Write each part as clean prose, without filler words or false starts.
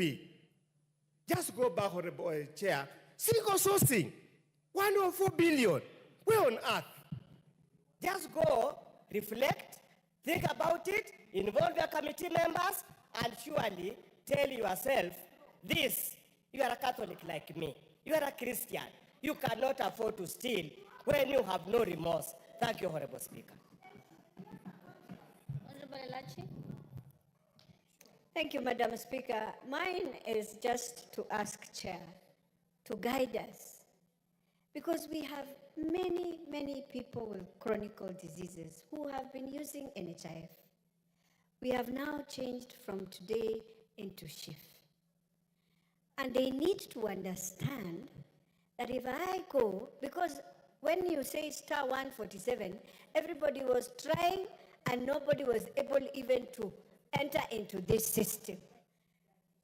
be. Just go back, Honorable Chair. Single sourcing, 104 billion. Where on earth? Just go, reflect, think about it, involve your committee members, and surely tell yourself, this, you are a Catholic like me. You are a Christian. You cannot afford to steal when you have no remorse. Thank you, Honorable Speaker. Honorable Elachi. Thank you, Madam Speaker. Mine is just to ask Chair to guide us, because we have many people with chronic diseases who have been using NHIF. We have now changed from today into shift. And they need to understand that if I go, because when you say star 147, everybody was trying and nobody was able even to enter into this system.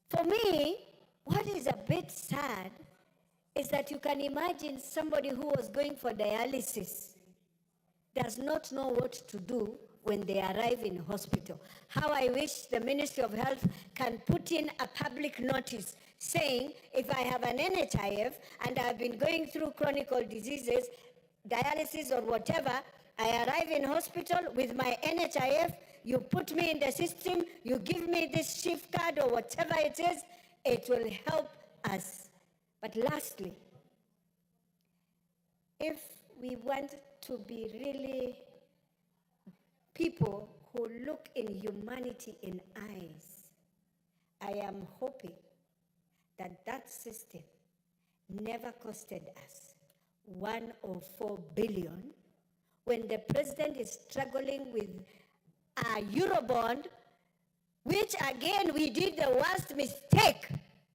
For me, what is a bit sad is that you can imagine somebody who was going for dialysis does not know what to do when they arrive in hospital. How I wish the Ministry of Health can put in a public notice saying, if I have an NHIF and I've been going through chronic diseases, dialysis or whatever, I arrive in hospital with my NHIF, you put me in the system, you give me this shift card or whatever it is, it will help us. But lastly, if we want to be really people who look in humanity in eyes, I am hoping that that system never costed us 104 billion when the president is struggling with a Eurobond, which again we did the worst mistake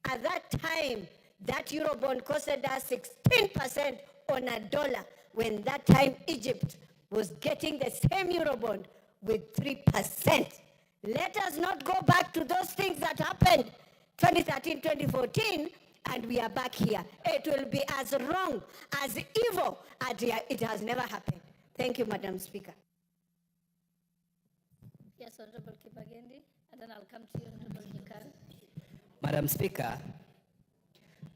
at that time. That Eurobond costed us 16% on a dollar, when that time Egypt was getting the same Eurobond with 3%. Let us not go back to those things that happened 2013, 2014, and we are back here. It will be as wrong, as evil as it has never happened. Thank you, Madam Speaker. Yes, Honorable Kibagendi, and then I'll come to you, Honorable Hikari. Madam Speaker,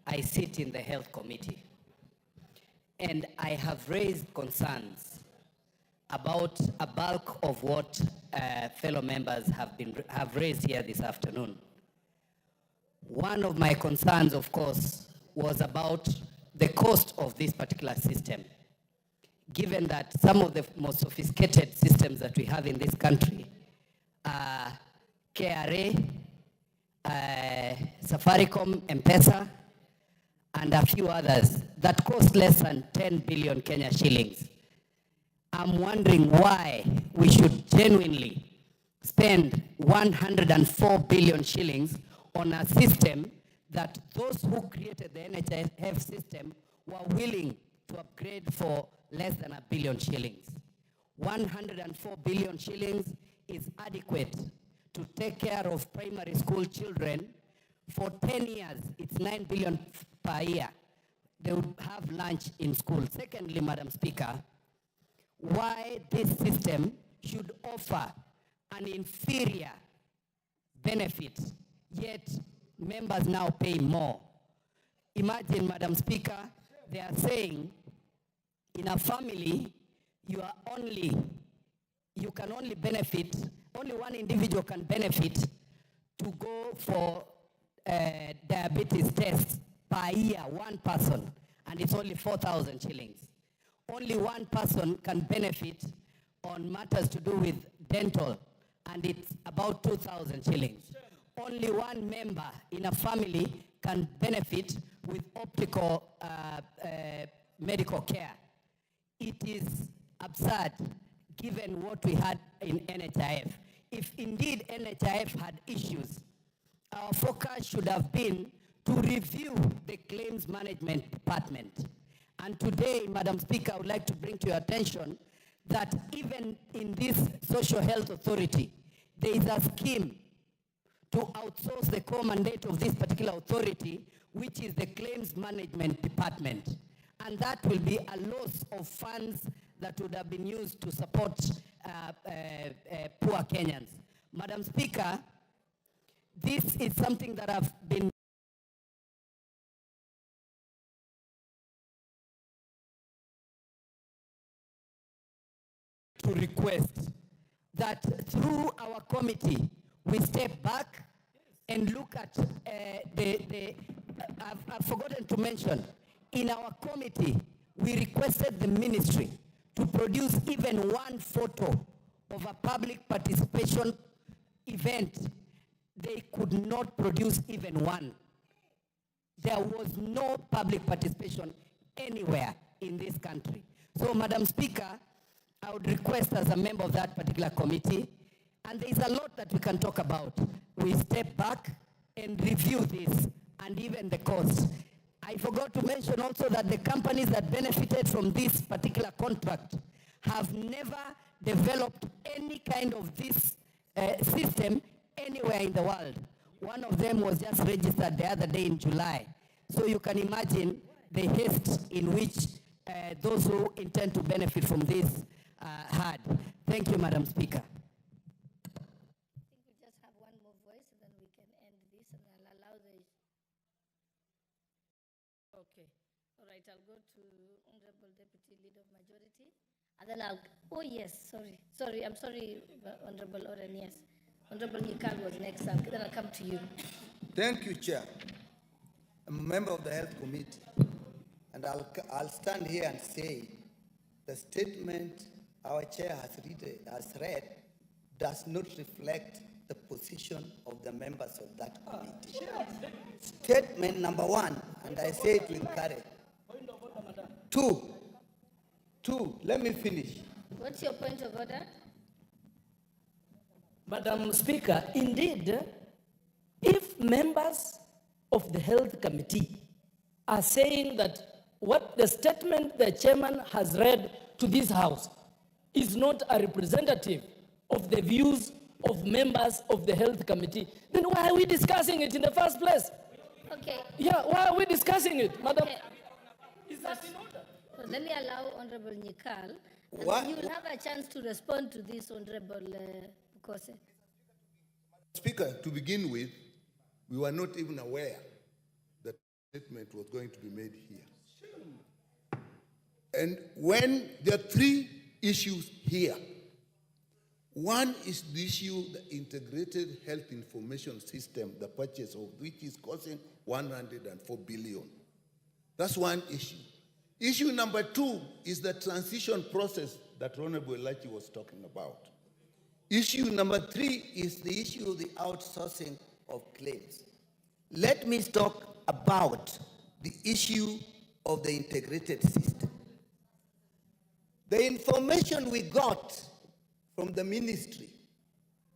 I sit in the Health Committee, and I have raised concerns about a bulk of what fellow members have raised here this afternoon. One of my concerns, of course, was about the cost of this particular system, given that some of the most sophisticated systems that we have in this country are KRA, Safaricom, M-Pesa, and a few others that cost less than 10 billion Kenya shillings. I'm wondering why we should genuinely spend 104 billion shillings on a system that those who created the NHIF system were willing to upgrade for less than $1 billion shillings. 104 billion shillings is adequate to take care of primary school children. For 10 years, it's 9 billion per year. They would have lunch in school. Secondly, Madam Speaker, why this system should offer an inferior benefit, yet members now pay more. Imagine, Madam Speaker, they are saying in a family, you can only benefit, only one individual can benefit to go for diabetes tests per year, one person, and it's only 4,000 shillings. Only one person can benefit on matters to do with dental, and it's about 2,000 shillings. Only one member in a family can benefit with optical medical care. It is absurd given what we had in NHIF. If indeed NHIF had issues, our focus should have been to review the claims management department. And today, Madam Speaker, I would like to bring to your attention that even in this social health authority, there is a scheme to outsource the core mandate of this particular authority, which is the claims management department. And that will be a loss of funds that would have been used to support poor Kenyans. Madam Speaker, This is something that I've been to request that through our committee, we step back and look at I've forgotten to mention, in our committee, we requested the ministry to produce even one photo of a public participation event. They could not produce even one. There was no public participation anywhere in this country. So, Madam Speaker, I would request as a member of that particular committee, and there is a lot that we can talk about. We step back and review this and even the cost. I forgot to mention also that the companies that benefited from this particular contract have never developed any kind of this system anywhere in the world. One of them was just registered the other day in July. So you can imagine the haste in which those who intend to benefit from this had. Thank you, Madam Speaker. I think we just have one more voice, and then we can end this, and I'll allow the... Okay. All right, I'll go to Honorable Deputy Leader of Majority, and then I'll... Oh, yes, sorry. Sorry, I'm sorry, Honorable Oren, yes. Honorable Nikal was next, then I'll come to you. Thank you, Chair. I'm a member of the Health Committee, and I'll stand here and say the statement our chair has read does not reflect the position of the members of that committee. Statement number one, and I say it with courage. Two, let me finish. What's your point of order? Madam Speaker, indeed, if members of the Health Committee are saying that what the statement the chairman has read to this House is not a representative of the views of members of the Health Committee, then why are we discussing it in the first place? Okay. Yeah, why are we discussing it, Madam? Okay. Is that in order? Well, let me allow Honorable Nikal, and What? then you will have a chance to respond to this, Honorable Kose. Speaker, to begin with, we were not even aware that the statement was going to be made here. And when there are three issues here, one is the issue, the integrated health information system, the purchase of which is costing 104 billion. That's one issue. Issue number two is the transition process that Honorable Elachi was talking about. Issue number three is the issue of the outsourcing of claims. Let me talk about the issue of the integrated system. The information we got from the ministry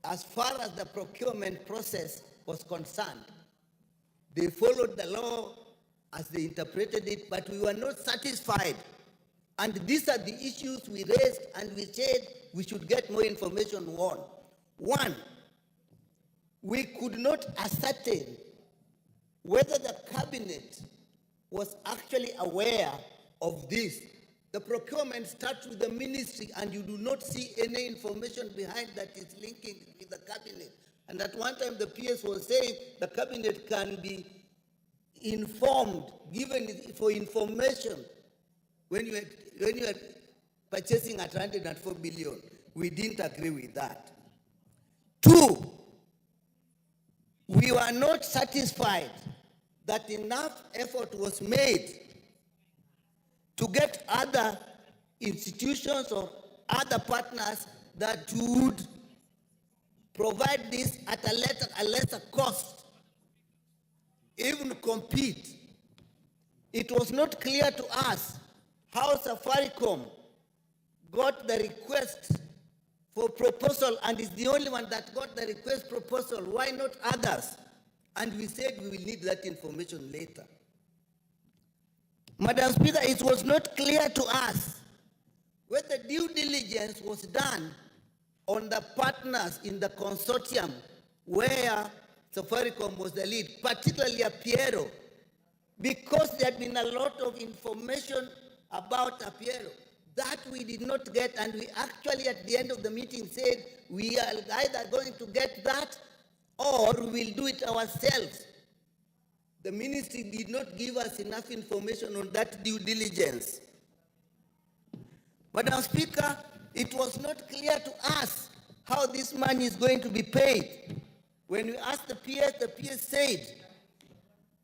as far as the procurement process was concerned, they followed the law as they interpreted it, but we were not satisfied. And these are the issues we raised, and we said we should get more information on. One, we could not ascertain whether the cabinet was actually aware of this. The procurement starts with the ministry, and you do not see any information behind that is linking with the cabinet. And at one time, the PS was saying the cabinet can be informed, given for information when you are purchasing at 104 billion. We didn't agree with that. Two, we were not satisfied that enough effort was made to get other institutions or other partners that would provide this at a lesser cost, even compete. It was not clear to us how Safaricom got the request for proposal and is the only one that got the request proposal. Why not others? And we said we will need that information later. Madam Speaker, it was not clear to us whether due diligence was done on the partners in the consortium where Safaricom was the lead, particularly Apiero, because there had been a lot of information about Apiero that we did not get, and we actually at the end of the meeting said we are either going to get that or we will do it ourselves. The ministry did not give us enough information on that due diligence. Madam Speaker, it was not clear to us how this money is going to be paid. When we asked the PS said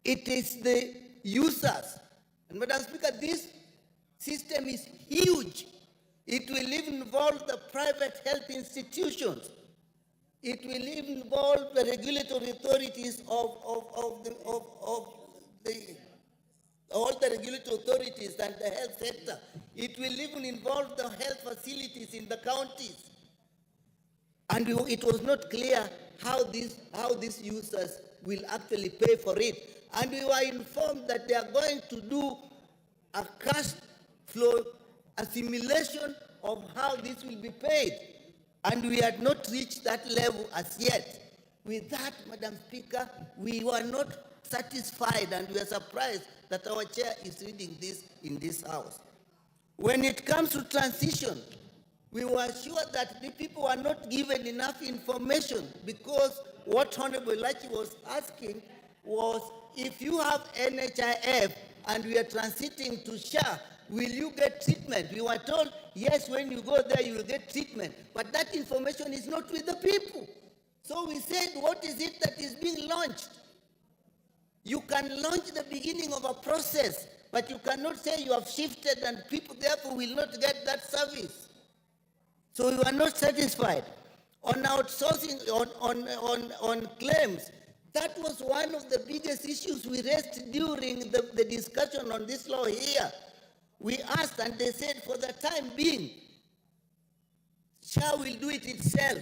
it is the users. And Madam Speaker, this system is huge. It will even involve the private health institutions. It will even involve the regulatory authorities of all the regulatory authorities and the health sector. It will even involve the health facilities in the counties. And it was not clear how these users will actually pay for it. And we were informed that they are going to do a cash flow, a simulation of how this will be paid. And we had not reached that level as yet. With that, Madam Speaker, we were not satisfied and we are surprised that our chair is reading this in this House. When it comes to transition, we were sure that the people were not given enough information, because what Honorable Lachi was asking was, if you have NHIF and we are transiting to SHA, will you get treatment? We were told, yes, when you go there, you will get treatment. But that information is not with the people. So we said, what is it that is being launched? You can launch the beginning of a process, but you cannot say you have shifted and people therefore will not get that service. So we were not satisfied. On outsourcing, on claims, that was one of the biggest issues we raised during the discussion on this law here. We asked and they said, for the time being, SHA will do it itself.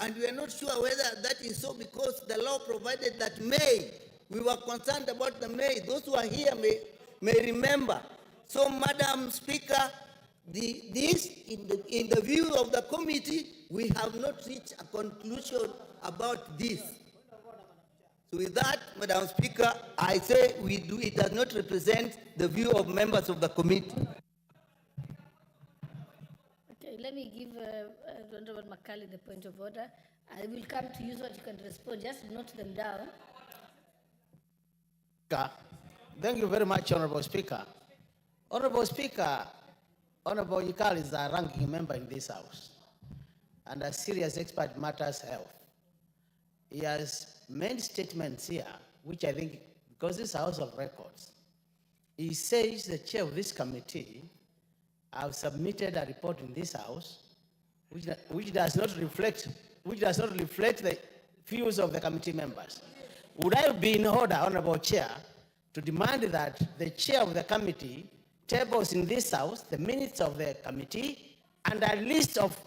And we are not sure whether that is so, because the law provided that May. We were concerned about the May. Those who are here may remember. So, Madam Speaker, in the view of the committee, we have not reached a conclusion about this. So with that, Madam Speaker, I say it does not represent the view of members of the committee. Okay, let me give Honorable Makali the point of order. I will come to you so that you can respond. Just note them down. Thank you very much, Honorable Speaker. Honorable Speaker, Honorable Yikal is a ranking member in this House and a serious expert in matters health. He has made statements here, which I think, because this is a House of Records, he says the chair of this committee have submitted a report in this House which does not reflect the views of the committee members. Would I be in order, Honorable Chair, to demand that the chair of the committee tables in this House the minutes of the committee and a list of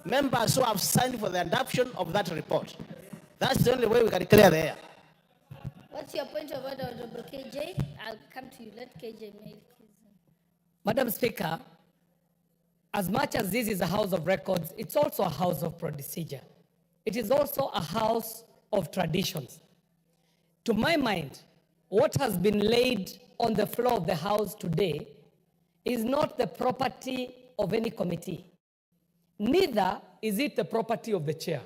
members who have signed for the adoption of that report? That's the only way we can clear the air. What's your point of order, Honorable KJ? I'll come to you. Let KJ make his. Madam Speaker, as much as this is a House of Records, it's also a House of Procedure. It is also a House of Traditions. To my mind, what has been laid on the floor of the House today is not the property of any committee. Neither is it the property of the chair.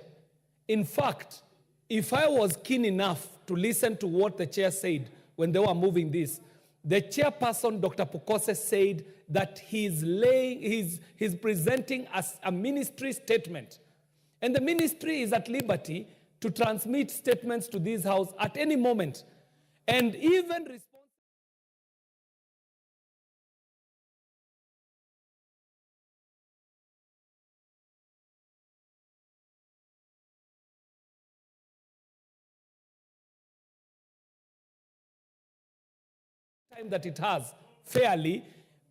In fact, if I was keen enough to listen to what the chair said when they were moving this, the chairperson, Dr. Pukose, said that he's presenting as a ministry statement. And the ministry is at liberty to transmit statements to this House at any moment. And even time that it has fairly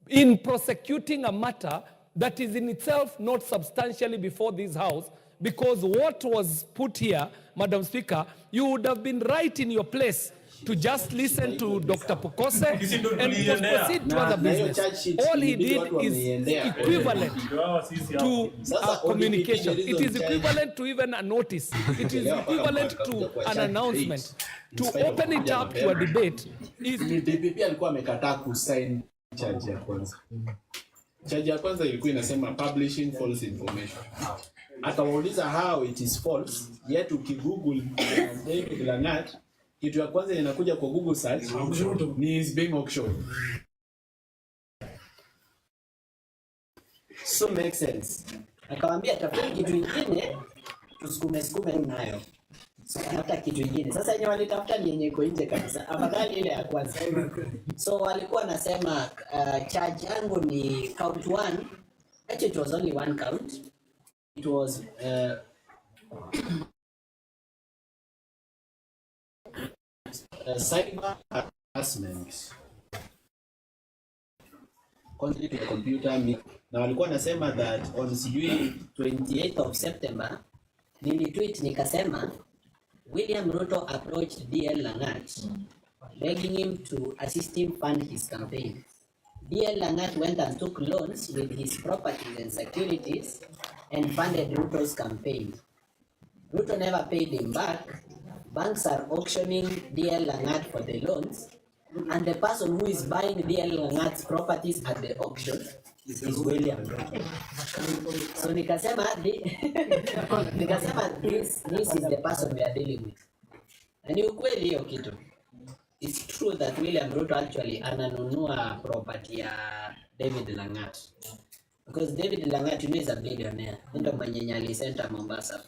in prosecuting a matter that is in itself not substantially before this House, because what was put here, Madam Speaker, you would have been right in your place to just listen to Dr. Pukose and proceed to other business. All he did is equivalent to a communication. It is equivalent to even a notice. It is equivalent to an announcement. To open it up to a debate is... DPP alikuwa amekataa kusign charge ya kwanza. Charge ya kwanza ilikuwa inasema publishing false information. Akawauliza how it is false, yet ukigoogle David Langat, kitu ya kwanza inakuja kwa Google search ni is being auctioned. So makes sense. Akamwambia tafuta kitu kingine tusukume nayo. So hata kitu kingine. Sasa yenyewe walitafuta ni yenye iko nje kabisa. Afadhali ile ya kwanza. So walikuwa wanasema charge yangu ni count 1. Actually it was only one count. It was cyber harassment. Contrary to the computer. Na walikuwa nasema that on 28th of September nilitweet nikasema William Ruto approached DL Langat begging him to assist him fund his campaign. DL Langat went and took loans with his properties and securities and funded Ruto's campaign. Ruto never paid him back. Banks are auctioning DL Langat for the loans, and the person who is buying DL Langat's properties at the auction is William Ruto. So nikasema this is the person we are dealing with. And ni ukweli hiyo kitu. It's true that William Ruto actually ananunua property ya David Langat. Because David Langat is a billionaire. Ndio mwenye Nyali Center Mombasa.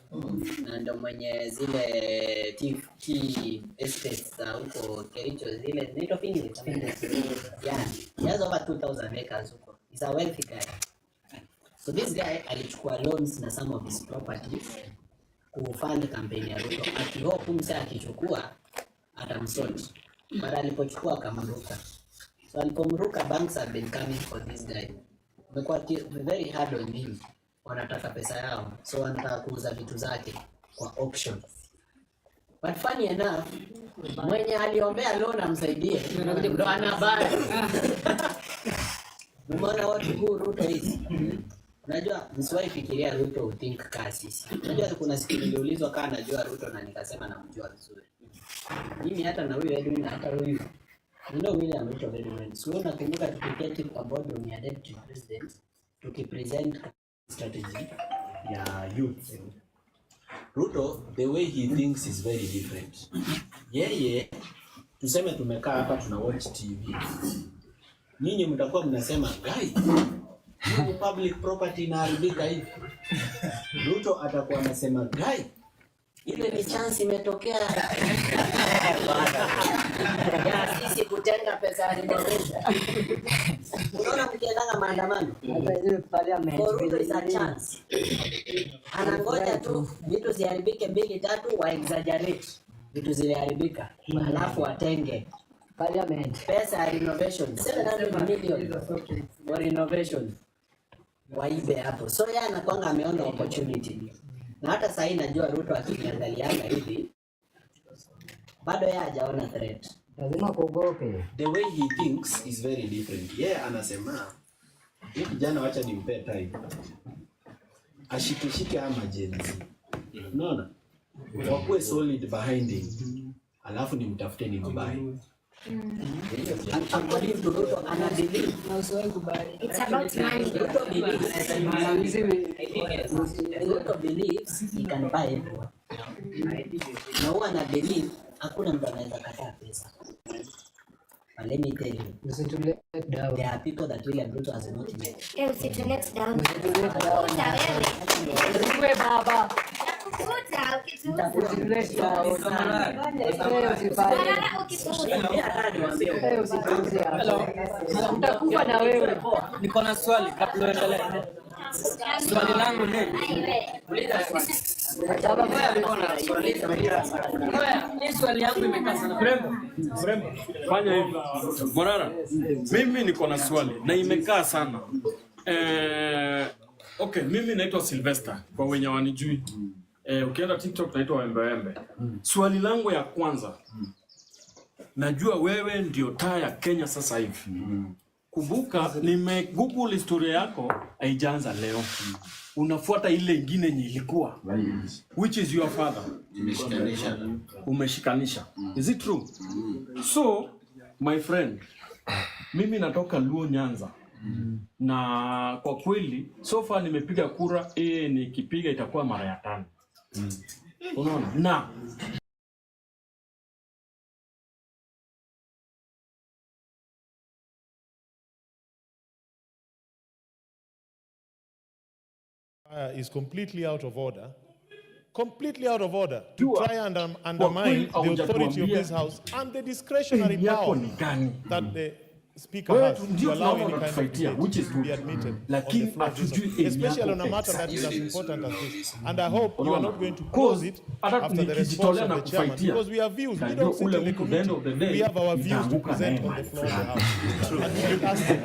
Na ndio mwenye zile tea estates huko Kericho zile zinaitwa Phoenix. Yeah. He has over 2,000 acres huko. He's a wealthy guy. So this guy alichukua loans na some of his properties kufund campaign ya Ruto. Akihope msa akichukua atamsort. But alipochukua akamruka. So alipomruka, banks have been coming for this guy. Wamekuwa very hard on him. Wanataka pesa yao. So wanataka kuuza vitu zake kwa auction. But funny enough, mwenye aliombea loan amsaidie ndo anabaya. Umeona what Ruto is? Unajua msiwahi fikiria Ruto think kasi. Unajua kuna siku niliulizwa kama najua Ruto na nikasema namjua vizuri. Mimi hata na huyu Edwin na hata huyu. You know William Ruto very well. So nakumbuka tukiketi kwa board ya deputy president tukipresent strategy ya youth. Ruto, the way he thinks is very different. Yeye tuseme tumekaa hapa tuna watch TV. Ninyi mtakuwa mnasema guys, hii public property inaharibika hivi. Ruto atakuwa anasema guys, ile ni chance imetokea ya sisi kutenga pesa ya renovation. Unaona mkiendanga maandamano, Ruto is a chance. Anangoja tu vitu ziharibike 2-3 wa exaggerate vitu ziliharibika, alafu atenge parliament pesa ya renovation 700 million for renovation waibe hapo. So yeye anakuanga ameona opportunity. Na hata sasa najua Ruto akiniangalianga hivi bado yeye hajaona threat. Lazima kuogope. The way he thinks is very different. Yeye anasema hivi jana wacha nimpe time. Ashikishike ama jenzi. Unaona? Wakuwe solid behind him. Alafu nimtafute ni mbaya. According to Ruto, it's about money. Ruto believes he can buy everyone. Na huwa na believe hakuna mtu anaweza kataa pesa. But let me tell you, there are people that William Ruto has not met. Let down. Utakuwa na wewe. Niko na swali kabla uendelee. Swali langu ni swali yangu imekaa sana. Mrembo. Fanya hivi. Morara. Mimi niko na swali na imekaa sana. Okay, mimi naitwa Sylvester kwa wenye wanijui. Ukienda TikTok naitwa Wembe. Swali langu ya kwanza. Najua wewe ndio taa ya Kenya sasa hivi. Kumbuka Google historia yako haijaanza leo. Unafuata ile ingine yenye ilikuwa. Which is your father. Umeshikanisha. Is it true? So, my friend, mimi natoka Luo Nyanza. Na kwa kweli so far nimepiga kura, nikipiga itakuwa mara ya 5. Unaona? Na is completely out of order. Completely out of order to try and undermine the authority of this house and the discretionary power that the Speaker has to allow any kind of debate to be admitted on the floor of this house, especially on a matter that is as important as this. And I hope you are not going to close it after the response of the chairman, because we have views. We don't sit in the committee. We have our views to present on the floor of the house. And we will ask them.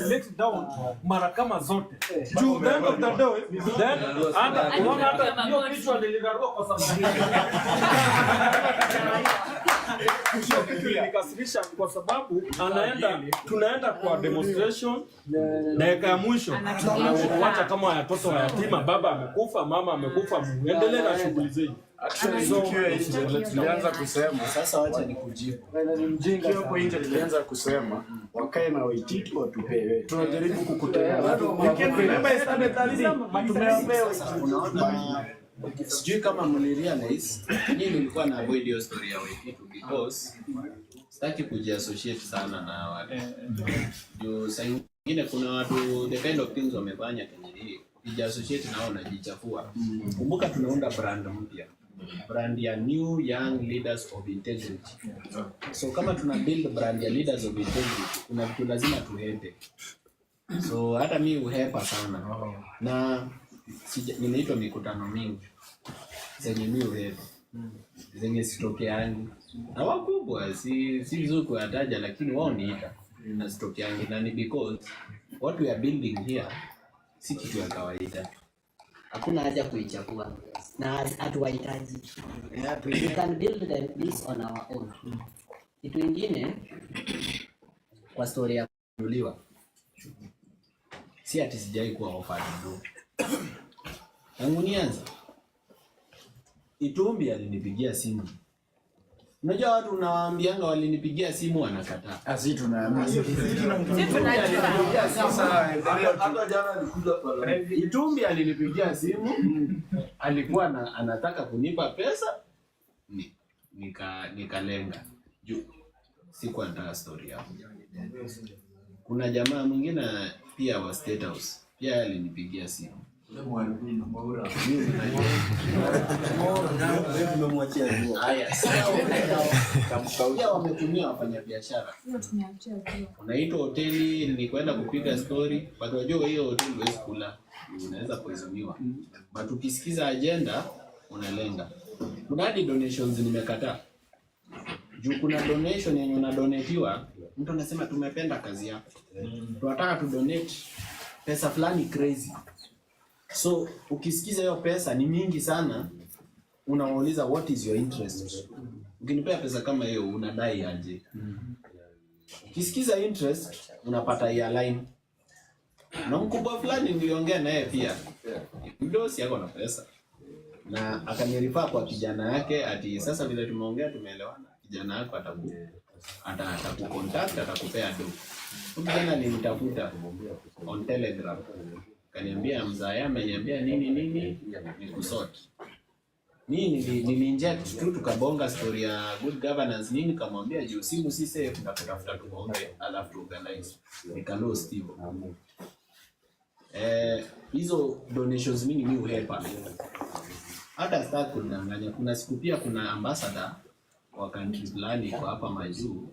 let down mara kama zote. Juu the end of the day, then unaona hata hiyo kichwa niligarua kwa sababu nikasirisha kwa sababu tunaenda kwa demonstration dakika ya mwisho, tunawacha kama watoto wa yatima, baba amekufa, mama amekufa, muendelee na shughuli zenu. Tulianza kusema sasa, wacha nikujibu. Mjinga hapo nje tulianza kusema wakae na waititi watupewe. Tunajaribu kukutea. Unaona, sijui kama mlirealize, mimi nilikuwa na avoid hiyo story ya waititu because sitaki kujiassociate sana na wale. Juu saa nyingine kuna watu the kind of things wamefanya kwenye hii, kujiassociate nao najichafua. Kumbuka tunaunda brand mpya. Brand ya New Young Leaders of Integrity. So kama tuna build brand ya Leaders of Integrity, kuna vitu lazima tuhepe. So hata mimi uhepa sana. Na ninaitwa mikutano mingi zenye mimi uhepa. Zenye sitokeangi. Na wakubwa si vizuri kuwataja, lakini wao niita na sitokeangi, na ni because what we are building here si kitu ya kawaida. Hakuna haja kuichafua na hatuwahitaji. We can build this on our own. Kitu kingine kwa story ya kunuliwa, si ati sijai kuwa offered bro. Tangu nianza Itumbi alinipigia simu. Unajua watu unawaambianga walinipigia simu wanakataa. Asi tunaamini. Sasa hata jana nilikuja kwa Itumbi alinipigia simu, alikuwa anataka kunipa pesa, nikalenga. Juu sikuwa nataka story hapo. Kuna jamaa mwingine pia wa State House, pia alinipigia simu. Pia wametumia wafanya biashara. Unaitwa hoteli, nilikwenda kupiga story, but unajua hiyo hoteli huwezi kula, unaweza kuzumiwa. But ukisikiza agenda unalenga. Kuna hadi donations nimekataa. Juu kuna donation yenye unadonatiwa, mtu anasema tumependa kazi yako, tunataka tu donate pesa fulani crazy. So ukisikiza hiyo pesa ni mingi sana, unawauliza what is your interest. Ukinipea pesa kama hiyo unadai aje? Ukisikiza interest unapata airline. Na mkubwa fulani niliongea naye pia, mdosi yako na pesa, na akanirifa kwa kijana yake ati sasa vile tumeongea tumeelewana, kijana yako atakucontact, atakupea do. Kijana alinitafuta on Telegram, kaniambia mzaya ameniambia nini nikusort. Mimi niliinject tu tukabonga story ya good governance nini, kamwambia juu simu si safe, tunatafuta tuombe alafu tu organize. Nikalo Steve. Hizo donations mimi uhepa. Hata sasa kunanganya, kuna siku pia kuna ambassador wa country fulani kwa hapa majuu,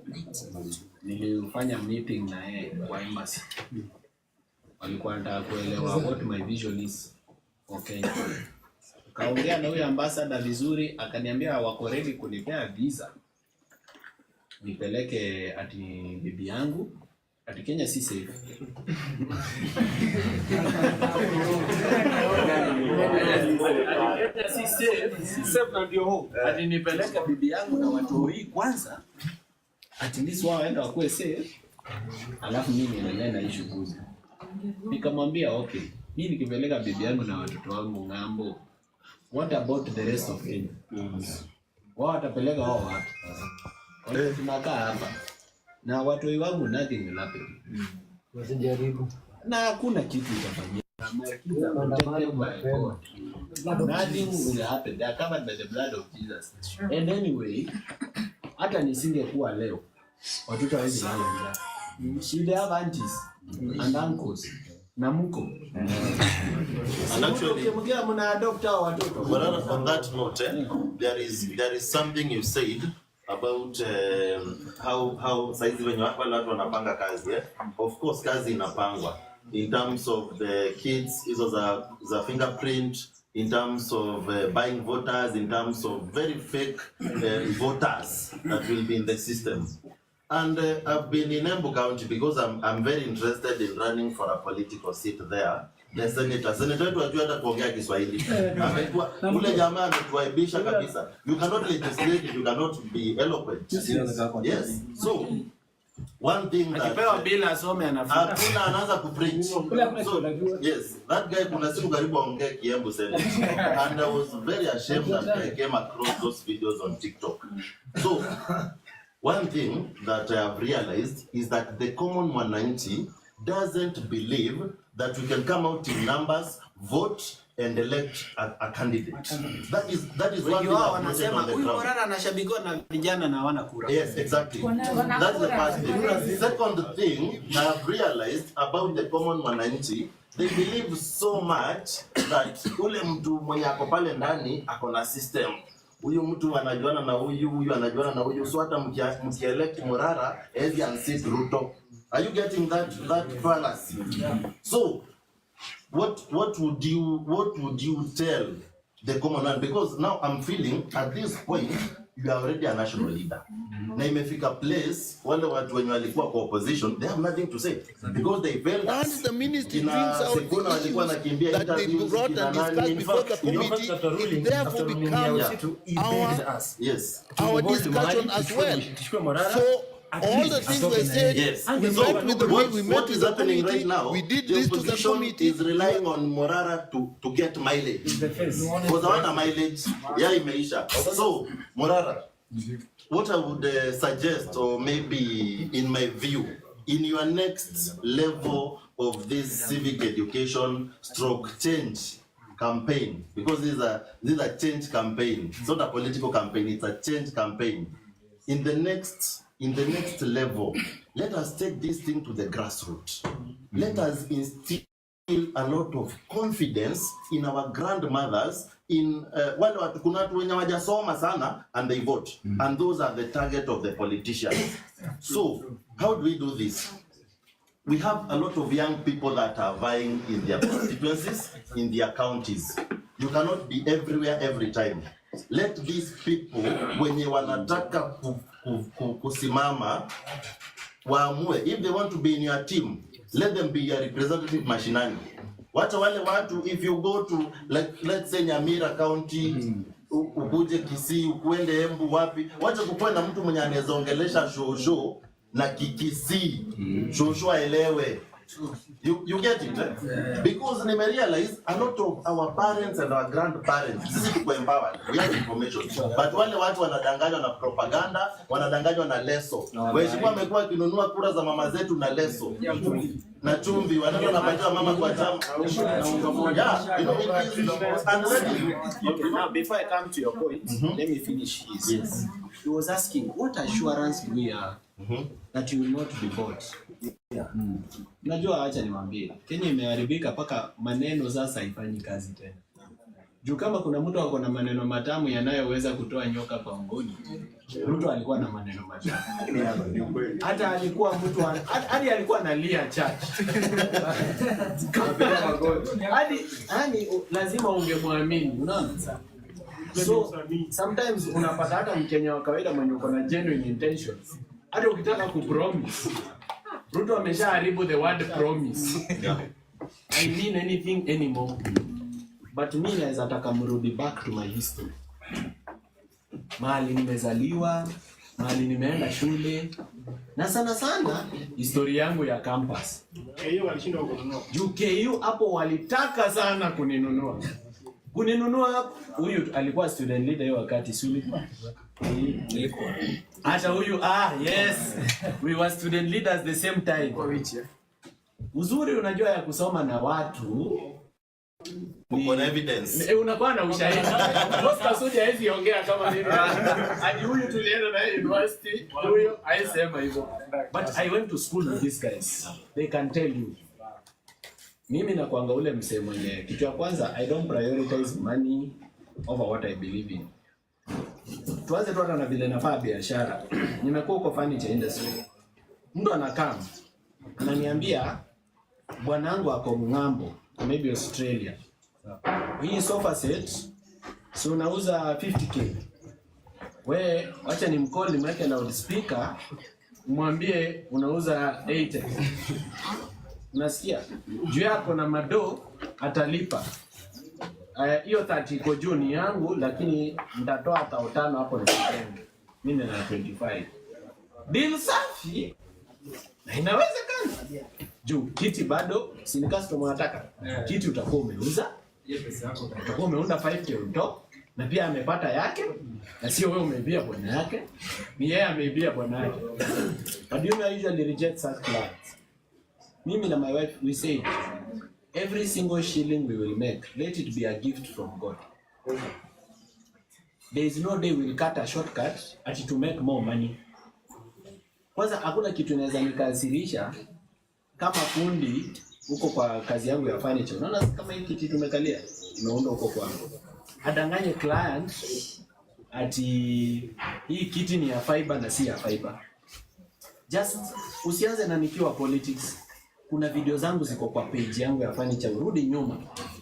nilifanya meeting na yeye kwa embassy. Walikuwa wanataka kuelewa what my vision is. Okay. Kaongea na huyo ambassador vizuri, akaniambia wako ready kunipea visa nipeleke ati bibi yangu ati Kenya si safe. Si safe na ndio ho. Ati nipeleke bibi yangu na watu hii kwanza, ati ndisi wao waenda wakuwe safe, alafu mimi niendelee na shughuli. Nikamwambia okay, mimi nikipeleka bibi yangu na watoto wangu ngambo, what about the rest of Kenya? Wao watapeleka wao watu. Tunakaa hapa. Na watu wangu nothing will happen. Wasijaribu. Na hakuna kitu itafanyika. Nothing will happen. They are covered by the blood of Jesus. And anyway, hata nisingekuwa leo, watoto hawezi lala njaa. They have aunties and uncles. Na mko. And actually, but on that note, there is something you said about how saizi wenye wale watu wanapanga kazi. Of course kazi inapangwa in terms of the kids, hizo za fingerprint, in terms of buying voters, in terms of very fake voters that will be in the system. And I've been in Embu County because I'm very interested in running for a political seat there. The senator wetu ajua hata kuongea Kiswahili. Amekuwa ule jamaa ametuaibisha kabisa. You cannot legislate, you cannot be eloquent. Yes. So one thing that akipewa bila asome anafunga. Hakuna anaanza kupreach. So yes, that guy kuna siku karibu aongee Kiembu Senate. And I was very ashamed that I came across those videos on TikTok. So one thing that I have realized is that the common mwananchi doesn't believe that we can come out in numbers, vote, and elect a candidate. That is one thing I've noted on the ground. Yes, exactly. That's the first thing. The second thing I have realized about the common mwananchi, they believe so much that ule mtu mwenye ako pale ndani ako na system. Huyu mtu anajuana na huyu anajuana na huyu, so hata mkielect Morara ezi unseat Ruto. Are you getting that fallacy? So what would you tell the common man? Because now I'm feeling at this point you are already a national leader. Na imefika place wale watu wenye walikuwa kwa opposition, they have nothing to say because they failed. Once the ministry brings out the issues that they brought and discussed before the committee, it therefore becomes our discussion as well. So all the things they said, we met with the committee, right now, we did this to the committee. Is relying on Morara to get mileage. Because I want a mileage, imeisha. So, Morara, what I would suggest, or maybe in my view, in your next level of this civic education stroke change campaign, because this is a change campaign, it's not a political campaign, it's a change campaign. In the next level, let us take this thing to the grassroots. Let us instill a lot of confidence in our grandmothers, in wale watu kuna watu wenye wajasoma sana and they vote, and those are the target of the politicians. So how do we do this? We have a lot of young people that are vying in their constituencies, in their counties. You cannot be everywhere every time. Let these people, wenye wanataka kusimama, waamue. If they want to be in your team, let them be your representative mashinani. Wacha wale watu, if you go to, like, let's say Nyamira County, ukuje Kisii, ukuende Embu wapi, wacha kukuwe na mtu mwenye anezongelesha shosho na kikisi, shosho aelewe. You get it? Because we realize a lot of our parents and our grandparents, this is to empower, we have information. But wale watu wanadanganywa na propaganda, wanadanganywa na leso. Waheshimiwa wamekuwa wakinunua kura za mama zetu na leso. Na chumvi, wanaenda wanapatiwa mama kwa chama. Yeah, you know, it is unready. Okay, now before I come to your point, let me finish his. Yes. He was asking, what assurance do we have that you will not be bought? Unajua acha niwaambie, Kenya imeharibika paka maneno sasa haifanyi kazi tena. Juu kama kuna mtu ako na maneno matamu yanayoweza kutoa nyoka pangoni, Ruto alikuwa na maneno matamu. Hata alikuwa mtu hadi alikuwa analia church. Hadi lazima ungemwamini, unaona? So sometimes unapata hata Mkenya wa kawaida mwenye uko na genuine intentions. Hata ukitaka kupromise, Ruto ameshaharibu the word promise. I mean anything anymore. But me naweza taka mrudi back to my history. Mahali nimezaliwa, mahali nimeenda shule, na sana historia yangu ya campus. KU walishinda kununua. KU hapo walitaka sana kuninunua. Kuninunua huyu alikuwa student leader hiyo wakati shule. Nilikuwa. Hata huyu yes. We were student leaders the same time. Uzuri unajua ya kusoma na watu. Uko na evidence. Unakuwa na ushahidi. Oscar Soja hizi ongea kama nini. Hadi huyu tulienda na university, huyo haisema hivyo. But I went to school with these guys. They can tell you. Mimi na kuanga ule msemo mwenyewe. Kitu ya kwanza, I don't prioritize money over what I believe in. Tuanze tu hata na vile nafaa biashara. Nimekuwa uko furniture industry. Mtu anakaa ananiambia bwanangu ako ng'ambo, maybe Australia. Hii sofa set so unauza 50k. We acha nimcall nimweke loudspeaker, mwambie unauza 80. Unasikia? Juu yako na mado atalipa. Hiyo 30 iko juu ni yangu, lakini nitatoa 5,000 hapo ni yangu. Mimi na 25. Deal safi. Na inawezekana. Juu kiti bado si ni customer anataka. Kiti utakuwa umeuza. Utakuwa umeunda 5k uto na pia amepata yake na sio wewe umeibia bwana yake. Ni yeye ameibia bwana yake. But you may usually reject such clients. Mimi na my wife, we say, every single shilling we will make, let it be a gift from God. There is no day we'll cut a shortcut to make more money. Kwanza hakuna kitu inaweza nikasirisha kama fundi uko kwa kazi yangu ya furniture. Unaona kama hii kiti tumekalia, imeunda uko kwangu. Adanganye client ati hii kiti ni ya fiber na si ya fiber. Just usianze na nikiwa politics. Kuna video zangu ziko kwa page yangu ya furniture, urudi nyuma.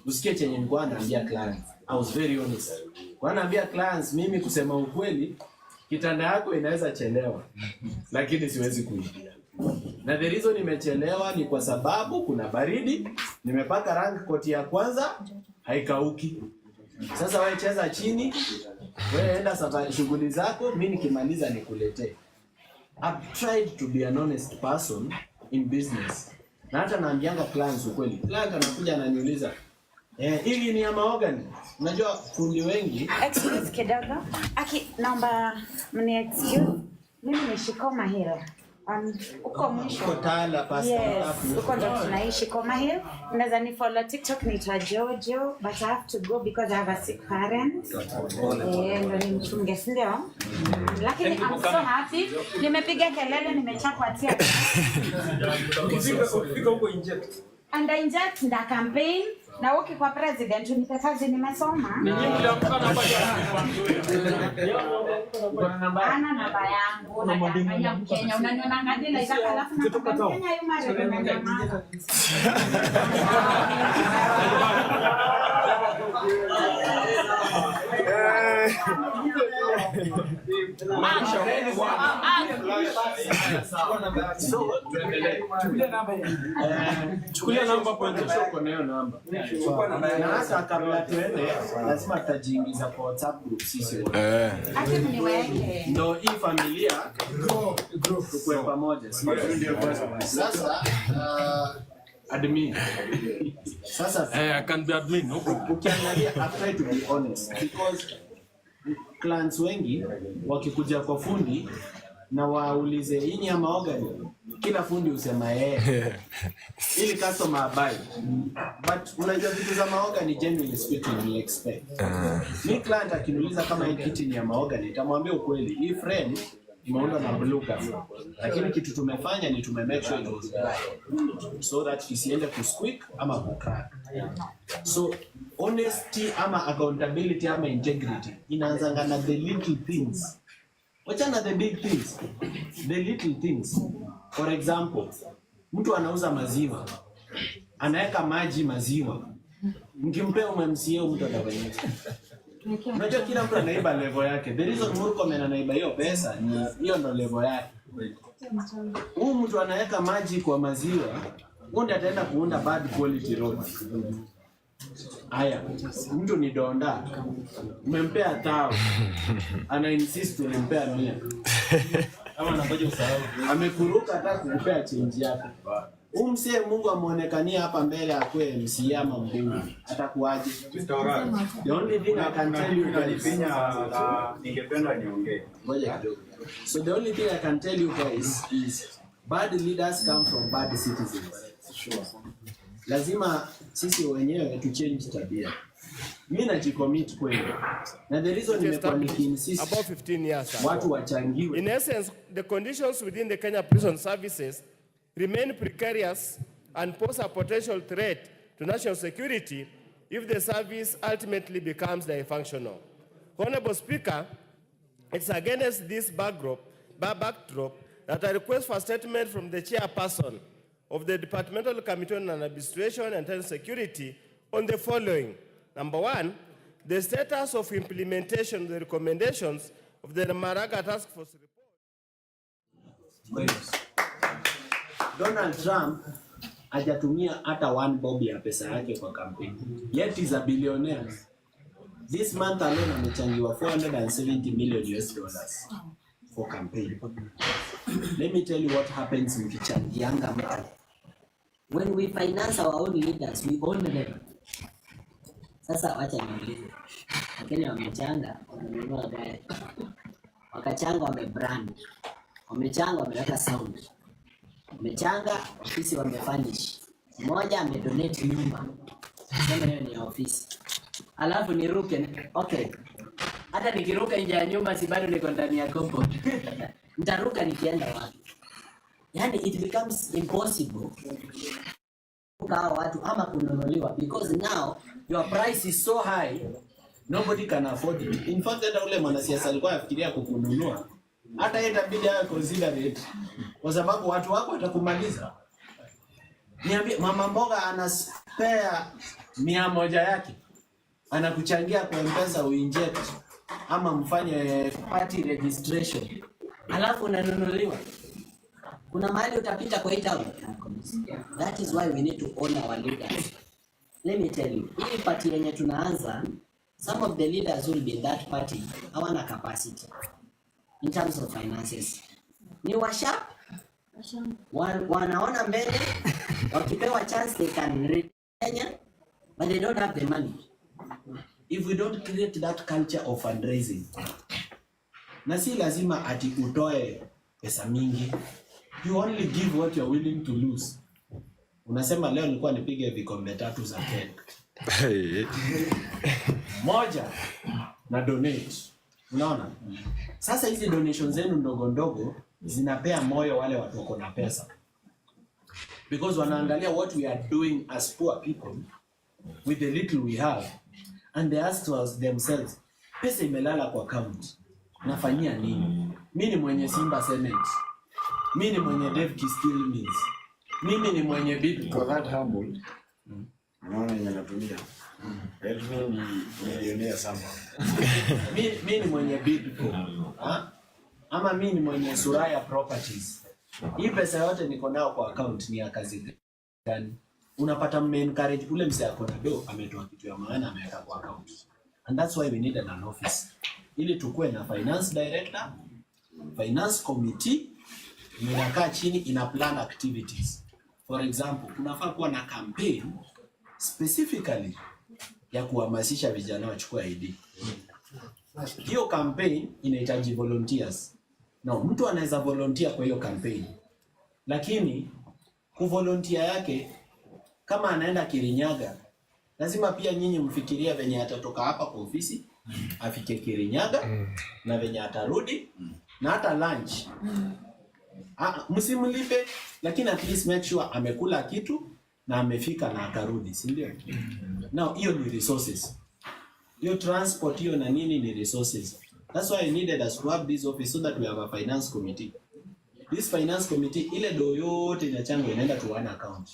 Usikie chenye nilikuwa naambia clients. I was very honest. Kwa naambia clients, mimi kusema ukweli, kitanda yako inaweza chelewa, lakini siwezi kuibia. Na the reason nimechelewa ni kwa sababu kuna baridi, nimepaka rangi koti ya kwanza, haikauki. Sasa wewe cheza chini, wewe enda safari shughuli zako, mimi nikimaliza nikuletee. I've tried to be an honest person in business. Na hata naambianga clients ukweli. Client anakuja ananiuliza, hili ni ya mahogany. Unajua fundi wengi. Excuse kidogo. Naomba mni excuse. Mimi ni Shikoma Hill. Uko mwisho. Uko Tala pasta. Yes, uko ndo tunaishi Shikoma Hill. Unaweza ni follow TikTok naitwa Jojo, but I have to go because I have a sick parent. Ndo nimchunge, si ndio? Lakini I'm so happy. Nimepiga kelele, nimechapwa tia. Ukifika huko inject. And I inject nda campaign. Na uki kwa president unipe kazi nimesoma. Ni nyinyi mliamka namba Ana namba yangu na kanya Kenya unaniona ngadila ikaka alafu na Kenya hiyo mara nimenyamaza. Chukulia namba point shoko na hiyo namba. Na hata kabla tuende lazima tutajiingiza kwa WhatsApp group sisi wote. Acha niweke. Ndio hii familia tukue pamoja. Sasa admin. Sasa I can be admin. Ukiangalia I try to be honest because clients wengi wakikuja kwa fundi na waulize hii ni ya mahogany, kila fundi usema ili customer abai. But unajua vitu za mahogany genuinely speaking ni expect. Ni client akiniuliza kama hii kiti ni ya mahogany, nitamwambia ukweli, hii frame imeundwa na blue color. Lakini kitu tumefanya ni make sure it was black so that isiende ku squeak ama ku crack. So honesty ama accountability ama integrity inaanza na the little things. Wachana the big things. The little things. For example, mtu anauza maziwa. Anaweka maji maziwa. Mkimpea umemsie mtu atafanya. Unajua kila mtu anaiba level yake. The reason Murkomen anaiba hiyo pesa ni hiyo ndo level yake. Huyu mtu anaweka maji kwa maziwa, huyo ataenda kuunda bad quality roads. Haya, mtu ni donda. Umempea 1,000. Ana insist umempea 100. Ama anangoja usahau. Amekuruka hata kukupea change yako. Umse Mungu amuonekania hapa mbele akue MCA ama mbunge. Atakuaje? The only thing I can tell you guys. Ningependa niongee. Ngoja kidogo. So the only thing I can tell you guys is bad leaders come from bad citizens. Sure. Lazima sisi wenyewe tu change tabia. Mimi najicommit kweli. Na the reason nimekuwa nikiinsist about 15 years ago. Watu wachangiwe. In essence, the conditions within the Kenya prison services remain precarious and pose a potential threat to national security if the service ultimately becomes dysfunctional. Honorable Speaker, it's against this backdrop that I request for a statement from the chairperson of the Departmental Committee on Administration and Internal Security on the following. Number one, the status of implementation of the recommendations of the Maraga Task Force report. Donald Trump hajatumia hata 1 bob ya pesa yake kwa campaign. Yet he's a billionaire. This month alone amechangiwa $470 million for campaign. Let me tell you what happens mkichangianga mtu. When we finance our own leaders, we own them. Sasa wacha niulize. Wakenya wamechanga, wamenunua gari. Wakachanga wamebrand. Wamechanga wameweka sound. Wamechanga ofisi wamefurnish. Mmoja amedonate nyumba. Sema hiyo ni ofisi. Alafu niruke, okay. Hata nikiruka nje ya nyumba si bado niko ndani ya compound. Nitaruka nikienda wapi? Yani it becomes impossible kwa watu ama kununuliwa because now your price is so high nobody can afford it. In fact hata ule mwanasiasa alikuwa afikiria kukununua. Hata yeye itabidi awe considerate kwa sababu watu wako watakumaliza. Niambie mama mboga ana spare 100 yake. Anakuchangia kwa M-Pesa uinject ama mfanye party registration. Alafu unanunuliwa. Kuna mahali utapita kwa ita. That is why we need to honor our leaders. Let me tell you, hii party yenye tunaanza, some of the leaders will be in that party hawana capacity in terms of finances. Ni washa wanaona mbele, wakipewa chance they can reach Kenya, but they don't have the money. If we don't create that culture of fundraising, na si lazima ati utoe pesa mingi. You only give what you're willing to lose. Unasema leo nilikuwa nipige vikombe 3 za cake. Moja na donate. Unaona? Sasa hizi donations zenu ndogo ndogo zinapea moyo wale watu wako na pesa. Because wanaangalia what we are doing as poor people with the little we have and they ask themselves, pesa imelala kwa account. Nafanyia nini? Mimi ni mwenye Simba Cement. Mimi ni mwenye Dev Steel Mills. Mimi ni mwenye bid for that humble. Naona yanatumia. Elfu ni milionea sana. Mimi ni mwenye bid ama mimi ni mwenye Suraya Properties. Hii pesa yote niko nayo kwa account ni ya kazi gani? Unapata encourage ule msee ako na do ametoa kitu ya maana ameweka kwa account. And that's why we need an office. Ili tukue na finance director, finance committee, inakaa chini ina plan activities. For example, kunafaa kuwa na campaign specifically ya kuhamasisha vijana wachukue ID. Hiyo campaign inahitaji volunteers. Now, mtu anaweza volunteer kwa hiyo campaign. Lakini kuvolunteer yake kama anaenda Kirinyaga, lazima pia nyinyi mfikirie venye atatoka hapa kwa ofisi, afike Kirinyaga na venye atarudi na hata lunch. Msimlipe lakini at least make sure amekula kitu na amefika na akarudi, si ndio? Now hiyo ni resources. Hiyo transport hiyo na nini ni resources. That's why I needed us to have this office so that we have a finance committee. This finance committee ile do yote inachangwa inaenda to one account.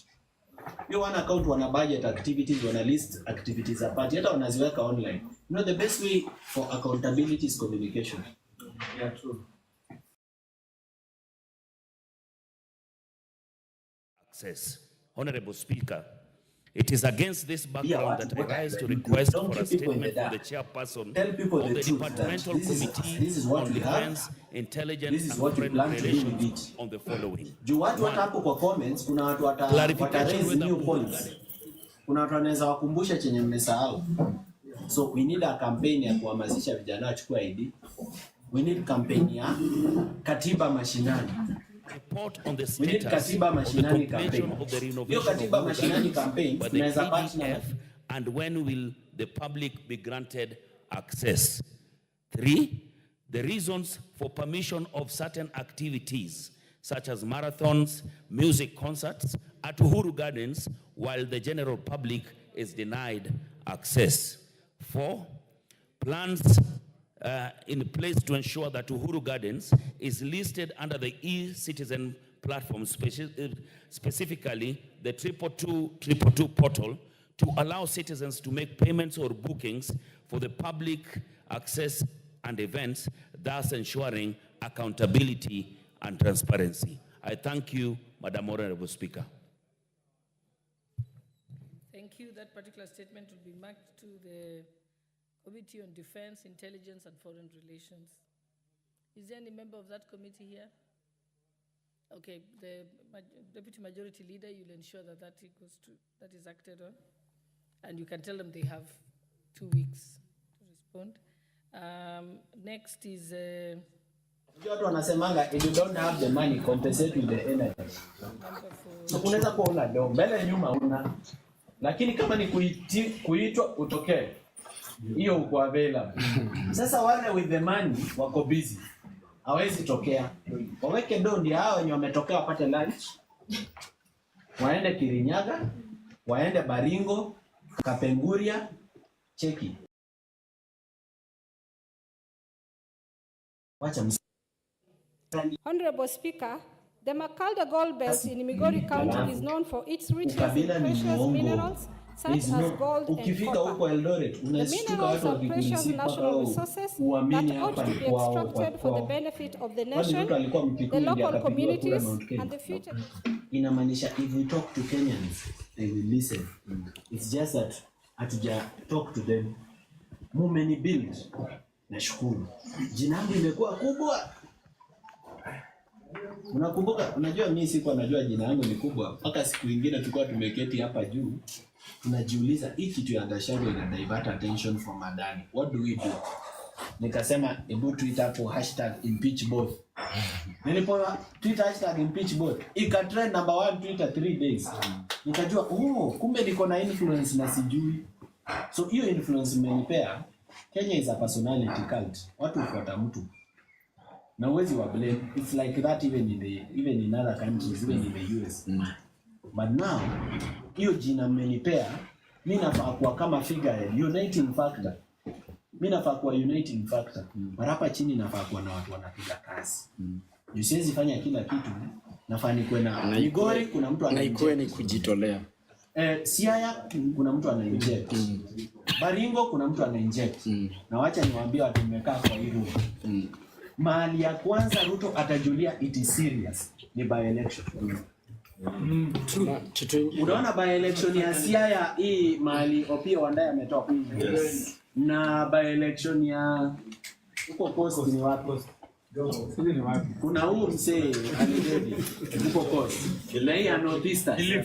Hiyo one account wana budget activities, wana list activities apart, hata wanaziweka online. You know the best way for accountability is communication. Yeah, true. Honorable Speaker, It is against this background that I rise to request for a statement from the chairperson of the Departmental Committee on Defense, Intelligence and Foreign Relations on the following. Clarification whether kuna watu wanaweza wakumbusha chenye mmesahau. So we need a campaign ya kuhamasisha vijana wachukue ID. We need campaign ya katiba mashinani. Report on the We need katiba mashinani campaign. of the Hiyo katiba mashinani campaign by the PDF, and when will the public be granted access? 3, the reasons for permission of certain activities such as marathons, music concerts at Uhuru Gardens while the general public is denied access. 4, plans in place to ensure that Uhuru Gardens is listed under the e-citizen platform, specifically the 222 portal, to allow citizens to make payments or bookings for the public access and events, thus ensuring accountability and transparency. I thank you, Madam Honorable Speaker. Thank you. That particular statement will be marked to the Committee on Defense, Intelligence and Foreign Relations. Is there any member of that committee here? Okay, the Deputy Majority Leader, you'll ensure that that is acted on. And you can tell them they have 2 weeks to respond. Next is... Watu wanasemanga, if you don't have the money, compensate with the energy. So unaweza kuwa una do, mbele nyuma una. Lakini kama ni kuitwa utokee, hiyo uko available. Sasa wale with the money wako busy. Hawezi tokea. Waweke do ndio hao wenye wametokea wapate lunch. Waende Kirinyaga, waende Baringo, Kapenguria, cheki. Honorable Speaker, the Makalda Gold Belt in Migori County is known for its richness in precious minerals such as gold and copper. The minerals are precious national resources that ought to be extracted for the benefit of the nation, the local communities, and the future. Inamaanisha if we talk to Kenyans, they will listen. It's just that hatuja talk to them. Mumeni build. Nashukuru. Jina langu limekuwa kubwa. Unakumbuka, unajua mimi sikuwa najua jina langu ni kubwa. Mpaka siku nyingine tulikuwa tumeketi hapa juu. Tunajiuliza hii kitu ya Gachagua ina divert attention from Adani. What do we do? Nikasema hebu Twitter for #impeachboth. Nilipo Twitter #impeachboth. Ika trend number 1 Twitter 3 days. Nikajua kumbe niko na influence na sijui. So hiyo influence imenipea. Kenya is a personality cult. Watu hufuata mtu. Na uwezi wa blame. It's like that even in other countries, even in the US. But now, hiyo jina mmenipea, mimi nafaa kuwa kama figure uniting factor. Mimi nafaa kuwa uniting factor. Marapa chini nafaa kuwa na watu wanapiga kazi. Siwezi fanya kila kitu. Nafaa nikuwe na Migori, kuna mtu anaikuwe ni kujitolea. Siaya kuna mtu ana inject. Baringo kuna mtu ana inject. Na wacha niwaambie watu mmekaa kwa hii room. Mahali ya kwanza Ruto atajulia it is serious ni by election. Unaona by election ya Siaya hii mahali Opiyo Wandayi ametoka. Yes. Na by election ya huko Coast ni wapi? Kuna huu msee alidedi huko Coast. Na hii Northeastern.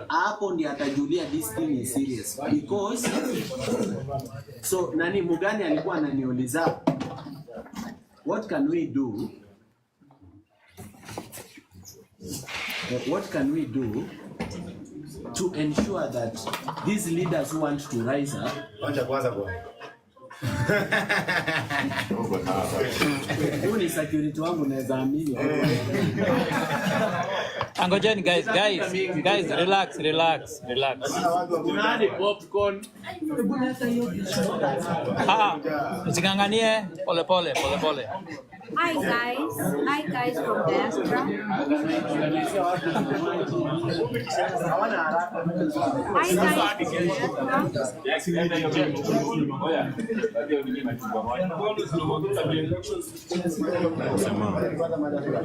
Hapo ndiye atajulia this thing is serious because so nani Mugani alikuwa ananiuliza what can we do? What can we do to ensure that these leaders who want to rise up? Uni security wangu naweza amini. Angojeni guys, relax. Tunani popcorn. Usikanganie pole. Hi guys from diaspora.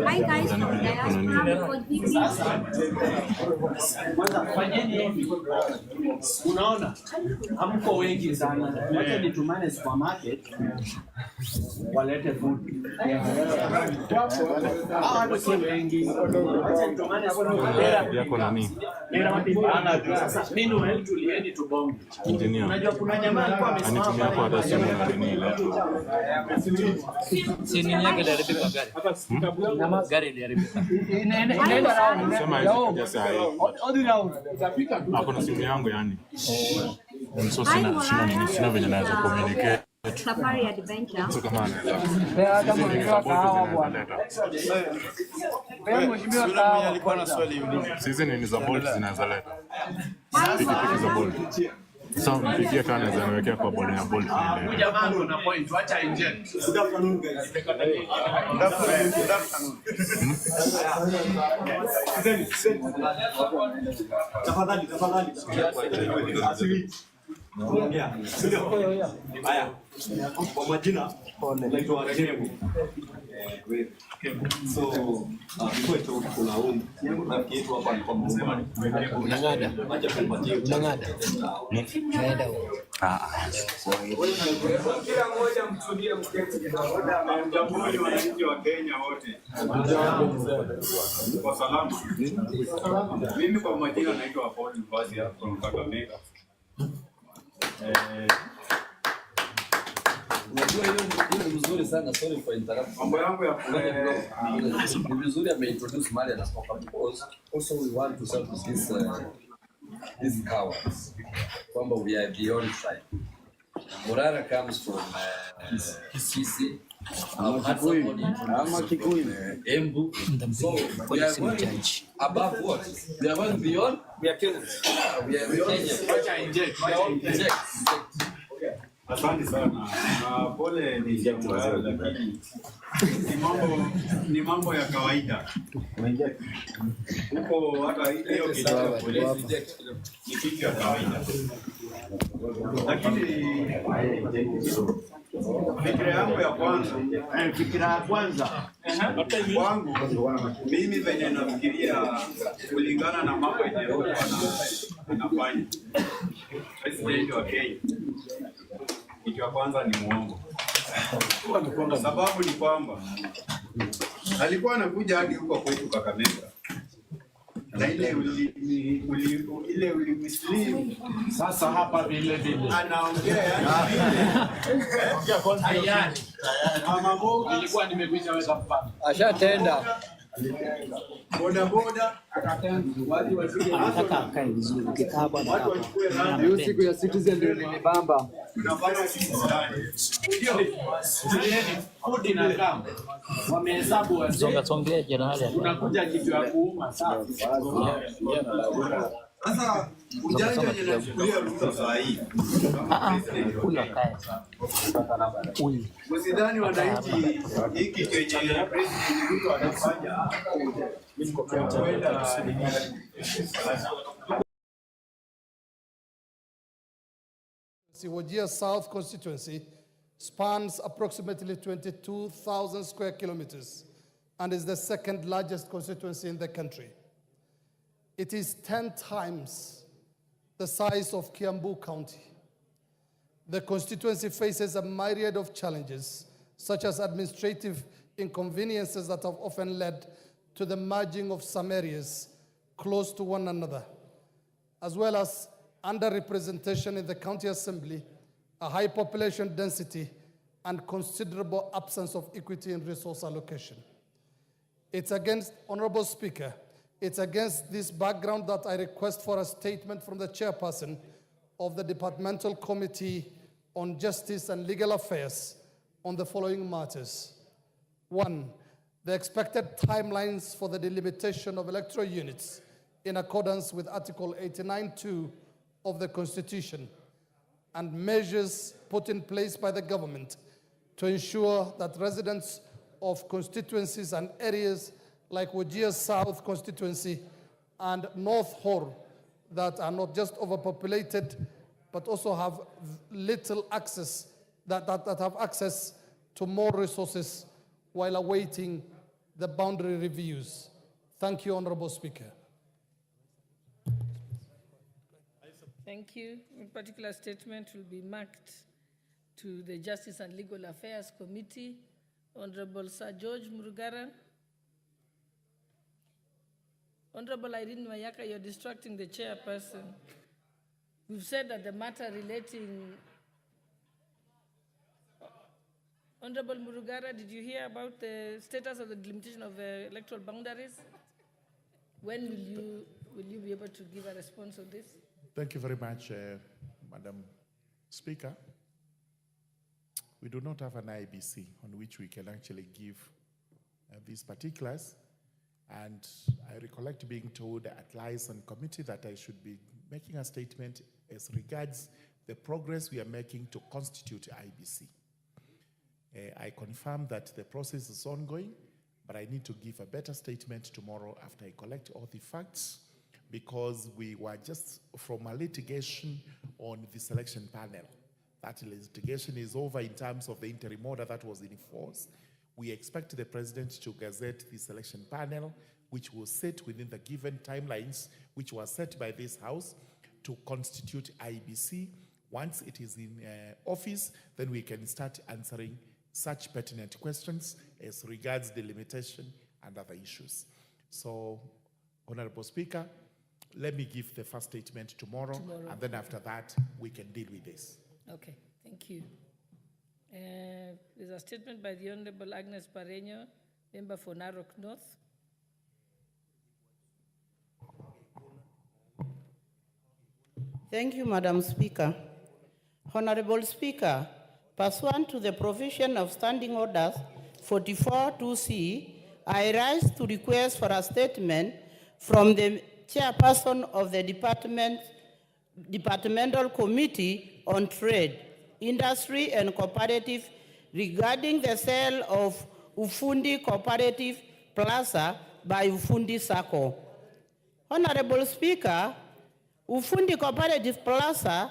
Hi guys from diaspora. Unaona, hamko wengi sana. Wacha nitumane supermarket walete food. Wako wengi. Wacha nitumane supermarket. Yako nani? Sasa mimi na wewe tulieni tubonge. Engineer. Unajua kuna jamaa alikuwa amesimama Anitumia kwa hata simu na nini ile. Si nini yake iliharibika gari? Na gari iliharibika. Sema hizo just hai. Hapo na simu yangu yani. So sina venye naweza communicate. Safari adventure. So kama alikuwa na swali sisi ni za bolt zinaweza leta. Pikipiki za bolt. Sasa mpigie kana naweza niwekea kwa bolt ya bolt ile. jamaa kuna point, acha inject. Good afternoon guys. Good afternoon. Tafadhali. Haya. Kwa majina naitwa Gachagua. So, before I talk to Naum, rafiki yetu hapa alikuwa msema unangada. Acha tumpatie unangada. Naenda huko. Kila mmoja mtulie mketi. Jamhuri wananchi wa Kenya wote. Kwa salama. Mimi kwa majina naitwa Paul Mvazi from Kakamega. Unajua hiyo ni mzuri sana, sorry for interrupting. Mambo yangu ya ni vizuri ameintroduce Mali na Spoka because also we want to serve these cowards. Kwamba we are beyond tribe. Morara comes from Kisii. I'm Kikuyu. Embu. So we are going above what? We are going beyond. We are Kenyans. We are Kenyans. Wacha inject. Asante sana. Pole ni jambo lakini ni mambo ya kawaida. Huko hata hiyo kitu ya polisi ni kitu ya kawaida. Lakini fikira yangu ya kwanza kwangu mimi venye nafikiria kulingana na mambo yenye anafanya president wa Kenya. Kitu ya kwanza ni muongo. Sababu ni kwamba alikuwa anakuja hadi huko kwetu Kakamega. Na ile ulimislimu. Sasa hapa vile anaongea yani. Mama Mungu nilikuwa nimekwisha weka mfano. Ashatenda. Boda akatenda. Watu wasije Nataka akae vizuri. Ukikaa hapa na hapa. Hiyo siku ya Citizen ndio nilibamba. Tunafanya sisi ndani. Ndio. Food na kama. Wamehesabu wazee. Songa jenerali. Unakuja kitu ya kuuma sasa. Sasa ujanja wenye nachukulia Ruto saa hii. Kula kae. Msidhani wananchi hiki chenye president Ruto anafanya. Wajir South constituency spans approximately 22,000 square kilometers and is the second largest constituency in the country. It is 10 times the size of Kiambu County. The constituency faces a myriad of challenges, such as administrative inconveniences that have often led to the merging of some areas close to one another, as well as underrepresentation in the county assembly, a high population density, and considerable absence of equity in resource allocation. Honorable Speaker, it's against this background that I request for a statement from the chairperson of the Departmental Committee on Justice and Legal Affairs on the following matters. 1, the expected timelines for the delimitation of electoral units in accordance with Article 89(2) of the Constitution, and measures put in place by the government to ensure that residents of constituencies and areas like Wajir South constituency and North Hor that are not just overpopulated, but also have little access, that have access to more resources while awaiting the boundary reviews. Thank you, Honorable Speaker. Thank you. In particular statement will be marked to the Justice and Legal Affairs Committee. Honorable Sir George Murugaran. Honorable Irene Mayaka, you're distracting the chairperson. We've said that the matter relating... Honorable Murugara, did you hear about the status of the delimitation of the electoral boundaries? When will you be able to give a response on this? Thank you very much, Madam Speaker. We do not have an IBC on which we can actually give these particulars. And I recollect being told at liaison committee that I should be making a statement as regards the progress we are making to constitute IBC. I confirm that the process is ongoing, but I need to give a better statement tomorrow after I collect all the facts, because we were just from a litigation on the selection panel. That litigation is over in terms of the interim order that was in force. We expect the president to gazette the selection panel, which will sit within the given timelines, which were set by this House, to constitute IBC. Once it is in office, then we can start answering such pertinent questions as regards delimitation and other issues. So, Honorable Speaker, let me give the first statement tomorrow. And then after that, we can deal with this. Okay, thank you. There's a statement by the Honorable Agnes Pareño, member for Narok North. Thank you, Madam Speaker. Honorable Speaker, pursuant to the provision of Standing Orders 44-2C, I rise to request for a statement from the chairperson of the Departmental Committee on Trade, Industry and Cooperative regarding the sale of Ufundi Cooperative Plaza by Ufundi Sacco. Honorable Speaker, Ufundi Cooperative Plaza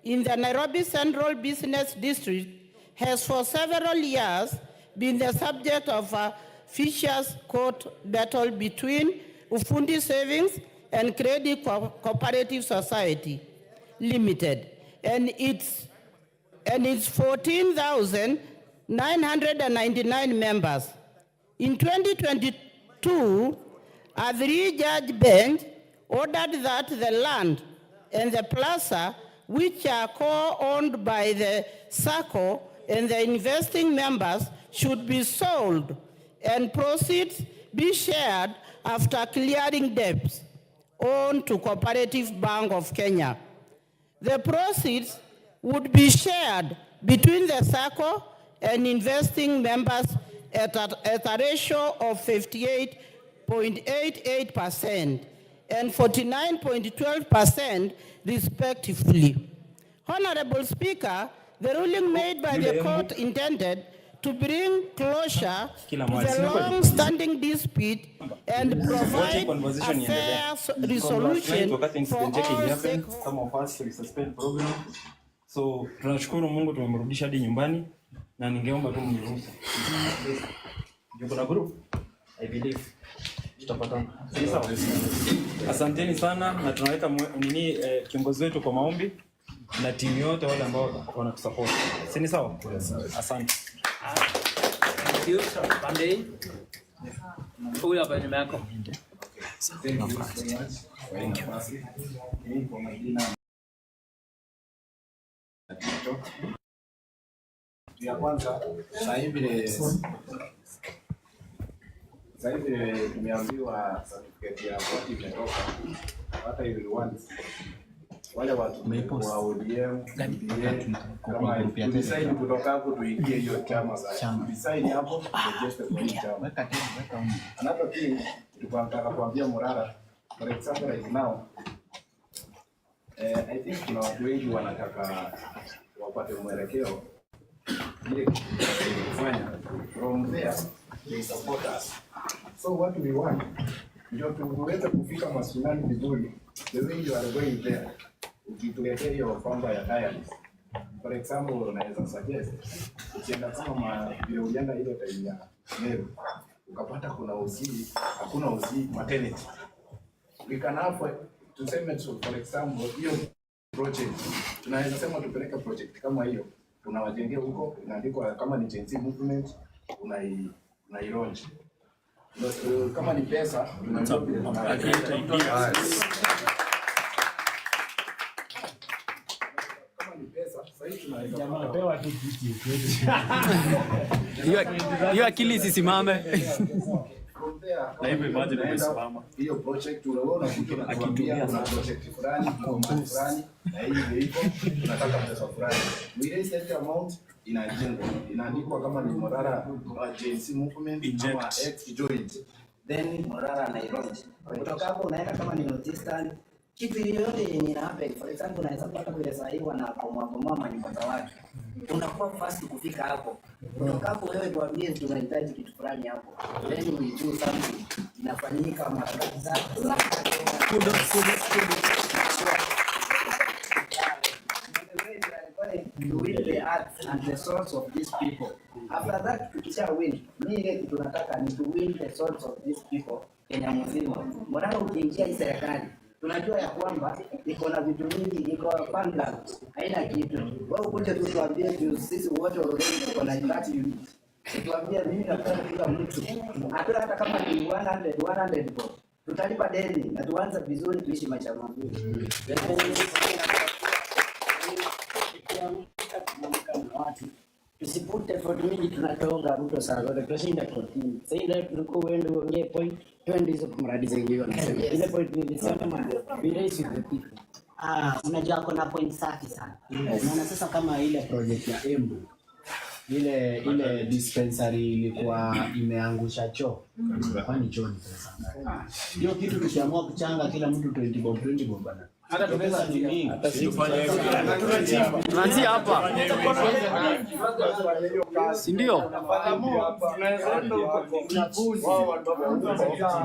in the Nairobi Central Business District has for several years been the subject of a vicious court battle between Ufundi Savings and Credit Cooperative Society Limited and its 14,999 members. In 2022, a three-judge bench ordered that the land and the plaza, which are co-owned by the SACCO and the investing members, should be sold and proceeds be shared after clearing debts owed to Cooperative Bank of Kenya. The proceeds would be shared between the SACCO and investing members at a ratio of 58.88% and 49.12% respectively. Honorable Speaker, the ruling made by the court intended to bring closure to the long-standing dispute and provide a fair resolution for all stakeholders. So, tunashukuru Mungu tumemrudisha hadi nyumbani na ningeomba tu mniruhusu. Yuko na group? I believe tutapatana. Sawa. Asanteni sana na tunaweka kiongozi wetu kwa maombi na timu yote wale ambao wanatusupport. Sini sawa? Asante. Thank you. Monday. Huyu hapa nyuma yako. Thank you very much. Thank you. Ya kwanza sasa hivi tumeambiwa certificate ya vote imetoka, hata hivi once wale watu wa ODM kama design kutoka hapo tuingie hiyo chama za design hapo register kwa chama. Another thing tunataka kuambia Morara, for example right now I think kuna watu wengi wanataka wapate mwelekeo ile kufanya from there they support us. So what we want, ndio tuweze kufika mashinani vizuri, the way you are going there, ukituletea hiyo kwamba ya dialysis. For example, unaweza suggest, ukienda kama vile ulienda ile time ya Meru, ukapata kuna OC, hakuna OC maternity. We can have, tuseme tu, for example, hiyo project, tunaweza sema tupeleke project kama hiyo, tunawajengea huko, inaandikwa kama ni Gen Z movement, unailaunch. Kama ni pesa, hiyo akili isisimame. Na hivyo imagine umesimama. Hiyo project unaona akitumia kuna project fulani, kwa fulani, na hivyo tunataka pesa fulani. We raise that amount inaandikwa kama ni Morara Gen Z movement ama X joint. Then Morara anailaunch. Kutoka hapo unaenda kama ni Northeastern, kitu yoyote yenye ina happen. For example, unaweza kupata vile sasa hivi wanabomoa manyumba za watu. Unakuwa fast kufika hapo. Kutoka hapo wewe tuambie tunahitaji kitu fulani hapo. Then we do something. Inafanyika mara kadhaa. To win the earth and the souls of these people. After that, tukisha win, ile tunataka ni to win the souls of these people Kenya mzima. Mbona ukiingia hii serikali, tunajua ya kwamba iko na vitu vingi, iko bankrupt, haina kitu. Wewe ukuje tu tuambie tu sisi wote already tuko na that unit. Tuambie mimi nataka kila mtu. Hata kama ni 100 bob. Tutalipa deni na tuanze vizuri tuishi maisha mazuri. Tusipute effort mingi tunatoka Ruto sana. Tunashinda kotini. Sasa ndio tulikuwa uende uongee point 20 hizo mradi zingine wanasema. Ile point nilisema bila hizo vipi. Unajua kuna point safi sana. Maana sasa kama ile project ya Embu ile dispensary ilikuwa imeangusha choo. Kwani choo ni pesa ngapi? Hiyo kitu tukiamua kuchanga kila mtu 20 bob bana. Hata pesa ni mingi. Hata si tufanye hivyo. Tunaanzia hapa. Si ndio?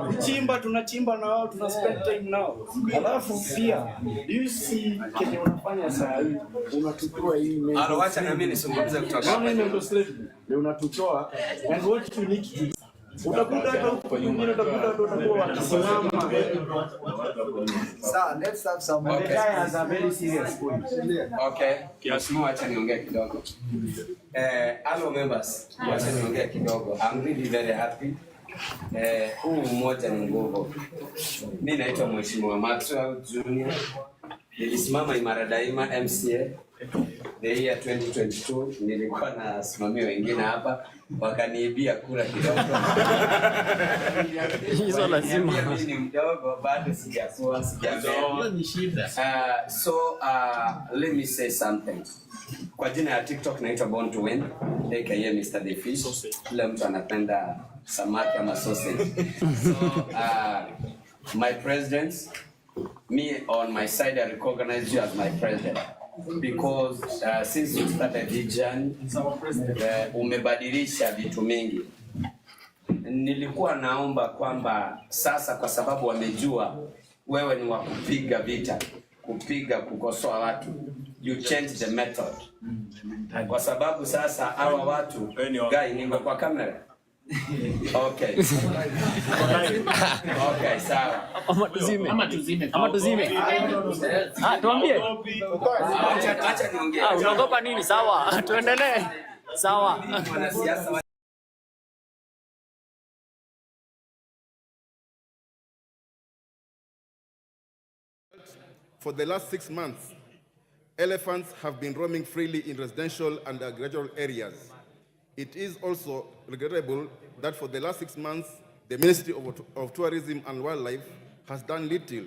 Kuchimba tunachimba na wao tuna spend time nao. Alafu pia do you see Kenya unafanya saa hii unatutoa hii mimi. Acha na mimi nisungumze kutoka hapa. Ndio unatutoa and what you need to do. Utakuta hata huko nyingine utakuta utakuwa wakisimama. Sir, let's have some. The guy has a very serious point. Okay, kiasi acha niongee kidogo. Hello members, acha niongee kidogo. I'm really very happy. Huu mmoja ni nguvu. Mimi naitwa Mheshimiwa Maxwell Junior. Nilisimama Imara Daima MCA. The year 2022 nilikuwa na simamia wengine hapa wakaniibia kura kidogo. Hizo lazima. Mimi ni mdogo bado sijakuwa. So let me say something. Kwa jina ya TikTok naitwa Born to Win, aka Mr. The Fish. Kila mtu anapenda samaki ama sausage. So my president, me on my side I recognize you as my president. Because since you started this journey, umebadilisha vitu mingi. Nilikuwa naomba kwamba sasa kwa sababu wamejua wewe ni wa kupiga vita, kukosoa watu, you change the method. Kwa sababu sasa hawa watu, guy ningo kwa kamera. Okay. Okay, sawa. Ama tuzime. Tuambie. Acha niongee. Unaogopa nini? Sawa. Tuendelee. Sawa. For the last 6 months, elephants have been roaming freely in residential and agricultural areas. It is also regrettable that for the last 6 months, the Ministry of Tourism and Wildlife has done little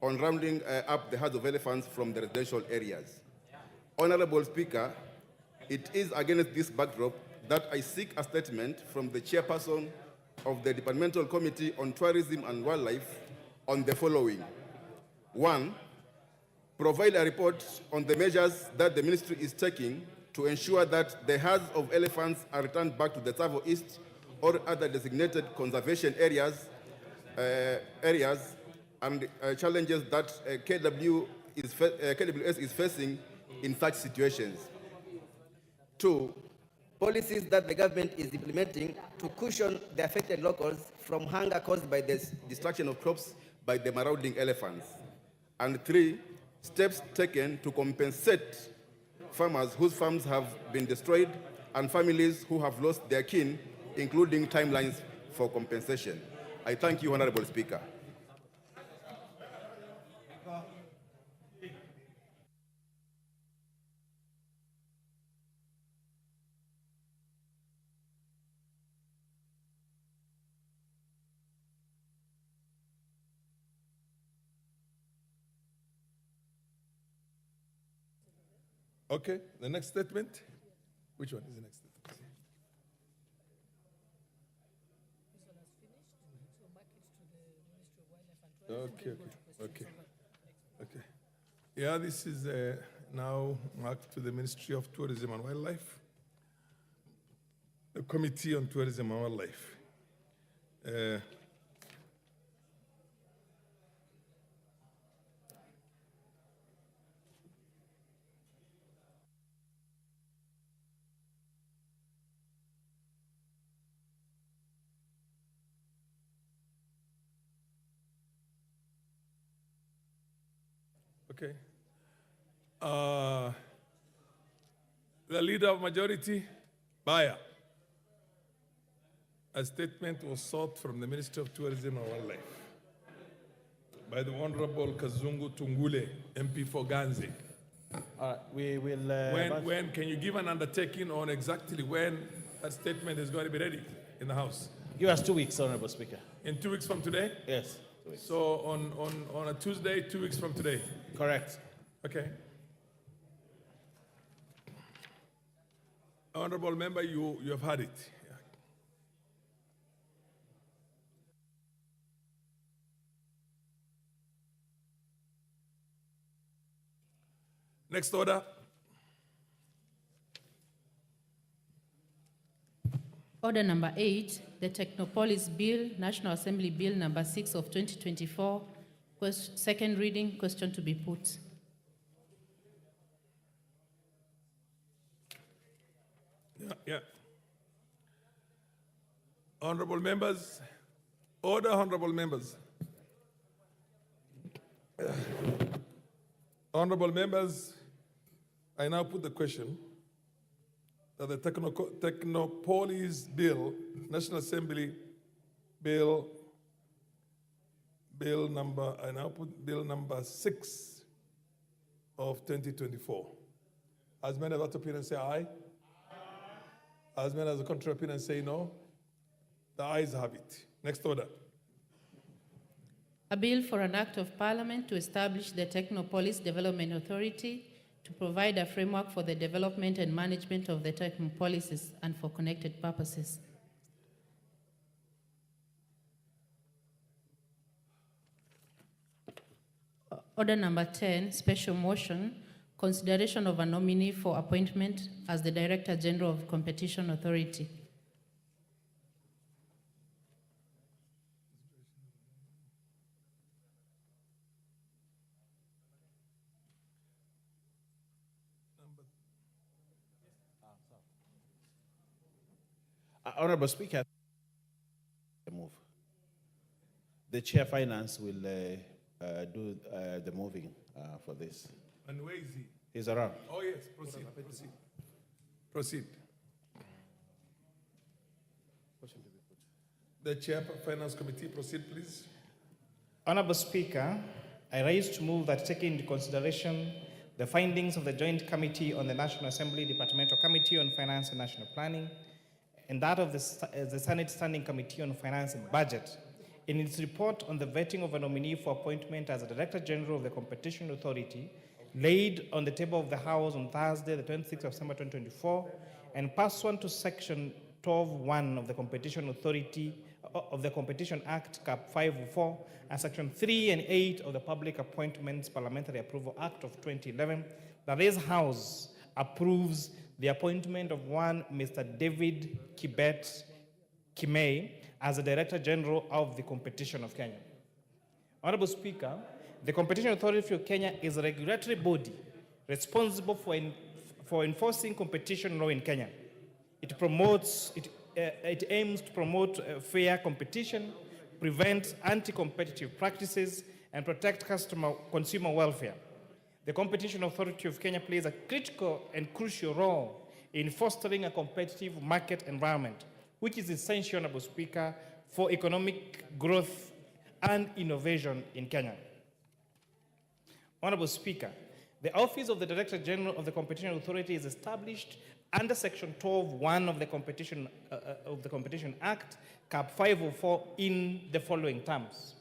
on rounding up the herds of elephants from the residential areas. Honorable Speaker, it is against this backdrop that I seek a statement from the chairperson of the Departmental Committee on Tourism and Wildlife on the following. 1, provide a report on the measures that the ministry is taking to ensure that the herds of elephants are returned back to the Tsavo East or other designated conservation areas, and challenges that KWS is facing in such situations. 2, policies that the government is implementing to cushion the affected locals from hunger caused by the destruction of crops by the marauding elephants. And 3, steps taken to compensate farmers whose farms have been destroyed and families who have lost their kin, including timelines for compensation. I thank you, Honorable Speaker. Okay, the next statement. Which one is the next statement? Okay. Yeah, this is now marked to the Ministry of Tourism and Wildlife, the Committee on Tourism and Wildlife. Okay. The Leader of Majority, Baya. A statement was sought from the Minister of Tourism and Wildlife by the Honorable Kazungu Tungule, MP for Ganze. We will. When can you give an undertaking on exactly when that statement is going to be ready in the House? Give us 2 weeks, Honorable Speaker. In 2 weeks from today? Yes. 2 weeks. So on a Tuesday, 2 weeks from today? Correct. Okay. Honorable member, you have had it. Yeah. Next order. Order number 8, the Technopolis Bill, National Assembly Bill number 6 of 2024, second reading, question to be put. Yeah. Honorable members, order, honorable members. Honorable members, I now put the question that the Technopolis Bill, National Assembly Bill number, I now put Bill number 6 of 2024. As many as that opinion say aye. As many as the contrary opinion say no. The ayes have it. Next order. A bill for an act of parliament to establish the Technopolis Development Authority to provide a framework for the development and management of the Technopolises and for connected purposes. Order number 10, special motion, consideration of a nominee for appointment as the Director General of Competition Authority. Honorable Speaker, move. The Chair Finance will do the moving for this. And where is he? He's around. Oh yes, proceed. The Chair Finance Committee, proceed please. Honorable Speaker, I rise to move that taking into consideration the findings of the Joint Committee on the National Assembly Departmental Committee on Finance and National Planning and that of the Senate Standing Committee on Finance and Budget in its report on the vetting of a nominee for appointment as a Director General of the Competition Authority laid on the table of the House on Thursday, the 26th of December 2024, and pursuant to Section 12(1) of the Competition Authority of the Competition Act, Cap 504, and Section 3 and 8 of the Public Appointments Parliamentary Approval Act of 2011, that this House approves the appointment of one Mr. David Kibet Kimei as the Director General of the Competition of Kenya. Honorable Speaker, the Competition Authority of Kenya is a regulatory body responsible for enforcing competition law in Kenya. It aims to promote fair competition, prevent anti-competitive practices, and protect consumer welfare. The Competition Authority of Kenya plays a critical and crucial role in fostering a competitive market environment, which is essential, Honorable Speaker, for economic growth and innovation in Kenya. Honorable Speaker, the Office of the Director General of the Competition Authority is established under Section 12(1) of the Competition Act, Cap 504, in the following terms.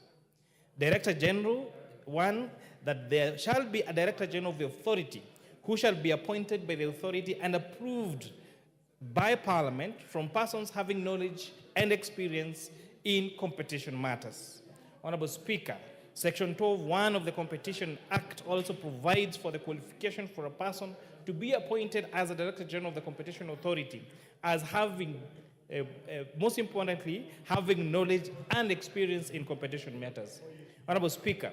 Director General, 1, that there shall be a Director General of the authority who shall be appointed by the authority and approved by Parliament from persons having knowledge and experience in competition matters. Honorable Speaker, Section 12(1) of the Competition Act also provides for the qualification for a person to be appointed as a Director General of the Competition Authority as having, most importantly, having knowledge and experience in competition matters. Honorable Speaker,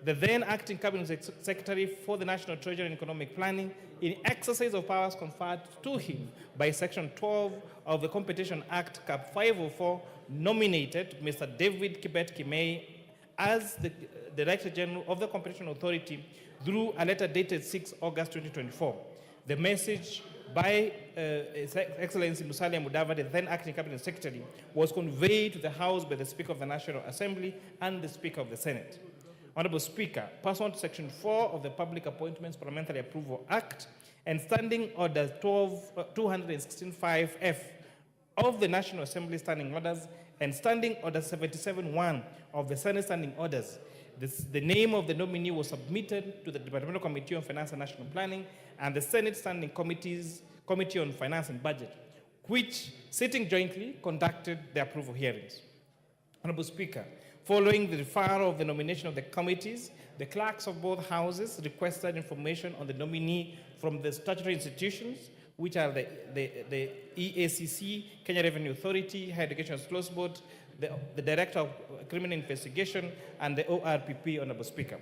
the then acting Cabinet Secretary for the National Treasury and Economic Planning, in exercise of powers conferred to him by Section 12 of the Competition Act, Cap 504, nominated Mr. David Kibet Kimei as the Director General of the Competition Authority through a letter dated 6 August 2024. The message by His Excellency Musalia Mudavadi, the then acting Cabinet Secretary, was conveyed to the House by the Speaker of the National Assembly and the Speaker of the Senate. Honorable Speaker, pursuant to Section 4 of the Public Appointments Parliamentary Approval Act and Standing Order 216(5)(f) of the National Assembly Standing Orders and Standing Order 77(1) of the Senate Standing Orders, the name of the nominee was submitted to the Departmental Committee on Finance and National Planning and the Senate Standing Committee on Finance and Budget, which, sitting jointly, conducted the approval hearings. Honorable Speaker, following the referral of the nomination of the committees, the clerks of both houses requested information on the nominee from the statutory institutions, which are the EACC, Kenya Revenue Authority, Higher Education Disclosure Board, the Director of Criminal Investigation, and the ORPP, Honorable Speaker.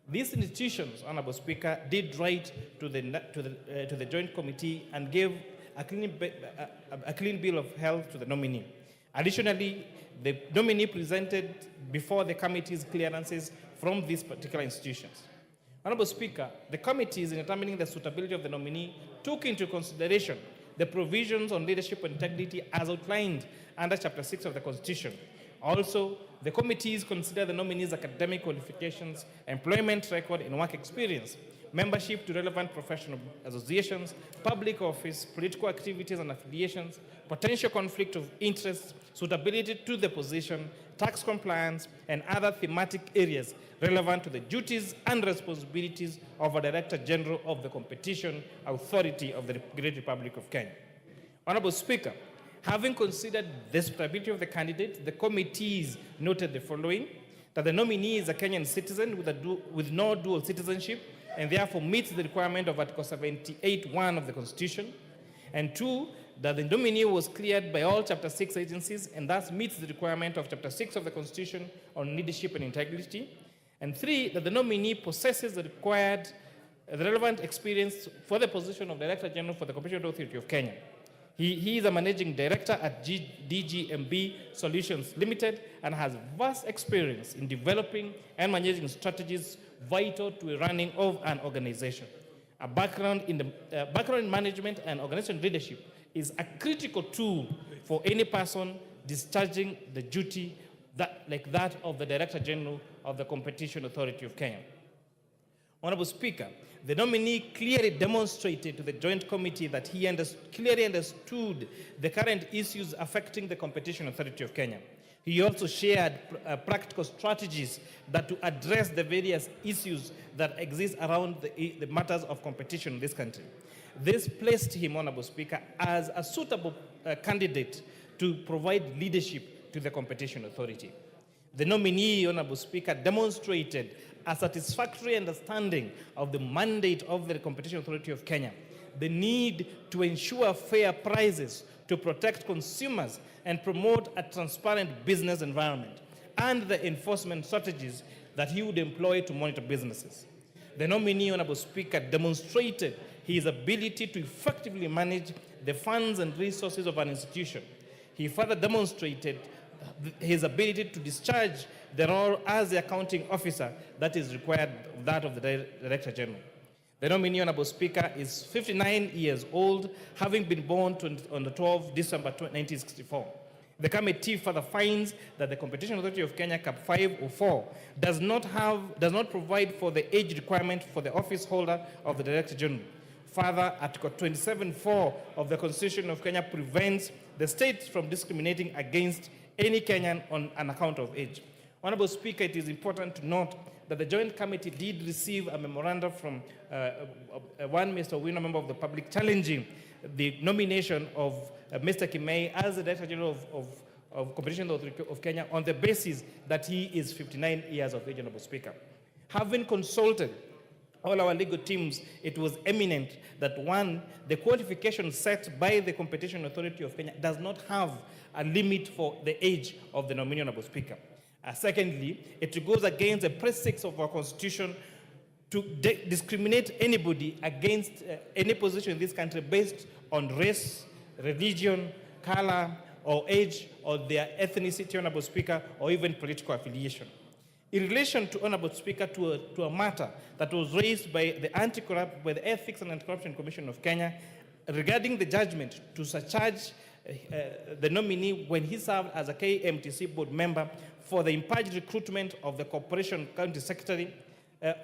These institutions, Honorable Speaker, did write to the Joint Committee and gave a clean bill of health to the nominee. Additionally, the nominee presented before the committee's clearances from these particular institutions. Honorable Speaker, the committees in determining the suitability of the nominee took into consideration the provisions on leadership and integrity as outlined under Chapter 6 of the Constitution. Also, the committees consider the nominee's academic qualifications, employment record and work experience, membership to relevant professional associations, public office, political activities and affiliations, potential conflict of interest, suitability to the position, tax compliance, and other thematic areas relevant to the duties and responsibilities of a Director General of the Competition Authority of the Great Republic of Kenya. Honorable Speaker, having considered the suitability of the candidate, the committees noted the following: that the nominee is a Kenyan citizen with no dual citizenship and therefore meets the requirement of Article 78(1) of the Constitution, and 2, that the nominee was cleared by all Chapter 6 agencies and thus meets the requirement of Chapter 6 of the Constitution on leadership and integrity, and 3, that the nominee possesses the relevant experience for the position of Director General for the Competition Authority of Kenya. He is a managing director at DGMB Solutions Limited and has vast experience in developing and managing strategies vital to the running of an organization. A background in management and organization leadership is a critical tool for any person discharging the duty like that of the Director General of the Competition Authority of Kenya. Honorable Speaker, the nominee clearly demonstrated to the Joint Committee that he clearly understood the current issues affecting the Competition Authority of Kenya. He also shared practical strategies that to address the various issues that exist around the matters of competition in this country. This placed him, Honorable Speaker, as a suitable candidate to provide leadership to the Competition Authority. The nominee, Honorable Speaker, demonstrated a satisfactory understanding of the mandate of the Competition Authority of Kenya, the need to ensure fair prices to protect consumers and promote a transparent business environment, and the enforcement strategies that he would employ to monitor businesses. The nominee, Honorable Speaker, demonstrated his ability to effectively manage the funds and resources of an institution. He further demonstrated his ability to discharge the role as the accounting officer that is required of that of the Director General. The nominee, Honorable Speaker, is 59 years old, having been born on the 12th December 1964. The committee further finds that the Competition Authority of Kenya, Cap 504, does not provide for the age requirement for the office holder of the Director General. Further, Article 27(4) of the Constitution of Kenya prevents the state from discriminating against any Kenyan on an account of age. Honorable Speaker, it is important to note that the Joint Committee did receive a memorandum from one Mr. Wino, member of the public, challenging the nomination of Mr. Kimei as the Director General of Competition Authority of Kenya on the basis that he is 59 years of age, Honorable Speaker. Having consulted all our legal teams, it was eminent that one, the qualification set by the Competition Authority of Kenya does not have a limit for the age of the nominee, Honorable Speaker. Secondly, it goes against the Press 6 of our Constitution to discriminate anybody against any position in this country based on race, religion, color, or age, or their ethnicity, Honorable Speaker, or even political affiliation. In relation to, Honorable Speaker, to a matter that was raised by the Ethics and Anti-Corruption Commission of Kenya regarding the judgment to surcharge the nominee when he served as a KMTC board member for the impartial recruitment of the corporation county secretary,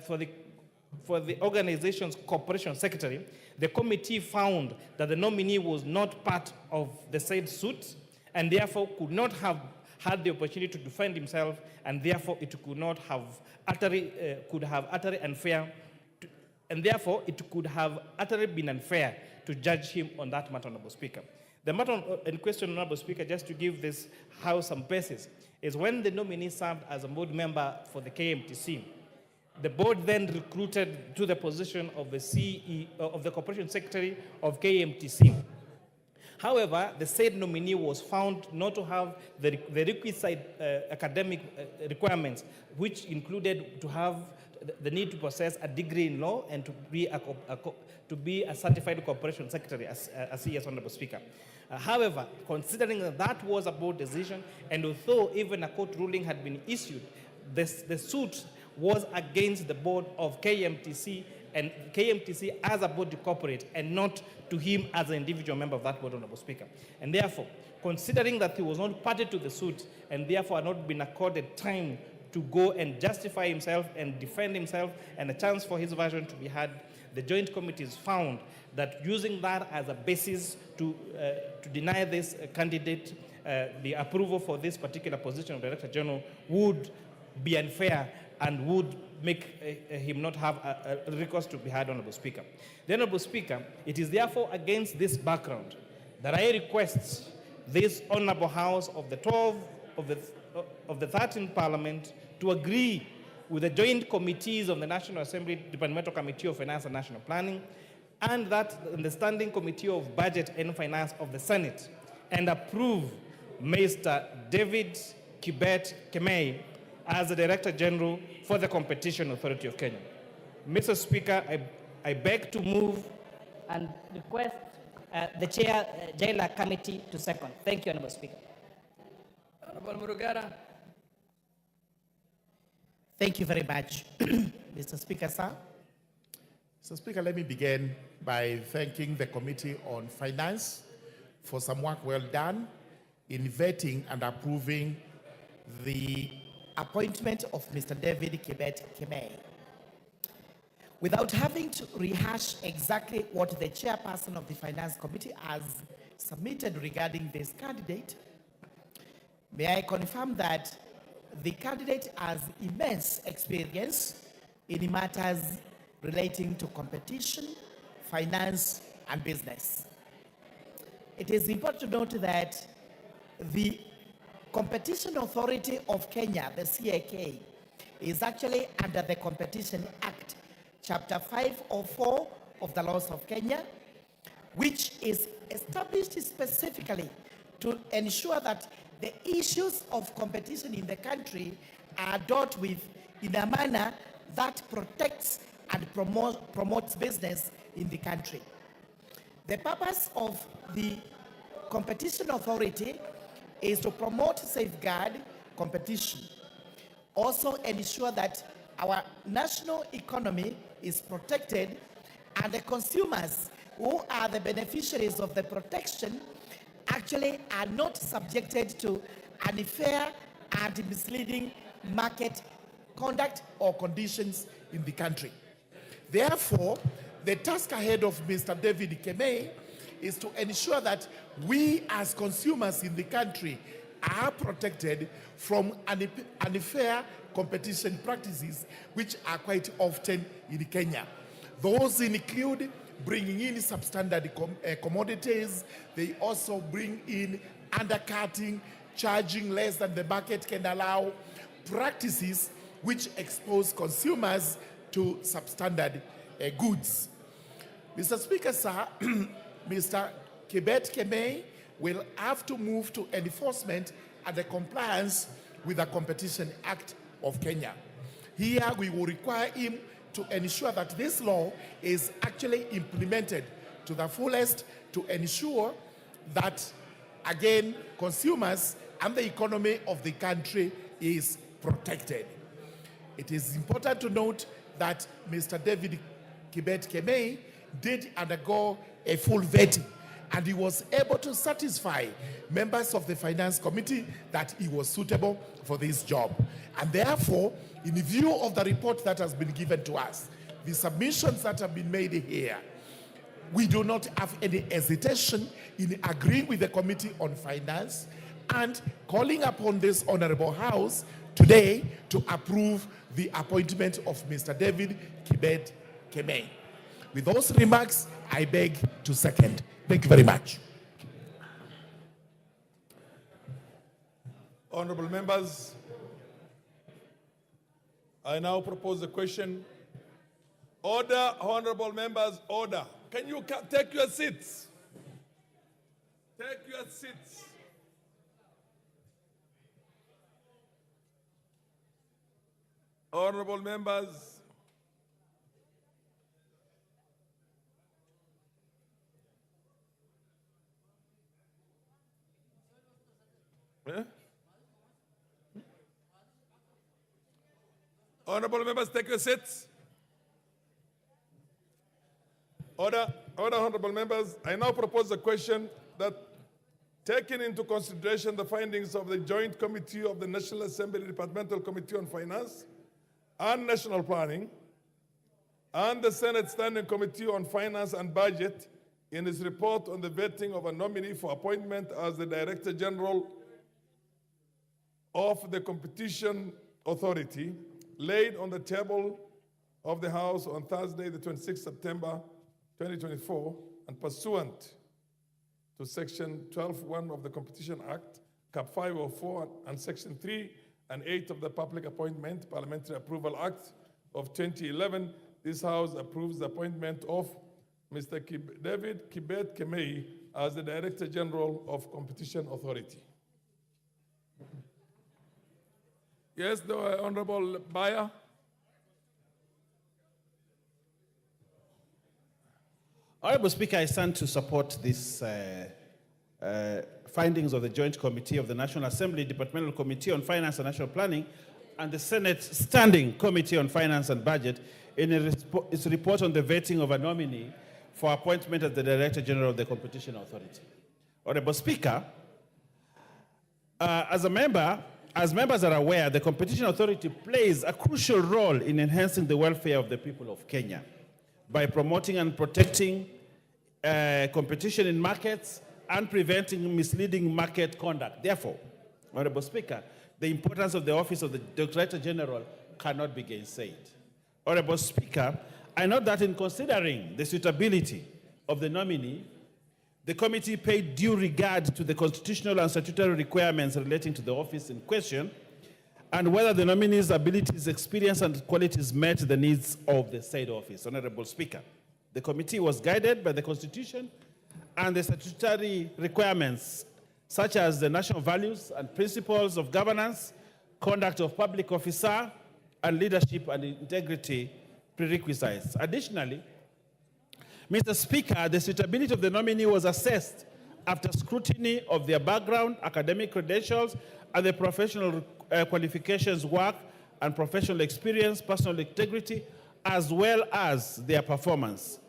for the organization's corporation secretary, the committee found that the nominee was not part of the said suit and therefore could not have had the opportunity to defend himself, and therefore it could not have utterly been unfair to judge him on that matter, Honorable Speaker. The matter in question, Honorable Speaker, just to give this House some basis, is when the nominee served as a board member for the KMTC, the board then recruited to the position of the CEO of the Corporation Secretary of KMTC. However, the said nominee was found not to have the requisite academic requirements, which included to have the need to possess a degree in law and to be a certified corporation secretary, as yes, Honorable Speaker. However, considering that was a board decision, and although even a court ruling had been issued, the suit was against the board of KMTC, and KMTC as a body corporate, and not to him as an individual member of that board, Honorable Speaker. And therefore, considering that he was not party to the suit, and therefore had not been accorded time to go and justify himself and defend himself, and a chance for his version to be had, the joint committees found that using that as a basis to deny this candidate the approval for this particular position of Director General would be unfair and would make him not have a recourse to be had, Honorable Speaker. The Honorable Speaker, it is therefore against this background that I request this Honorable House of the 12th of the 13th Parliament to agree with the joint committees of the National Assembly Departmental Committee of Finance and National Planning, and that in the Standing Committee of Budget and Finance of the Senate, and approve Mr. David Kibet Kemei as the Director General for the Competition Authority of Kenya. Mr. Speaker, I beg to move and request the Chair, Jailer Committee to second. Thank you, Honorable Speaker. Honorable Murugara. Thank you very much, Mr. Speaker, sir. Mr. Speaker, let me begin by thanking the Committee on Finance for some work well done in vetting and approving the appointment of Mr. David Kibet Kemei. Without having to rehash exactly what the chairperson of the Finance Committee has submitted regarding this candidate, may I confirm that the candidate has immense experience in matters relating to competition, finance, and business. It is important to note that the Competition Authority of Kenya, the CAK, is actually under the Competition Act, Chapter 504 of the laws of Kenya, which is established specifically to ensure that the issues of competition in the country are dealt with in a manner that protects and promotes business in the country. The purpose of the Competition Authority is to promote, safeguard competition, also ensure that our national economy is protected and the consumers who are the beneficiaries of the protection actually are not subjected to unfair and misleading market conduct or conditions in the country. Therefore, the task ahead of Mr. David Kemei is to ensure that we as consumers in the country are protected from unfair competition practices which are quite often in Kenya. Those include bringing in substandard commodities. They also bring in undercutting, charging less than the market can allow, practices which expose consumers to substandard goods. Mr. Speaker, sir, Mr. Kibet Kemei will have to move to enforcement and the compliance with the Competition Act of Kenya. Here we will require him to ensure that this law is actually implemented to the fullest to ensure that, again, consumers and the economy of the country is protected. It is important to note that Mr. David Kibet Kemei did undergo a full vetting, and he was able to satisfy members of the Finance Committee that he was suitable for this job. And therefore, in view of the report that has been given to us, the submissions that have been made here, we do not have any hesitation in agreeing with the Committee on Finance and calling upon this Honorable House today to approve the appointment of Mr. David Kibet Kemei. With those remarks, I beg to second. Thank you very much. Honorable members, I now propose a question. Order, honorable members, order. Can you take your seats? Take your seats. Honorable members, honorable members, take your seats. Order, honorable members. I now propose a question that, taking into consideration the findings of the Joint Committee of the National Assembly Departmental Committee on Finance and National Planning, and the Senate Standing Committee on Finance and Budget, in its report on the vetting of a nominee for appointment as the Director General of the Competition Authority, laid on the table of the House on Thursday, the 26th September 2024, and pursuant to Section 12(1) of the Competition Act, Cap 504, and Section 3 and 8 of the Public Appointment Parliamentary Approval Act of 2011, this House approves the appointment of Mr. David Kibet Kemei as the Director General of Competition Authority. Yes, the Honorable Bayer. Honorable Speaker, I stand to support these findings of the Joint Committee of the National Assembly Departmental Committee on Finance and National Planning and the Senate Standing Committee on Finance and Budget in its report on the vetting of a nominee for appointment as the Director General of the Competition Authority. Honorable Speaker, as members are aware, the Competition Authority plays a crucial role in enhancing the welfare of the people of Kenya by promoting and protecting competition in markets and preventing misleading market conduct. Therefore, Honorable Speaker, the importance of the office of the Director General cannot be gainsaid. Honorable Speaker, I note that in considering the suitability of the nominee, the committee paid due regard to the constitutional and statutory requirements relating to the office in question and whether the nominee's abilities, experience, and qualities met the needs of the said office. Honorable Speaker, the committee was guided by the Constitution and the statutory requirements, such as the national values and principles of governance, conduct of public officer, and leadership and integrity prerequisites. Additionally, Mr. Speaker, the suitability of the nominee was assessed after scrutiny of their background, academic credentials, and the professional qualifications, work, and professional experience, personal integrity, as well as their performance.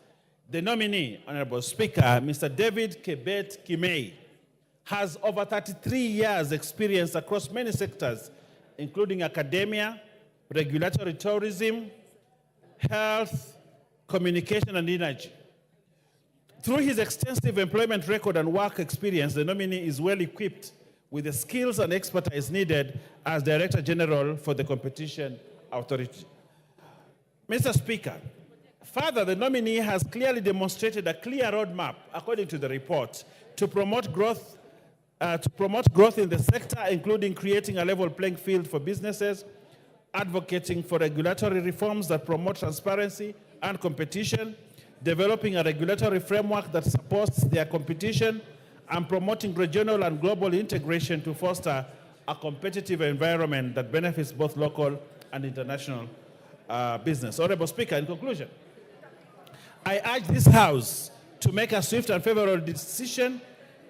The nominee, Honorable Speaker, Mr. David Kibet Kimei, has over 33 years' experience across many sectors, including academia, regulatory tourism, health, communication, and energy. Through his extensive employment record and work experience, the nominee is well equipped with the skills and expertise needed as Director General for the Competition Authority. Mr. Speaker, further, the nominee has clearly demonstrated a clear roadmap, according to the report, to promote growth in the sector, including creating a level playing field for businesses, advocating for regulatory reforms that promote transparency and competition, developing a regulatory framework that supports their competition, and promoting regional and global integration to foster a competitive environment that benefits both local and international business. Honorable Speaker, in conclusion, I urge this House to make a swift and favorable decision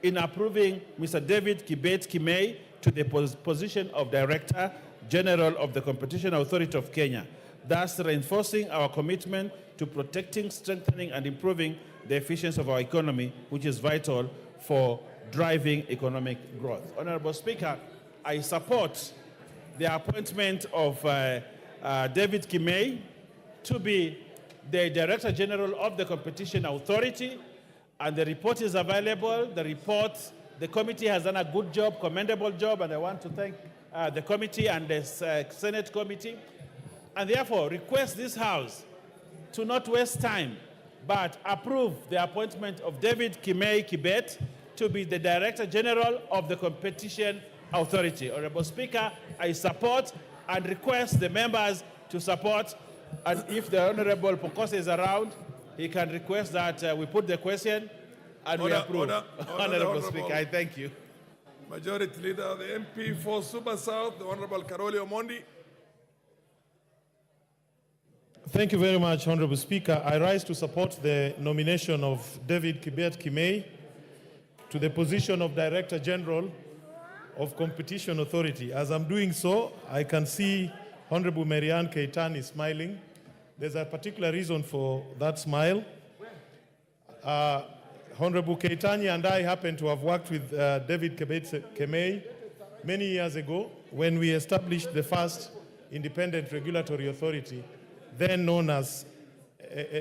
in approving Mr. David Kibet Kimei to the position of Director General of the Competition Authority of Kenya, thus reinforcing our commitment to protecting, strengthening, and improving the efficiency of our economy, which is vital for driving economic growth. Honorable Speaker, I support the appointment of David Kimei to be the Director General of the Competition Authority, and the report is available. The committee has done a good job, commendable job, and I want to thank the committee and the Senate committee, and therefore request this House to not waste time, but approve the appointment of David Kimei Kibet to be the Director General of the Competition Authority. Honorable Speaker, I support and request the members to support, and if the Honorable Pokosi is around, he can request that we put the question and we approve. Honorable Speaker, I thank you. Majority Leader, the MP for Suba South, the Honorable Karoli Omondi. Thank you very much, Honorable Speaker. I rise to support the nomination of David Kibet Kimei to the position of Director General of Competition Authority. As I'm doing so, I can see Honorable Marianne Keitani smiling. There's a particular reason for that smile. Honorable Keitani and I happen to have worked with David Kibet Kimei many years ago when we established the first independent regulatory authority, then known as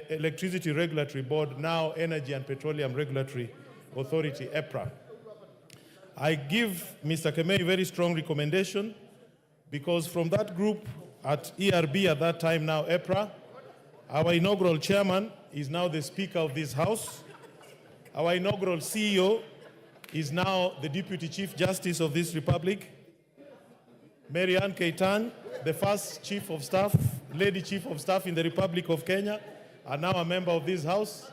Electricity Regulatory Board, now Energy and Petroleum Regulatory Authority, EPRA. I give Mr. Kimei a very strong recommendation because from that group at ERB at that time, now EPRA, our inaugural chairman is now the Speaker of this House. Our inaugural CEO is now the Deputy Chief Justice of this Republic. Marianne Keitani, the first Chief of Staff, Lady Chief of Staff in the Republic of Kenya, are now a member of this House.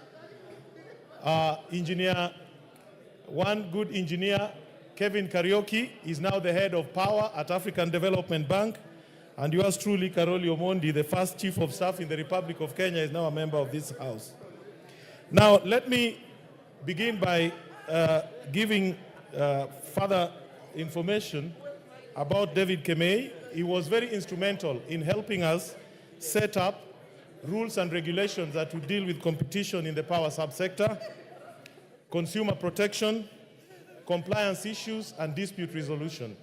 One good engineer, Kevin Kariuki, is now the head of power at African Development Bank. And yours truly, Karoli Omondi, the first Chief of Staff in the Republic of Kenya, is now a member of this House. Now, let me begin by giving further information about David Kimei. He was very instrumental in helping us set up rules and regulations that would deal with competition in the power subsector, consumer protection, compliance issues, and dispute resolution.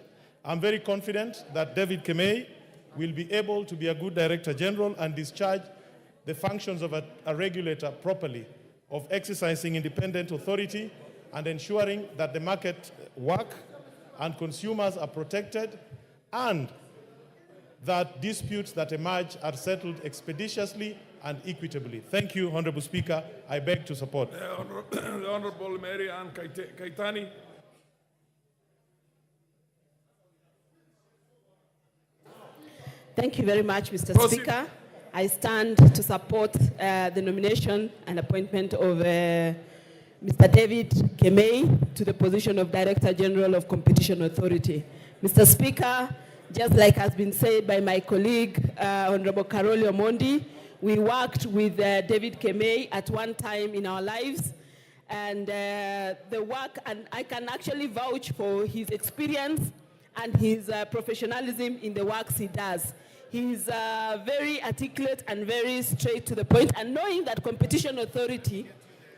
I'm very confident that David Kimei will be able to be a good Director General and discharge the functions of a regulator properly, of exercising independent authority and ensuring that the market work and consumers are protected and that disputes that emerge are settled expeditiously and equitably. Thank you, Honorable Speaker. I beg to support. The Honorable Marianne Keitani. Thank you very much, Mr. Speaker. I stand to support the nomination and appointment of Mr. David Kemei to the position of Director General of Competition Authority. Mr. Speaker, just like has been said by my colleague, Honorable Karoli Omondi, we worked with David Kemei at one time in our lives, and the work, and I can actually vouch for his experience and his professionalism in the works he does. He's very articulate and very straight to the point, and knowing that Competition Authority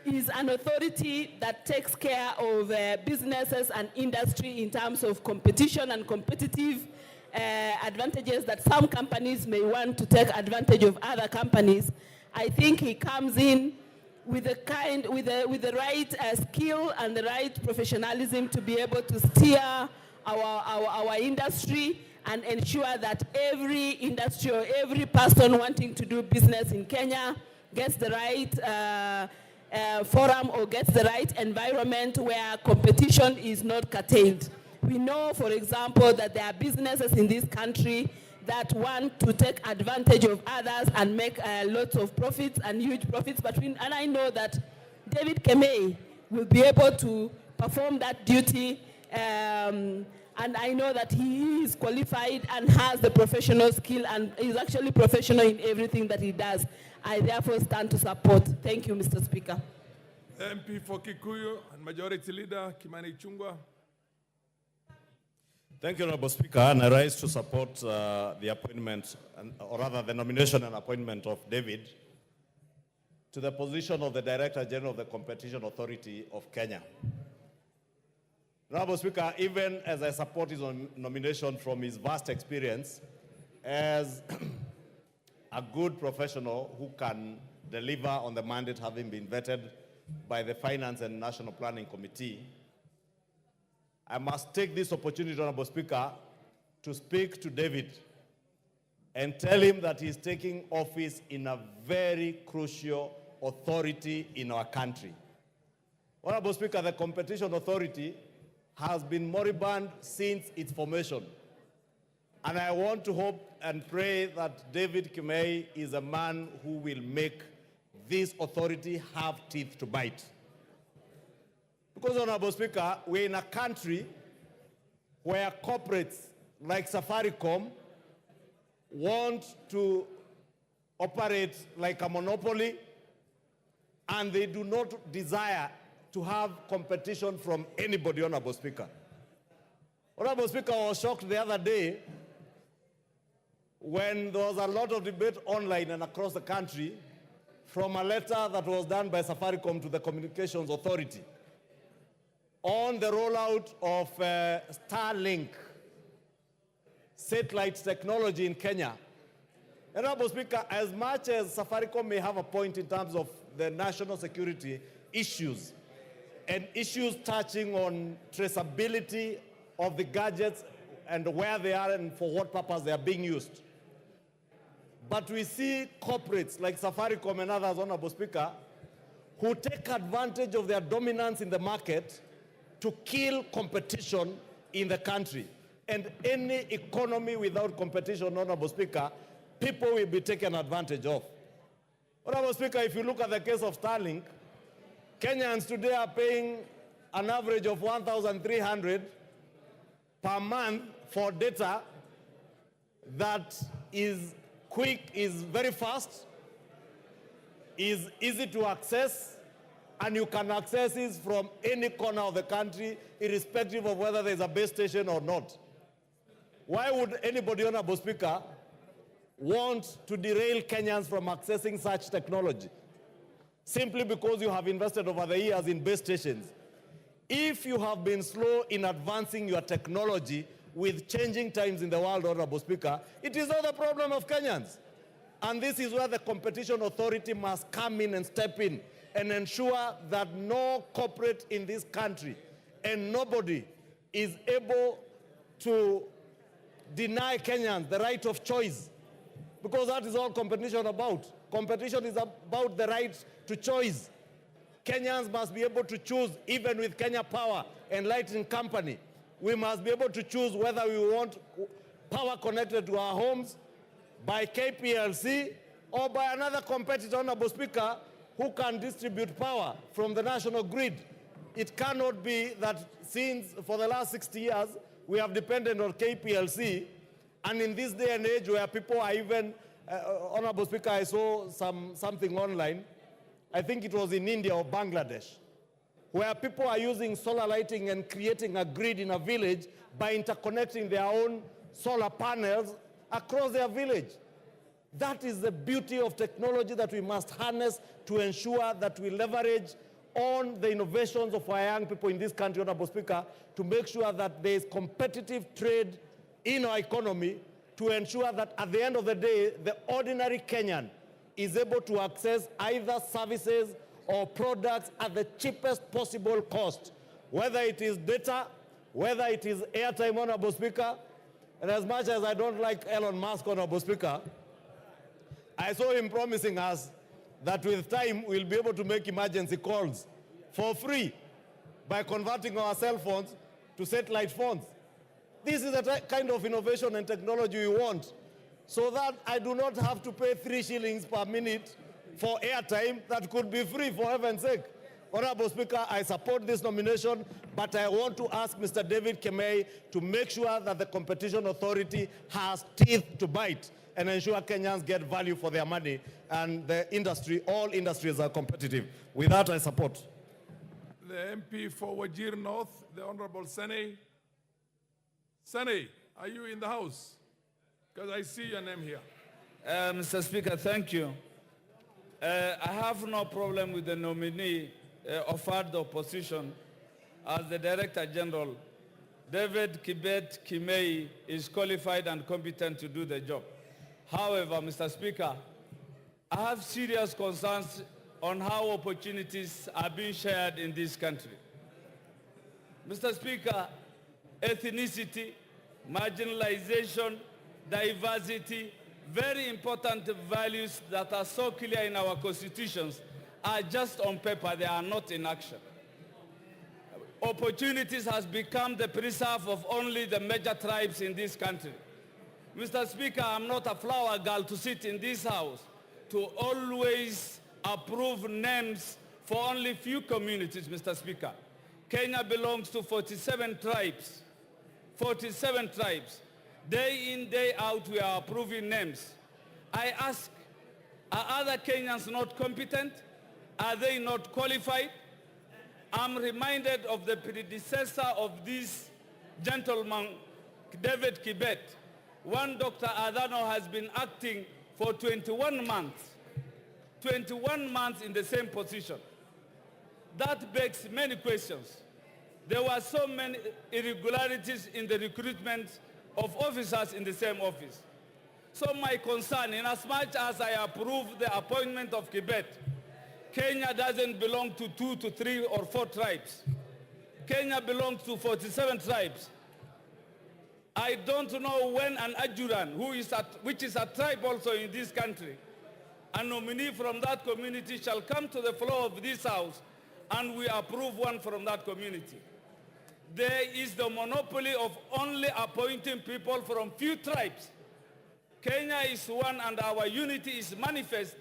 is an authority that takes care of businesses and industry in terms of competition and competitive advantages that some companies may want to take advantage of other companies. I think he comes in with the right skill and the right professionalism to be able to steer our industry and ensure that every industry or every person wanting to do business in Kenya gets the right forum or gets the right environment where competition is not curtailed. We know, for example, that there are businesses in this country that want to take advantage of others and make lots of profits and huge profits. And I know that David Kemei will be able to perform that duty, and I know that he is qualified and has the professional skill and is actually professional in everything that he does. I therefore stand to support. Thank you, Mr. Speaker. MP for Kikuyu and Majority Leader Kimani Ichung'wah. Thank you, Honorable Speaker, and I rise to support the appointment, or rather the nomination and appointment of David to the position of the Director General of the Competition Authority of Kenya. Honorable Speaker, even as I support his nomination from his vast experience as a good professional who can deliver on the mandate having been vetted by the Finance and National Planning Committee, I must take this opportunity, Honorable Speaker, to speak to David and tell him that he's taking office in a very crucial authority in our country. Honorable Speaker, the Competition Authority has been moribund since its formation. And I want to hope and pray that David Kemei is a man who will make this authority have teeth to bite. Because, Honorable Speaker, we're in a country where corporates like Safaricom want to operate like a monopoly, and they do not desire to have competition from anybody, Honorable Speaker. Honorable Speaker, I was shocked the other day when there was a lot of debate online and across the country from a letter that was done by Safaricom to the Communications Authority on the rollout of Starlink satellite technology in Kenya. Honorable Speaker, as much as Safaricom may have a point in terms of the national security issues and issues touching on traceability of the gadgets and where they are and for what purpose they are being used, but we see corporates like Safaricom and others, Honorable Speaker, who take advantage of their dominance in the market to kill competition in the country. And any economy without competition, Honorable Speaker, people will be taken advantage of. Honorable Speaker, if you look at the case of Starlink, Kenyans today are paying an average of 1,300 per month for data that is quick, is very fast, is easy to access, and you can access it from any corner of the country, irrespective of whether there's a base station or not. Why would anybody, Honorable Speaker, want to derail Kenyans from accessing such technology? Simply because you have invested over the years in base stations. If you have been slow in advancing your technology with changing times in the world, Honorable Speaker, it is not the problem of Kenyans. And this is where the Competition Authority must come in and step in and ensure that no corporate in this country and nobody is able to deny Kenyans the right of choice, because that is all competition about. Competition is about the right to choice. Kenyans must be able to choose, even with Kenya Power and Lighting Company. We must be able to choose whether we want power connected to our homes by KPLC or by another competitor, Honorable Speaker, who can distribute power from the national grid. It cannot be that since for the last 60 years, we have depended on KPLC, and in this day and age where people are even, Honorable Speaker, I saw something online, I think it was in India or Bangladesh, where people are using solar lighting and creating a grid in a village by interconnecting their own solar panels across their village. That is the beauty of technology that we must harness to ensure that we leverage on the innovations of our young people in this country, Honorable Speaker, to make sure that there is competitive trade in our economy, to ensure that at the end of the day, the ordinary Kenyan is able to access either services or products at the cheapest possible cost, whether it is data, whether it is airtime, Honorable Speaker. And as much as I don't like Elon Musk, Honorable Speaker, I saw him promising us that with time we'll be able to make emergency calls for free by converting our cell phones to satellite phones. This is the kind of innovation and technology we want, so that I do not have to pay 3 shillings per minute for airtime that could be free, for heaven's sake. Honorable Speaker, I support this nomination, but I want to ask Mr. David Kemei to make sure that the Competition Authority has teeth to bite and ensure Kenyans get value for their money, and the industry, all industries are competitive. With that, I support. The MP for Wajir North, the Honorable Sene. Sene, are you in the House? Because I see your name here. Mr. Speaker, thank you. I have no problem with the nominee offered the opposition as the Director General. David Kibet Kimei is qualified and competent to do the job. However, Mr. Speaker, I have serious concerns on how opportunities are being shared in this country. Mr. Speaker, ethnicity, marginalization, diversity, very important values that are so clear in our constitutions are just on paper, they are not in action. Opportunities has become the preserve of only the major tribes in this country. Mr. Speaker, I'm not a flower girl to sit in this house to always approve names for only few communities, Mr. Speaker. Kenya belongs to 47 tribes. 47 tribes. Day in, day out, we are approving names. I ask, are other Kenyans not competent? Are they not qualified? I'm reminded of the predecessor of this gentleman, David Kibet. One Dr. Adano has been acting for 21 months. 21 months in the same position. That begs many questions. There were so many irregularities in the recruitment of officers in the same office. So my concern, in as much as I approve the appointment of Kibet, Kenya doesn't belong to 2 to 3 or 4 tribes. Kenya belongs to 47 tribes. I don't know when an Ajuran, which is a tribe also in this country, a nominee from that community shall come to the floor of this house and we approve one from that community. There is the monopoly of only appointing people from few tribes. Kenya is one and our unity is manifest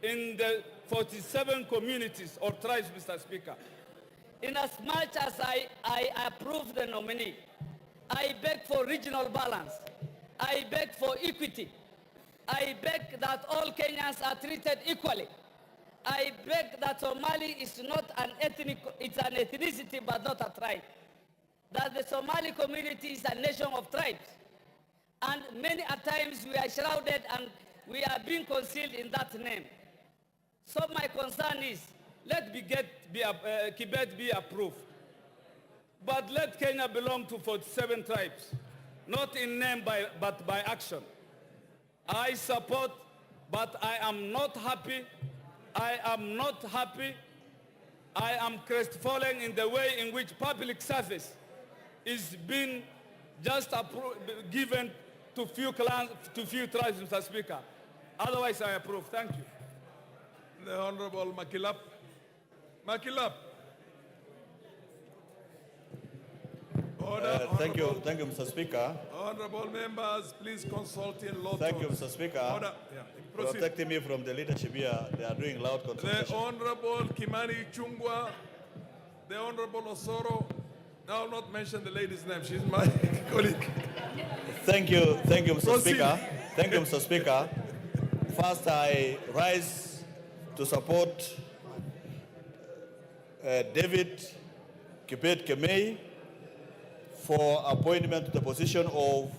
in the 47 communities or tribes, Mr. Speaker. In as much as I approve the nominee, I beg for regional balance. I beg for equity. I beg that all Kenyans are treated equally. I beg that Somali is not an ethnic, it's an ethnicity but not a tribe. That the Somali community is a nation of tribes. And many a times we are shrouded and we are being concealed in that name. So my concern is, let Kibet be approved. But let Kenya belong to 47 tribes, not in name but by action. I support, but I am not happy. I am not happy. I am crestfallen in the way in which public service is being just given to few clans, to few tribes, Mr. Speaker. Otherwise, I approve. Thank you. The Honorable Makilap. Makilap. Thank you, Mr. Speaker. Honorable members, please consult in law. Thank you, Mr. Speaker. Order. Yeah. Proceed. Protecting me from the leadership here. They are doing loud consultation. The Honorable Kimani Chungwa, the Honorable Osoro. I will not mention the lady's name. She's my colleague. Thank you, Mr. Proceed. Speaker. Thank you, Mr. Speaker. First, I rise to support David Kibet Kemei for appointment to the position of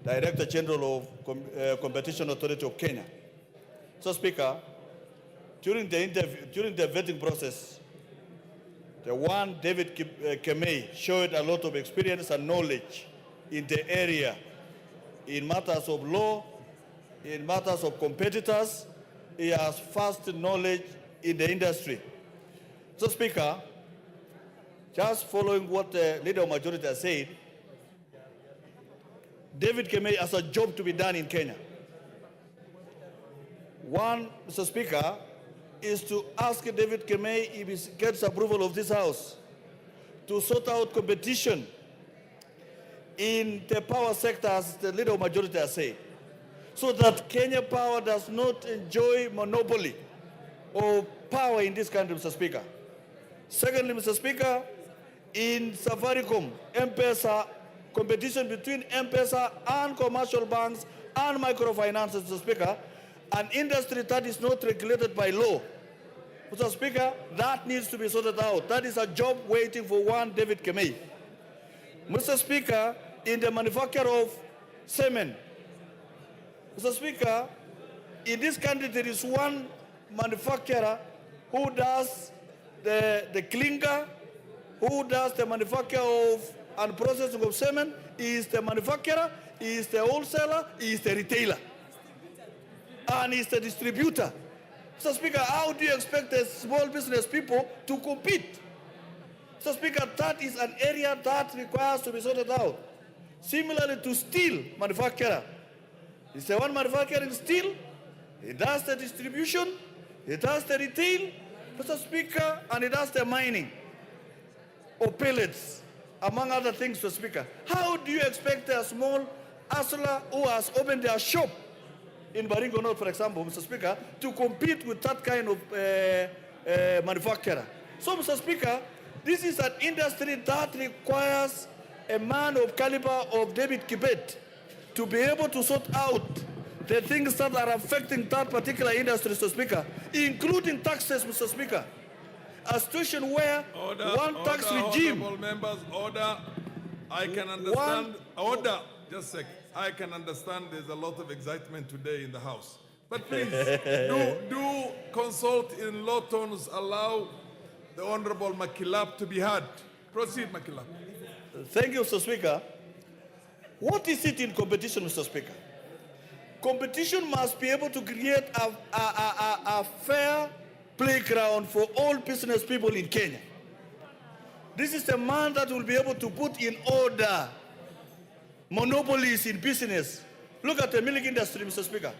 Director General of Competition Authority of Kenya. So, Speaker, during the vetting process, the one David Kemei showed a lot of experience and knowledge in the area, in matters of law, in matters of competitors. He has vast knowledge in the industry. So, Speaker, just following what the Leader of Majority has said, David Kemei has a job to be done in Kenya. One, Mr. Speaker, is to ask David Kemei, if he gets approval of this House, to sort out competition in the power sector, as the Leader of Majority has said, so that Kenya Power does not enjoy monopoly of power in this country, Mr. Speaker. Secondly, Mr. Speaker, in Safaricom, M-Pesa, competition between M-Pesa and commercial banks and microfinances, Mr. Speaker, an industry that is not regulated by law, Mr. Speaker, that needs to be sorted out. That is a job waiting for one David Kemei. Mr. Speaker, in the manufacture of cement, Mr. Speaker, in this country there is one manufacturer who does the clinker, who does the manufacture of and processing of cement. He is the manufacturer, he is the wholesaler, he is the retailer, and he is the distributor. Mr. Speaker, how do you expect the small business people to compete? Mr. Speaker, that is an area that requires to be sorted out. Similarly to steel manufacturer. It's the one manufacturing steel, he does the distribution, he does the retail, Mr. Speaker, and he does the mining of pellets, among other things, Mr. Speaker. How do you expect a small hustler who has opened their shop in Baringo North, for example, Mr. Speaker, to compete with that kind of manufacturer? So, Mr. Speaker, this is an industry that requires a man of caliber of David Kibet to be able to sort out the things that are affecting that particular industry, Mr. Speaker, including taxes, Mr. Speaker. A situation where tax regime. Honorable members, order. I can understand. Order. Just a second. I can understand there's a lot of excitement today in the House. But please, do consult in law tones. Allow the Honorable Makilap to be heard. Proceed, Makilap. Thank you, Mr. Speaker. What is it in competition, Mr. Speaker? Competition must be able to create a fair playground for all business people in Kenya. This is the man that will be able to put in order monopolies in business. Look at the milk industry, Mr. Speaker.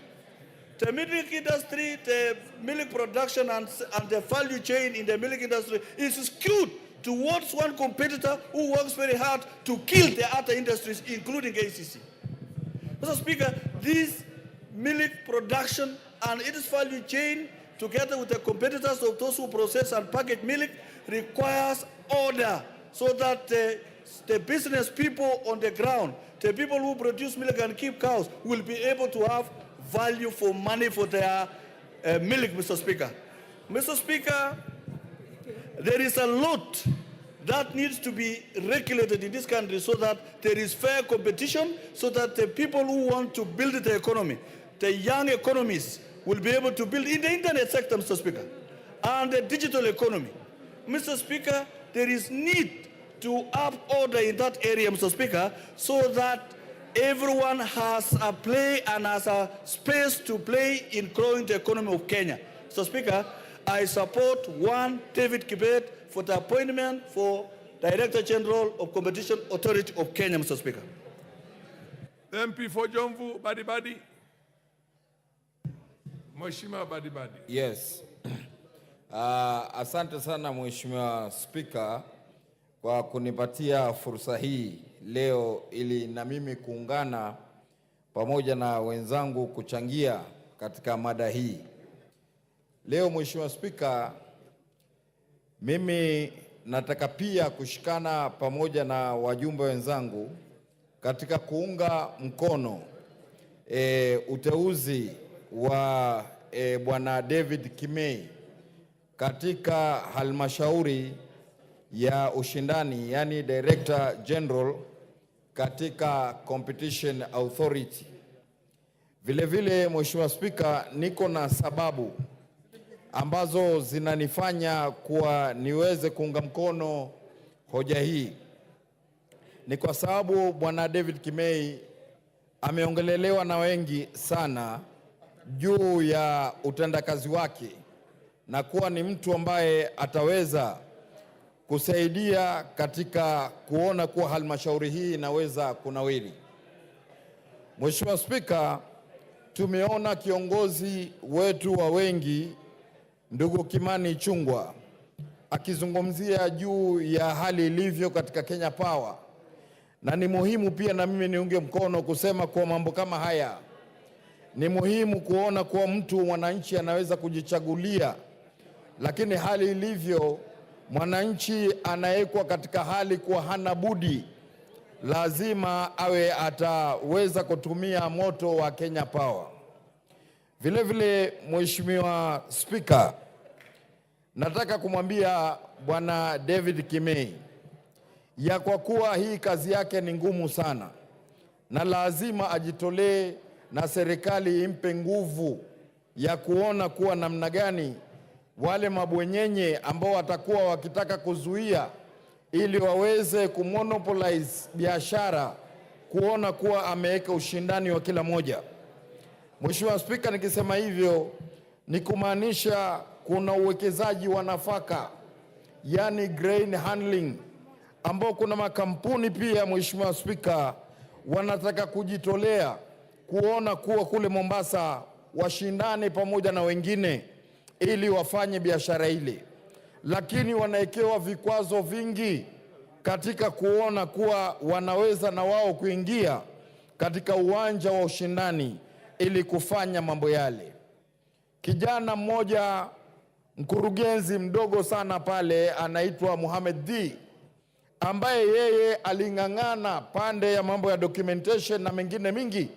The milk industry, the milk production and the value chain in the milk industry is skewed towards one competitor who works very hard to kill the other industries, including ACC. Mr. Speaker, this milk production and its value chain, together with the competitors of those who process and package milk, requires order so that the business people on the ground, the people who produce milk and keep cows, will be able to have value for money for their milk, Mr. Speaker. Mr. Speaker, there is a lot that needs to be regulated in this country so that there is fair competition, so that the people who want to build the economy, the young economies, will be able to build in the internet sector, Mr. Speaker, and the digital economy. Mr. Speaker, there is need to have order in that area, Mr. Speaker, so that everyone has a play and has a space to play in growing the economy of Kenya. Mr. Speaker, I support one David Kibet for the appointment for Director General of Competition Authority of Kenya, Mr. Speaker. The MP for Jomvu, Badibadi. Mheshimiwa Badibadi. Yes. Asante sana Mheshimiwa Speaker. kwa kunipatia fursa hii leo ili na mimi kuungana pamoja na wenzangu kuchangia katika mada hii. Leo Mheshimiwa Spika, mimi nataka pia kushikana pamoja na wajumbe wenzangu katika kuunga mkono uteuzi wa Bwana David Kimei katika halmashauri ya ushindani, yani Director General katika Competition Authority. Vile vile Mheshimiwa Spika, niko na sababu ambazo zinanifanya kuwa niweze kuunga mkono hoja hii. Ni kwa sababu Bwana David Kimei ameongelelewa na wengi sana juu ya utendakazi wake na kuwa ni mtu ambaye ataweza kusaidia katika kuona kuwa halmashauri hii inaweza kunawiri. Mheshimiwa Spika, tumeona kiongozi wetu wa wengi ndugu Kimani Ichung'wah akizungumzia juu ya hali ilivyo katika Kenya Power, na ni muhimu pia na mimi niunge mkono kusema kwa mambo kama haya. Ni muhimu kuona kuwa mtu mwananchi anaweza kujichagulia, lakini hali ilivyo mwananchi anawekwa katika hali kuwa hana budi, lazima awe ataweza kutumia moto wa Kenya Power. Vile vile Mheshimiwa Spika, nataka kumwambia Bwana David Kimei ya kwa kuwa hii kazi yake ni ngumu sana na lazima ajitolee na serikali impe nguvu ya kuona kuwa namna gani wale mabwenyenye ambao watakuwa wakitaka kuzuia ili waweze kumonopolize biashara, kuona kuwa ameweka ushindani wa kila moja. Mheshimiwa Spika, nikisema hivyo ni kumaanisha kuna uwekezaji wa nafaka, yani grain handling, ambao kuna makampuni pia Mheshimiwa Spika wanataka kujitolea kuona kuwa kule Mombasa washindane pamoja na wengine ili wafanye biashara ile, lakini wanawekewa vikwazo vingi katika kuona kuwa wanaweza na wao kuingia katika uwanja wa ushindani ili kufanya mambo yale. Kijana mmoja mkurugenzi mdogo sana pale anaitwa Mohamed D, ambaye yeye aling'ang'ana pande ya mambo ya documentation na mengine mingi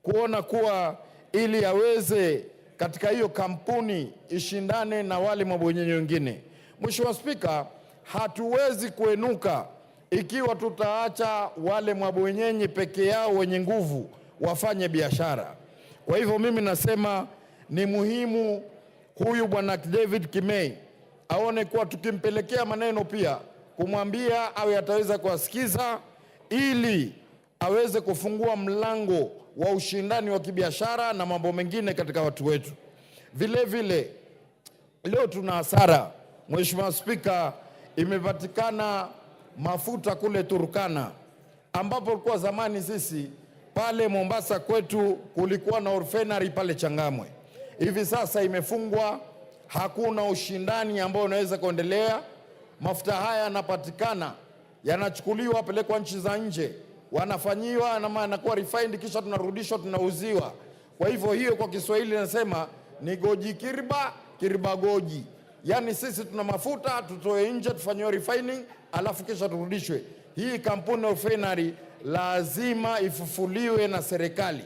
kuona kuwa ili aweze katika hiyo kampuni ishindane na wale mabwenyenye wengine. Mheshimiwa Spika, hatuwezi kuenuka ikiwa tutaacha wale mabwenyenye peke yao wenye nguvu wafanye biashara. Kwa hivyo mimi nasema ni muhimu huyu Bwana David Kimei aone kuwa tukimpelekea maneno pia kumwambia awe ataweza kuwasikiza ili aweze kufungua mlango wa ushindani wa kibiashara na mambo mengine katika watu wetu. Vile vile leo tuna hasara. Mheshimiwa Spika, imepatikana mafuta kule Turkana, ambapo kwa zamani sisi pale Mombasa kwetu kulikuwa na refinery pale Changamwe. Hivi sasa imefungwa, hakuna ushindani ambao unaweza kuendelea. Mafuta haya yanapatikana, yanachukuliwa pelekwa nchi za nje, wanafanyiwa na yanakuwa refined, kisha tunarudishwa tunauziwa. Kwa hivyo hiyo kwa Kiswahili nasema ni goji kirba, kirba goji. Yaani sisi tuna mafuta tutoe nje tufanyiwe refining alafu kisha turudishwe. Hii kampuni refinery lazima ifufuliwe na serikali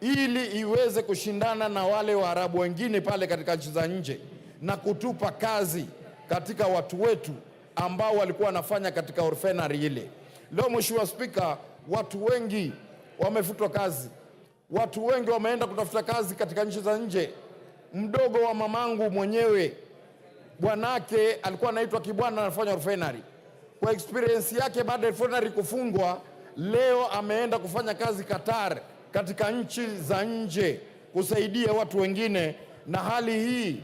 ili iweze kushindana na wale Waarabu wengine pale katika nchi za nje na kutupa kazi katika watu wetu ambao walikuwa wanafanya katika refinery ile. Leo Mheshimiwa Spika, watu wengi wamefutwa kazi. Watu wengi wameenda kutafuta kazi katika nchi za nje. Mdogo wa mamangu mwenyewe, bwanake alikuwa anaitwa Kibwana, anafanya refinery. Kwa experience yake baada ya refinery kufungwa, leo ameenda kufanya kazi Qatar katika nchi za nje kusaidia watu wengine, na hali hii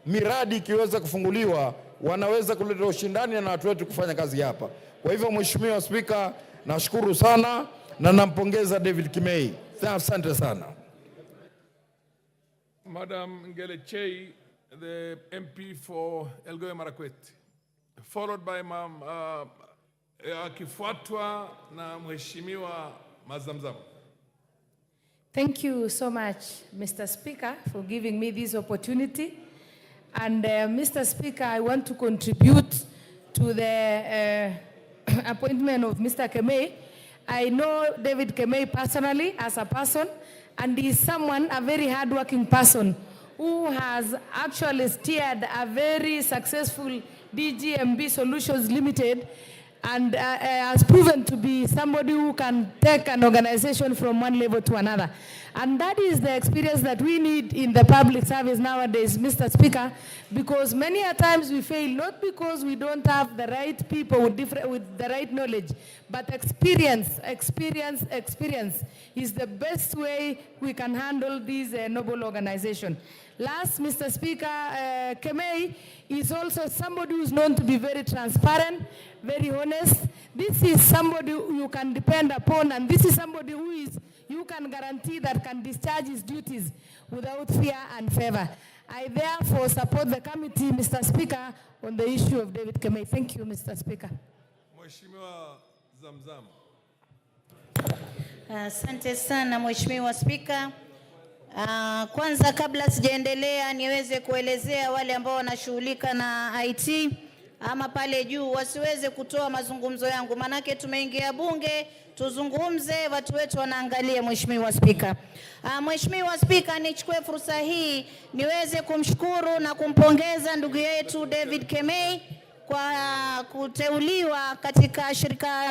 miradi ikiweza kufunguliwa wanaweza kuleta ushindani na watu wetu kufanya kazi hapa. Kwa hivyo Mheshimiwa Spika, nashukuru sana na nampongeza David Kimei. Asante sana. Madam Ngelechei, the MP for Elgeyo Marakwet, followed by akifuatwa na Mheshimiwa Mazamzam. Thank you so much, Mr. Speaker, for giving me this opportunity. And Mr. Speaker, I want to contribute to the appointment of Mr. Kemei. I know David Kemei personally as a person, and he is someone, a very hardworking person, who has actually steered a very successful DGMB Solutions Limited, and has proven to be somebody who can take an organization from one level to another. And that is the experience that we need in the public service nowadays, Mr. Speaker, because many a times we fail, not because we don't have the right people with the right knowledge, but experience is the best way we can handle this noble organization. Last, Mr. Speaker, Kemei is also somebody who is known to be very transparent, very honest. This is somebody you can depend upon, and this is somebody who is, you can guarantee that can discharge his duties without fear and favor. I therefore support the committee, Mr. Speaker, on the issue of David Kemei. Thank you, Mr. Speaker. Mheshimiwa Zamzam. Asante sana Mheshimiwa Spika. Kwanza kabla sijaendelea niweze kuelezea wale ambao wanashughulika na IT ama pale juu wasiweze kutoa mazungumzo yangu, manake tumeingia bunge tuzungumze, watu wetu wanaangalia. Mheshimiwa Spika, Mheshimiwa Spika, nichukue fursa hii niweze kumshukuru na kumpongeza ndugu yetu David Kemei kwa kuteuliwa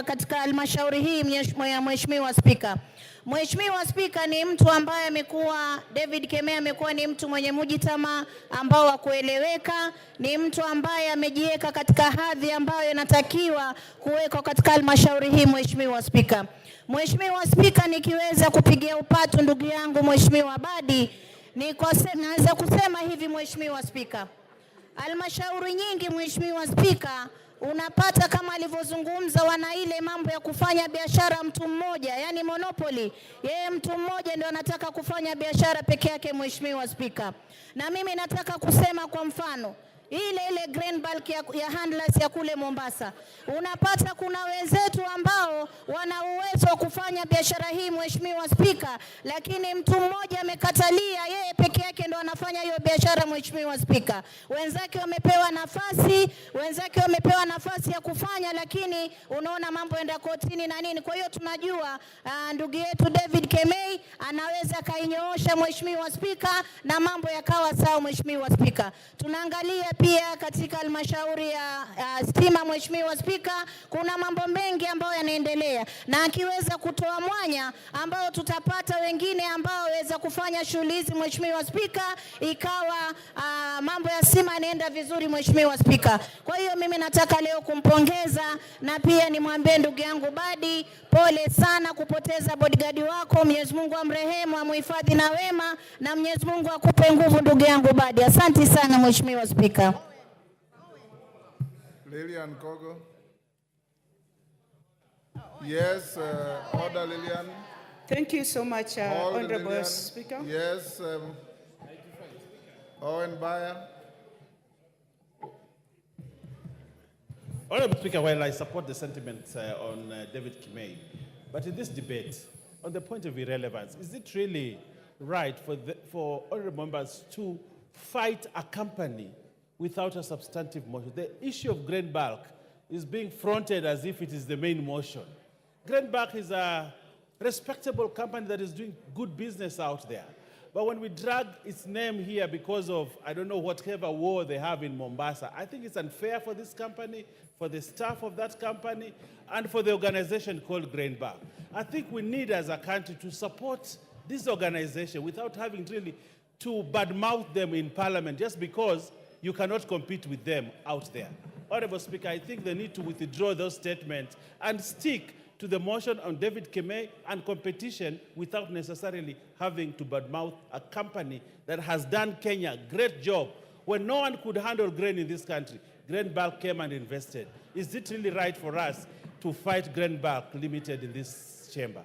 katika halmashauri hii. Mheshimiwa Spika, Mheshimiwa Spika, ni mtu ambaye David Kemei amekuwa ni mtu mwenye mujitama ambao wa kueleweka, ni mtu ambaye amejiweka katika hadhi ambayo inatakiwa kuwekwa katika halmashauri hii. Mheshimiwa Spika, Mheshimiwa Spika, nikiweza kupigia upatu ndugu yangu Mheshimiwa Badi, naweza kusema hivi Mheshimiwa Spika, halmashauri nyingi Mheshimiwa Spika, unapata kama alivyozungumza wana ile mambo ya kufanya biashara mtu mmoja, yani monopoly. Yeye mtu mmoja ndio anataka kufanya biashara peke yake Mheshimiwa Spika. Na mimi nataka kusema kwa mfano ile green bulk ya handlers ya kule Mombasa, unapata kuna wenzetu ambao wana uwezo wa kufanya biashara hii Mheshimiwa Spika, lakini mtu mmoja amekatalia, yeye peke yake ndo anafanya hiyo biashara Mheshimiwa Spika. Wenzake wamepewa nafasi ya kufanya, lakini unaona mambo enda kotini na nini. Kwa hiyo tunajua ndugu yetu David Kemei anaweza kainyoosha Mheshimiwa Spika na mambo yakawa sawa Mheshimiwa Spika. Tunaangalia pia katika halmashauri ya stima Mheshimiwa Spika, kuna mambo mengi ambayo yanaendelea, na akiweza kutoa mwanya ambao tutapata wengine ambao waweza kufanya shughuli hizi Mheshimiwa Spika, ikawa mambo ya stima yanaenda vizuri Mheshimiwa Spika. Kwa hiyo mimi nataka leo kumpongeza, na pia nimwambie ndugu yangu Badi, pole sana kupoteza bodyguard wako. Mwenyezi Mungu amrehemu, amhifadhi na wema, na Mwenyezi Mungu akupe nguvu ndugu yangu Badi. Asante sana Mheshimiwa Spika. Lilian Kogo. Yes, order Lilian. Thank you so much, Honorable Lilian. Speaker. Yes, Owen Bayer. Honorable Speaker, while I support the sentiments on David Kemei, but in this debate, on the point of irrelevance, is it really right for honorable members to fight a company without a substantive motion? The issue of grain bulk is being fronted as if it is the main motion. Grain bulk is a respectable company that is doing good business out there. But when we drag its name here because of, I don't know, whatever war they have in Mombasa, I think it's unfair for this company, for the staff of that company, and for the organization called Grain Bulk. I think we need as a country to support this organization without having really to badmouth them in Parliament just because you cannot compete with them out there. Honorable Speaker, I think they need to withdraw those statements and stick to the motion on David Kemei and competition without necessarily having to badmouth a company that has done Kenya a great job. When no one could handle grain in this country, Grain Bulk came and invested. Is it really right for us to fight Grain Bulk Limited in this chamber?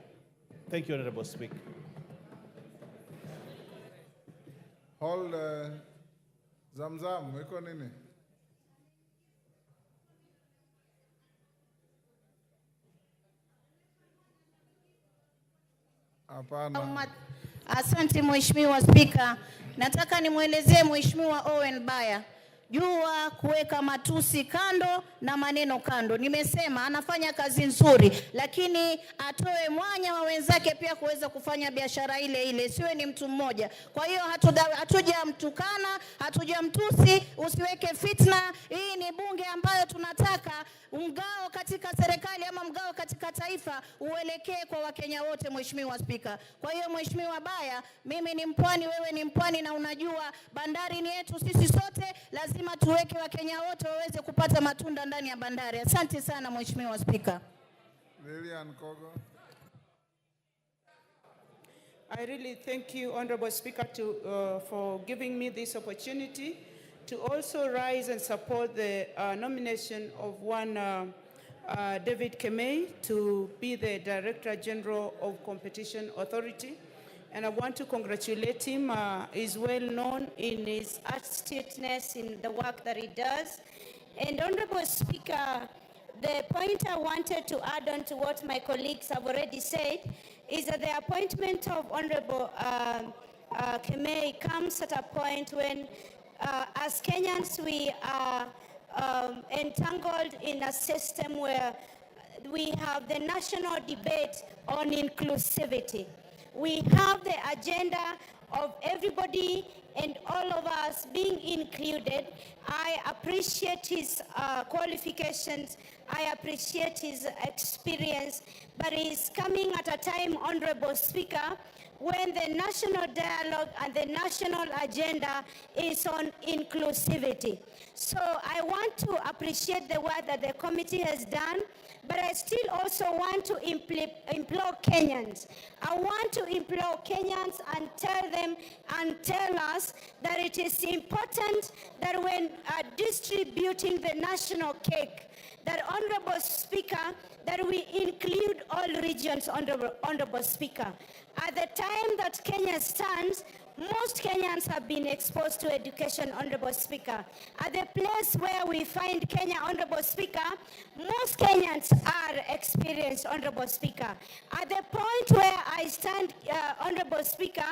Thank you, Honorable Speaker. Hold Zamzam, iko nini? Asante Mheshimiwa Spika. Nataka nimwelezee Mheshimiwa Owen Baya. Jua kuweka matusi kando na maneno kando. Nimesema anafanya kazi nzuri, lakini atoe mwanya wa wenzake pia kuweza kufanya biashara ile ile. Siwe ni mtu mmoja. Kwa hiyo hatujamtukana, hatujamtusi, usiweke fitna. Hii ni bunge ambayo tunataka mgao katika serikali ama mgao katika taifa uelekee kwa Wakenya wote, Mheshimiwa Spika. Kwa hiyo Mheshimiwa Baya, mimi ni mpwani, wewe ni mpwani, na unajua bandari ni yetu sisi sote. Lazima tuweke Wakenya wote waweze kupata matunda ndani ya bandari. Asante sana Mheshimiwa Spika. Lilian Kogo. I really thank you, Honorable Speaker, for giving me this opportunity to also rise and support the nomination of one David Kemei to be the Director General of Competition Authority. And I want to congratulate him. He's well known in his astuteness in the work that he does. And Honorable Speaker, the point I wanted to add on to what my colleagues have already said is that the appointment of Honorable Kemei comes at a point when, as Kenyans, we are entangled in a system where we have the national debate on inclusivity. We have the agenda of everybody and all of us being included. I appreciate his qualifications. I appreciate his experience, but he's coming at a time, Honorable Speaker, when the national dialogue and the national agenda is on inclusivity. So I want to appreciate the work that the committee has done, but I still also want to implore Kenyans. I want to implore Kenyans and tell them and tell us that it is important that when distributing the national cake, that Honorable Speaker, that we include all regions, Honorable Speaker. At the time that Kenya stands, most Kenyans have been exposed to education, Honorable Speaker. At the place where we find Kenya, Honorable Speaker, most Kenyans are experienced, Honorable Speaker. At the point where I stand, Honorable Speaker,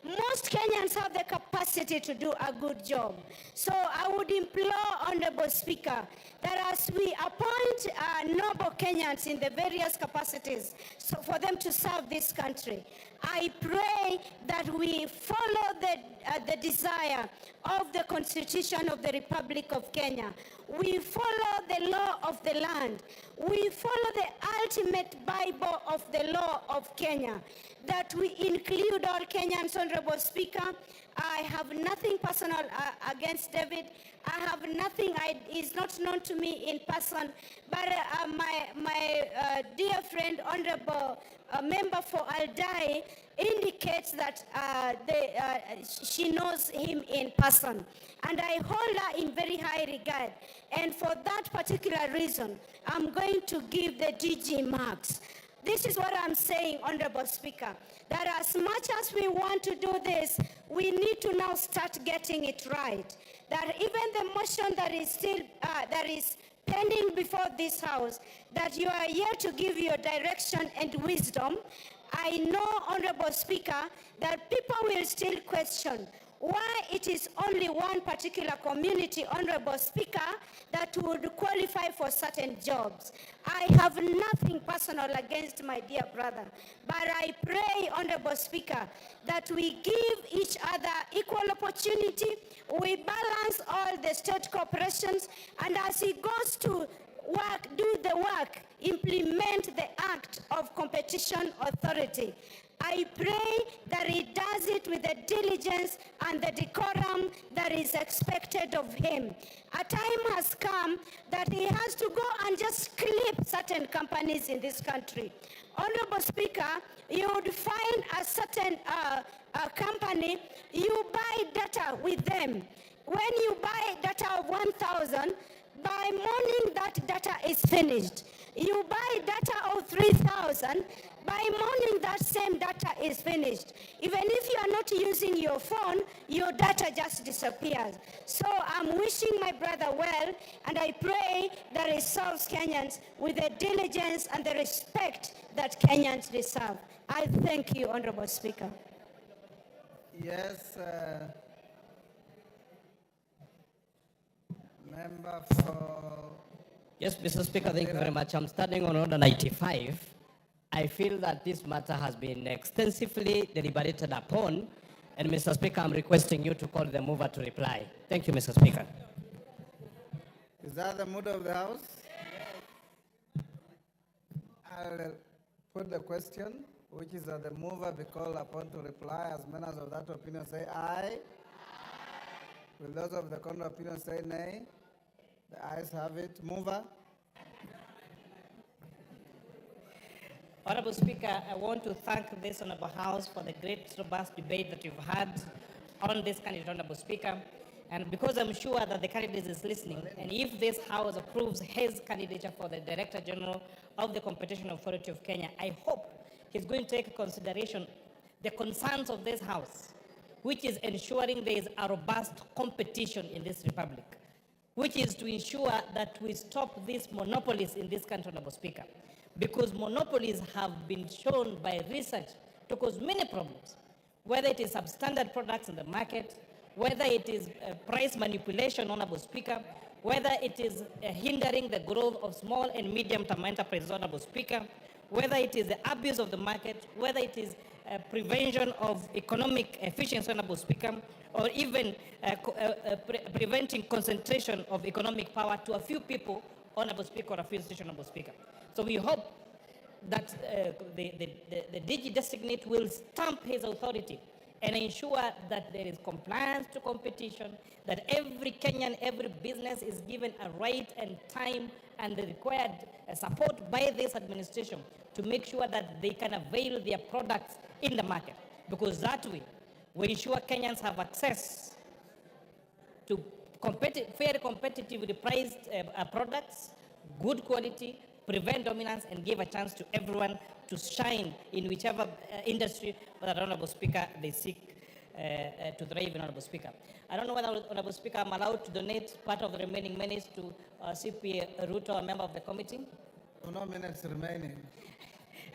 most Kenyans have the capacity to do a good job. So I would implore, Honorable Speaker, that as we appoint noble Kenyans in the various capacities, so for them to serve this country, I pray that we follow the desire of the Constitution of the Republic of Kenya. We follow the law of the land. We follow the ultimate Bible of the law of Kenya, that we include all Kenyans, Honorable Speaker. I have nothing personal against David. I have nothing, he's not known to me in person, but my dear friend, Honorable Member for Aldai, indicates that she knows him in person. And I hold her in very high regard. And for that particular reason, I'm going to give the DG marks. This is what I'm saying, Honorable Speaker, that as much as we want to do this, we need to now start getting it right. That even the motion that is still, that is pending before this House, that you are here to give your direction and wisdom. I know, Honorable Speaker, that people will still question why it is only one particular community, Honorable Speaker, that would qualify for certain jobs. I have nothing personal against my dear brother, but I pray, Honorable Speaker, that we give each other equal opportunity, we balance all the state corporations, and as he goes to work, do the work, implement the Act of Competition Authority. I pray that he does it with the diligence and the decorum that is expected of him. A time has come that he has to go and just clip certain companies in this country. Honorable Speaker, you would find a certain company, you buy data with them. When you buy data of 1,000, by morning that data is finished. You buy data of 3,000, by morning that that same data is finished. Even if you are not using your phone, your data just disappears. So I'm wishing my brother well, and I pray that he serves Kenyans with the diligence and the respect that Kenyans deserve. I thank you, Honorable Speaker. Yes, member for... Yes, Mr. Speaker, thank you very much. I'm standing on order 95. I feel that this matter has been extensively deliberated upon, and Mr. Speaker, I'm requesting you to call the mover to reply. Thank you, Mr. Speaker. Is that the mood of the House? I'll put the question, which is that the mover be called upon to reply. As many of that opinion say aye. Will those of the contrary opinion say nay? The ayes have it. Mover. Honorable Speaker, I want to thank this Honorable House for the great robust debate that you've had on this candidate, Honorable Speaker. And because I'm sure that the candidate is listening, and if this House approves his candidature for the Director General of the Competition Authority of Kenya, I hope he's going to take into consideration the concerns of this House, which is ensuring there is a robust competition in this republic, which is to ensure that we stop these monopolies in this country, Honorable Speaker, because monopolies have been shown by research to cause many problems, whether it is substandard products in the market, whether it is price manipulation, Honorable Speaker, whether it is hindering the growth of small and medium-term enterprises, Honorable Speaker, whether it is the abuse of the market, whether it is prevention of economic efficiency, Honorable Speaker, or even preventing concentration of economic power to a few people, Honorable Speaker, or a few institutions, Honorable Speaker. So we hope that the DG designate will stamp his authority and ensure that there is compliance to competition, that every Kenyan, every business is given a right and time and the required support by this administration to make sure that they can avail their products in the market. Because that way, we ensure Kenyans have access to fair, competitively priced products, good quality, prevent dominance, and give a chance to everyone to shine in whichever industry that, Honorable Speaker, they seek to thrive in, Honorable Speaker. I don't know whether, Honorable Speaker, I'm allowed to donate part of the remaining minutes to CPA Ruto, a member of the committee. No minutes remaining.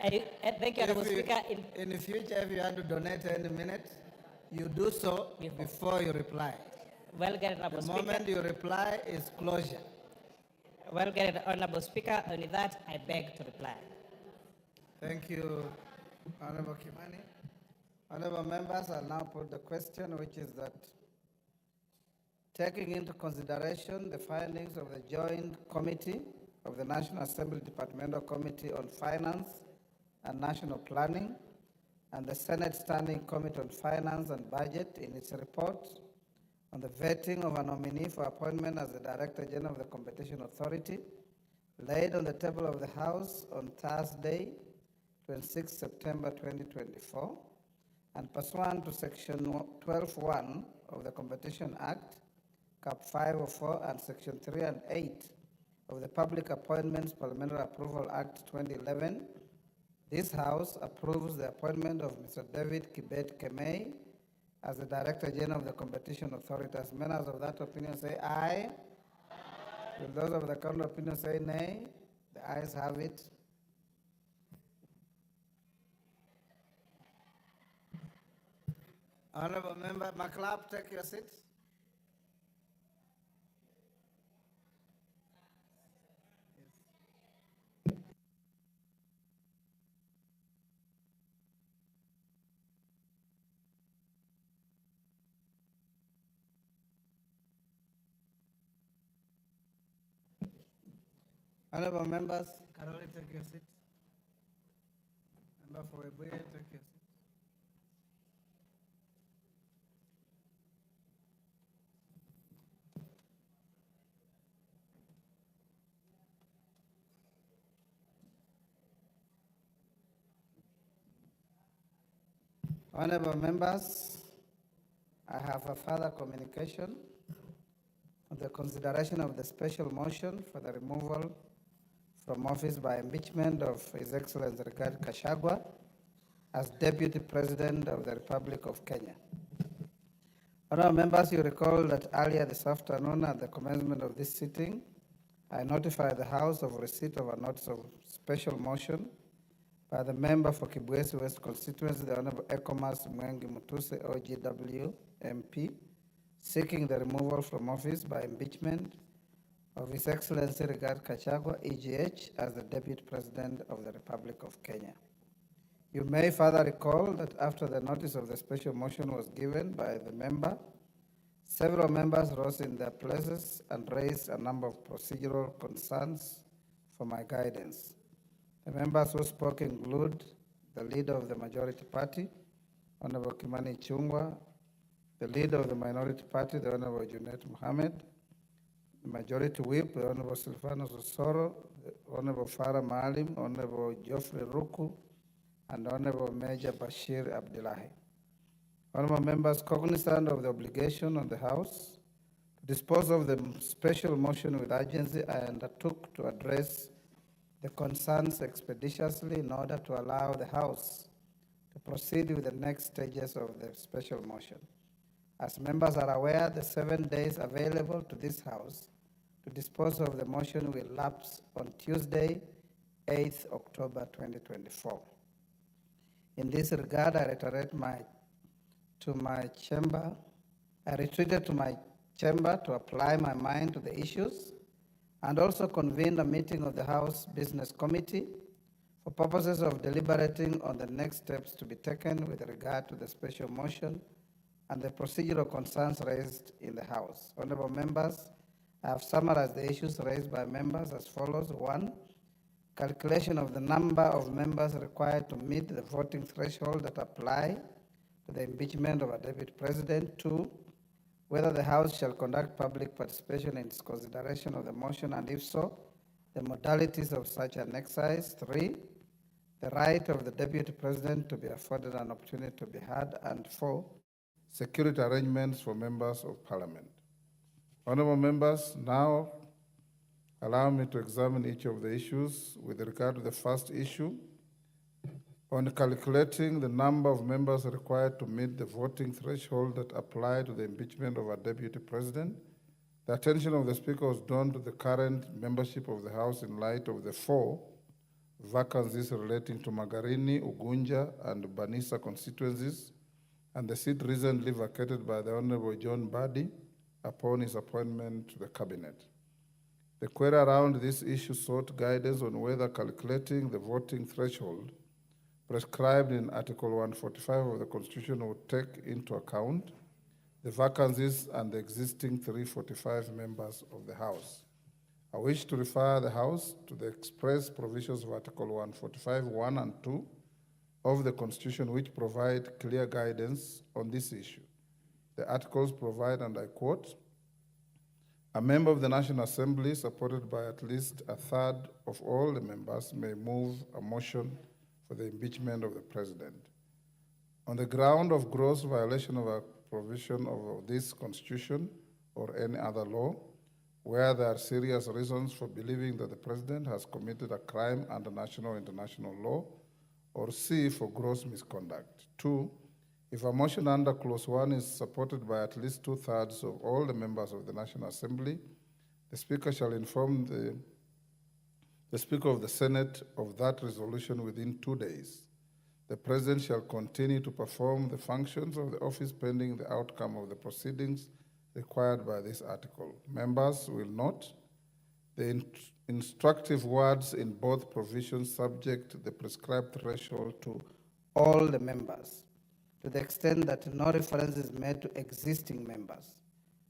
Thank you, Honorable Speaker. In the future, if you want to donate any minute, you do so before you reply. Well, get it, Honorable Speaker. The moment you reply is closure. Well, get it, Honorable Speaker. And with that, I beg to reply. Thank you, Honorable Kimani. Honorable members, I'll now put the question, which is that taking into consideration the findings of the Joint Committee of the National Assembly Departmental Committee on Finance and National Planning and the Senate Standing Committee on Finance and Budget in its report on the vetting of a nominee for appointment as the Director General of the Competition Authority, laid on the table of the House on Thursday, 26 September 2024, and pursuant to Section 12(1) of the Competition Act, Cap 504, and Section 3 and 8 of the Public Appointments Parliamentary Approval Act 2011, this House approves the appointment of Mr. David Kibet Kemei as the Director General of the Competition Authority. As members of that opinion say aye. Will those of the counter opinion say nay? The ayes have it. Honorable Member McLeod, take your seat. Honorable members, Carole, take your seat. Member for Webuye, take your seat. Honorable members, I have a further communication on the consideration of the special motion for the removal from office by impeachment of His Excellency Gachagua as Deputy President of the Republic of Kenya. Honourable members, you recall that earlier this afternoon at the commencement of this sitting, I notified the House of receipt of a notice of special motion by the member for Kibwezi West constituency, the Honourable Ekomas Mwengi Mutuse, OGW MP, seeking the removal from office by impeachment of His Excellency Rigathi Gachagua, EGH, as the Deputy President of the Republic of Kenya. You may further recall that after the notice of the special motion was given by the member, several members rose in their places and raised a number of procedural concerns for my guidance. The members who spoke include the leader of the majority party, Honorable Kimani Ichung'wah, the leader of the minority party, the Honorable Junet Mohammed, the majority whip, the Honorable Silvanus Osoro, the Honorable Farah Maalim, Honorable Geoffrey Ruku, and Honorable Major Bashir Abdullahi. Honorable members, cognizant of the obligation on the House to dispose of the special motion with urgency, I undertook to address the concerns expeditiously in order to allow the House to proceed with the next stages of the special motion. As members are aware, the 7 days available to this House to dispose of the motion will lapse on Tuesday, 8th October 2024. In this regard, I retreated to my chamber to apply my mind to the issues and also convened a meeting of the House Business Committee for purposes of deliberating on the next steps to be taken with regard to the special motion and the procedural concerns raised in the House. Honorable members, I have summarized the issues raised by members as follows. 1, calculation of the number of members required to meet the voting threshold that apply to the impeachment of a deputy president. 2, whether the House shall conduct public participation in its consideration of the motion, and if so, the modalities of such an exercise. 3, the right of the deputy president to be afforded an opportunity to be heard, and 4, security arrangements for members of parliament. Honorable members, now allow me to examine each of the issues. With regard to the first issue, on calculating the number of members required to meet the voting threshold that apply to the impeachment of a deputy president, the attention of the Speaker was drawn to the current membership of the House in light of the 4 vacancies relating to Magarini, Ugunja, and Banisa constituencies, and the seat recently vacated by the Honorable John Badi upon his appointment to the Cabinet. The query around this issue sought guidance on whether calculating the voting threshold prescribed in Article 145 of the Constitution would take into account the vacancies and the existing 345 members of the House. I wish to refer the House to the express provisions of Article 145, 1 and 2 of the Constitution, which provide clear guidance on this issue. The articles provide, and I quote, "A member of the National Assembly, supported by at least a third of all the members, may move a motion for the impeachment of the President. On the ground of gross violation of a provision of this Constitution or any other law, where there are serious reasons for believing that the President has committed a crime under national or international law, or C, for gross misconduct. 2, if a motion under Clause 1 is supported by at least 2/3 of all the members of the National Assembly, the Speaker shall inform the Speaker of the Senate of that resolution within 2 days. The President shall continue to perform the functions of the office pending the outcome of the proceedings required by this article. Members will note the instructive words in both provisions subject the prescribed threshold to all the members, to the extent that no reference is made to existing members.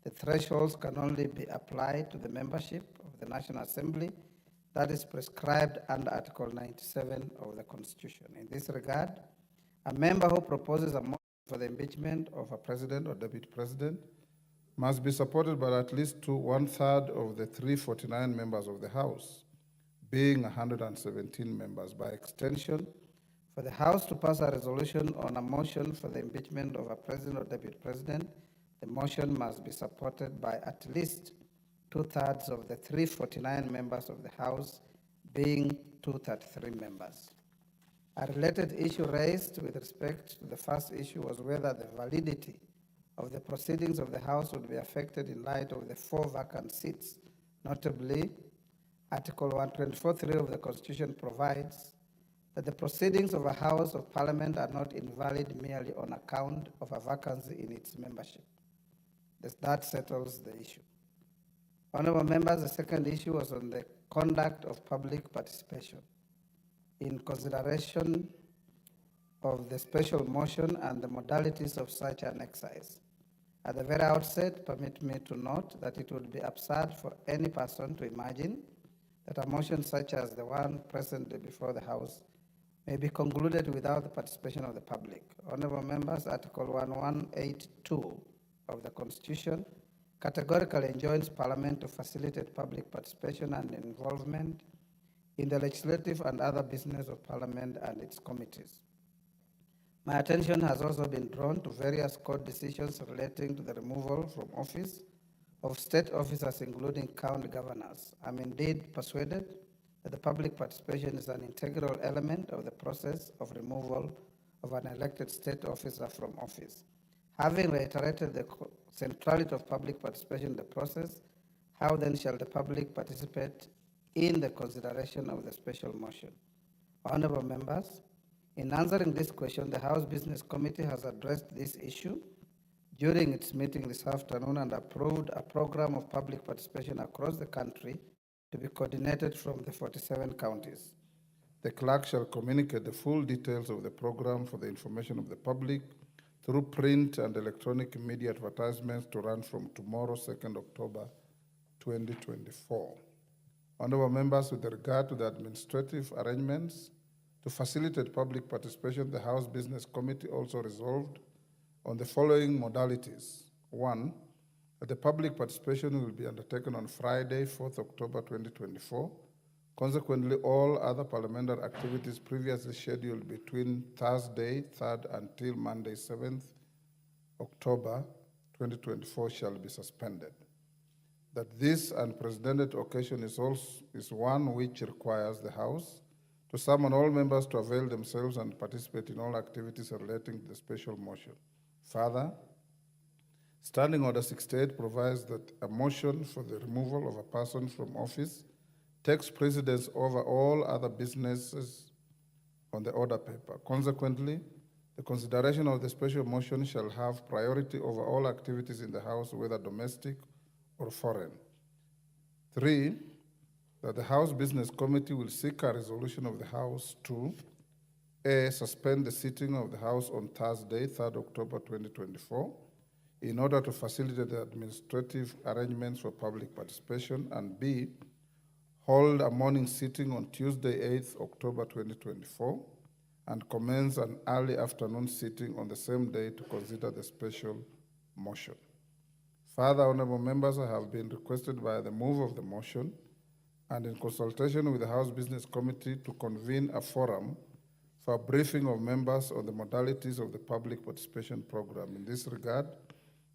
The thresholds can only be applied to the membership of the National Assembly that is prescribed under Article 97 of the Constitution. In this regard, a member who proposes a motion for the impeachment of a president or deputy president must be supported by at least 1/3 of the 349 members of the House, being 117 members. By extension, for the House to pass a resolution on a motion for the impeachment of a president or deputy president, the motion must be supported by at least 2/3 of the 349 members of the House, being 233 members. A related issue raised with respect to the first issue was whether the validity of the proceedings of the House would be affected in light of the 4 vacant seats. Notably, Article 124.3 of the Constitution provides that the proceedings of a House of Parliament are not invalid merely on account of a vacancy in its membership. That settles the issue. Honorable members, the second issue was on the conduct of public participation. In consideration of the special motion and the modalities of such an exercise. At the very outset, permit me to note that it would be absurd for any person to imagine that a motion such as the one present before the House may be concluded without the participation of the public. Honorable members, Article 1182 of the Constitution categorically enjoins Parliament to facilitate public participation and involvement in the legislative and other business of Parliament and its committees. My attention has also been drawn to various court decisions relating to the removal from office of state officers, including county governors. I'm indeed persuaded that the public participation is an integral element of the process of removal of an elected state officer from office. Having reiterated the centrality of public participation in the process, how then shall the public participate in the consideration of the special motion? Honorable members, in answering this question, the House Business Committee has addressed this issue during its meeting this afternoon and approved a program of public participation across the country to be coordinated from the 47 counties. The clerk shall communicate the full details of the program for the information of the public through print and electronic media advertisements to run from tomorrow, 2nd October 2024. Honorable members, with regard to the administrative arrangements to facilitate public participation, the House Business Committee also resolved on the following modalities. 1, that the public participation will be undertaken on Friday, 4th October 2024. Consequently, all other parliamentary activities previously scheduled between Thursday, 3rd, until Monday, 7th October 2024 shall be suspended. That this unprecedented occasion is one which requires the House to summon all members to avail themselves and participate in all activities relating to the special motion. Further, Standing Order 68 provides that a motion for the removal of a person from office takes precedence over all other businesses on the order paper. Consequently, the consideration of the special motion shall have priority over all activities in the House, whether domestic or foreign. 3, that the House Business Committee will seek a resolution of the House to A, suspend the sitting of the House on Thursday, 3rd October 2024, in order to facilitate the administrative arrangements for public participation, and B, hold a morning sitting on Tuesday, 8th October 2024, and commence an early afternoon sitting on the same day to consider the special motion. Further, honorable members, I have been requested by the move of the motion and in consultation with the House Business Committee to convene a forum for a briefing of members on the modalities of the public participation program. In this regard,